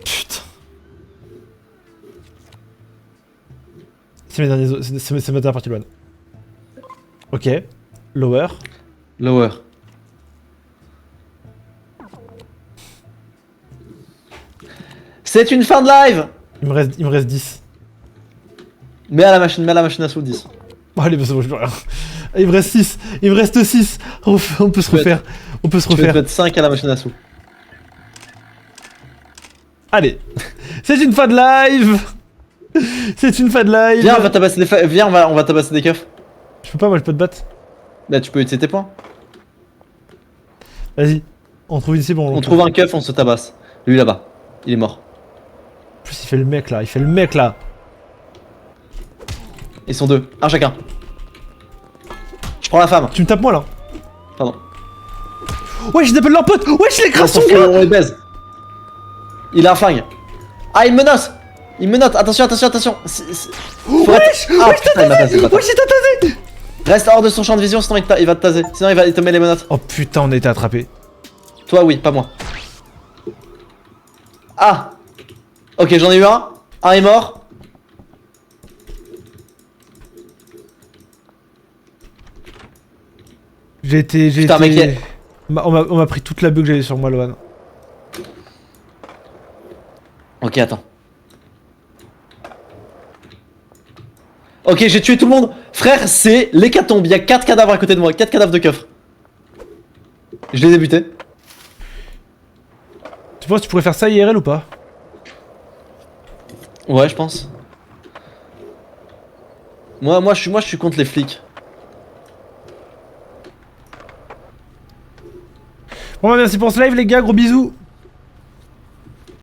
Putain. C'est ma dernière partie, Loan. Ok. Lower. C'est une fin de live. Il me reste 10. Mets à la machine à sous 10. Bon, allez, bah, c'est bon, je peux rien. Il me reste 6. Il me reste 6. On peut se refaire. Je vais te mettre 5 à la machine à sous. Allez, c'est une fin de live. C'est une fin de live. Viens, on va tabasser des keufs. Je peux pas, moi je peux te battre. Là, tu peux utiliser tes points. Vas-y, on trouve une cible. On trouve un keuf, on se tabasse. Lui là-bas, il est mort. En plus, il fait le mec là, il fait le mec là. Ils sont deux, un chacun. Je prends la femme. Tu me tapes moi là. Pardon. Ouais, je t'appelle leur pote. Ouais, je l'écrase son gars. gars. On les baise. Il a un flingue. Ah, il me menace. Il me note. Attention, attention, attention. Wesh, ah, putain, il m'a tasé. Wesh, il t'a tasé. Reste hors de son champ de vision, sinon il va te taser. Sinon il te met les menottes. Oh putain, on a été attrapés. Toi, oui, pas moi. Ah. Ok, j'en ai eu un. Un est mort. J'ai été. Putain, mec, on m'a pris toute la bug que j'avais sur moi, Lohan. Ok, attends. Ok, j'ai tué tout le monde. Frère, c'est l'hécatombe. Il y a 4 cadavres à côté de moi. 4 cadavres de keufs. Je les ai butés. Tu penses que tu pourrais faire ça IRL ou pas? Ouais, je pense. Moi, je suis contre les flics. Bon bah merci pour ce live les gars, gros bisous.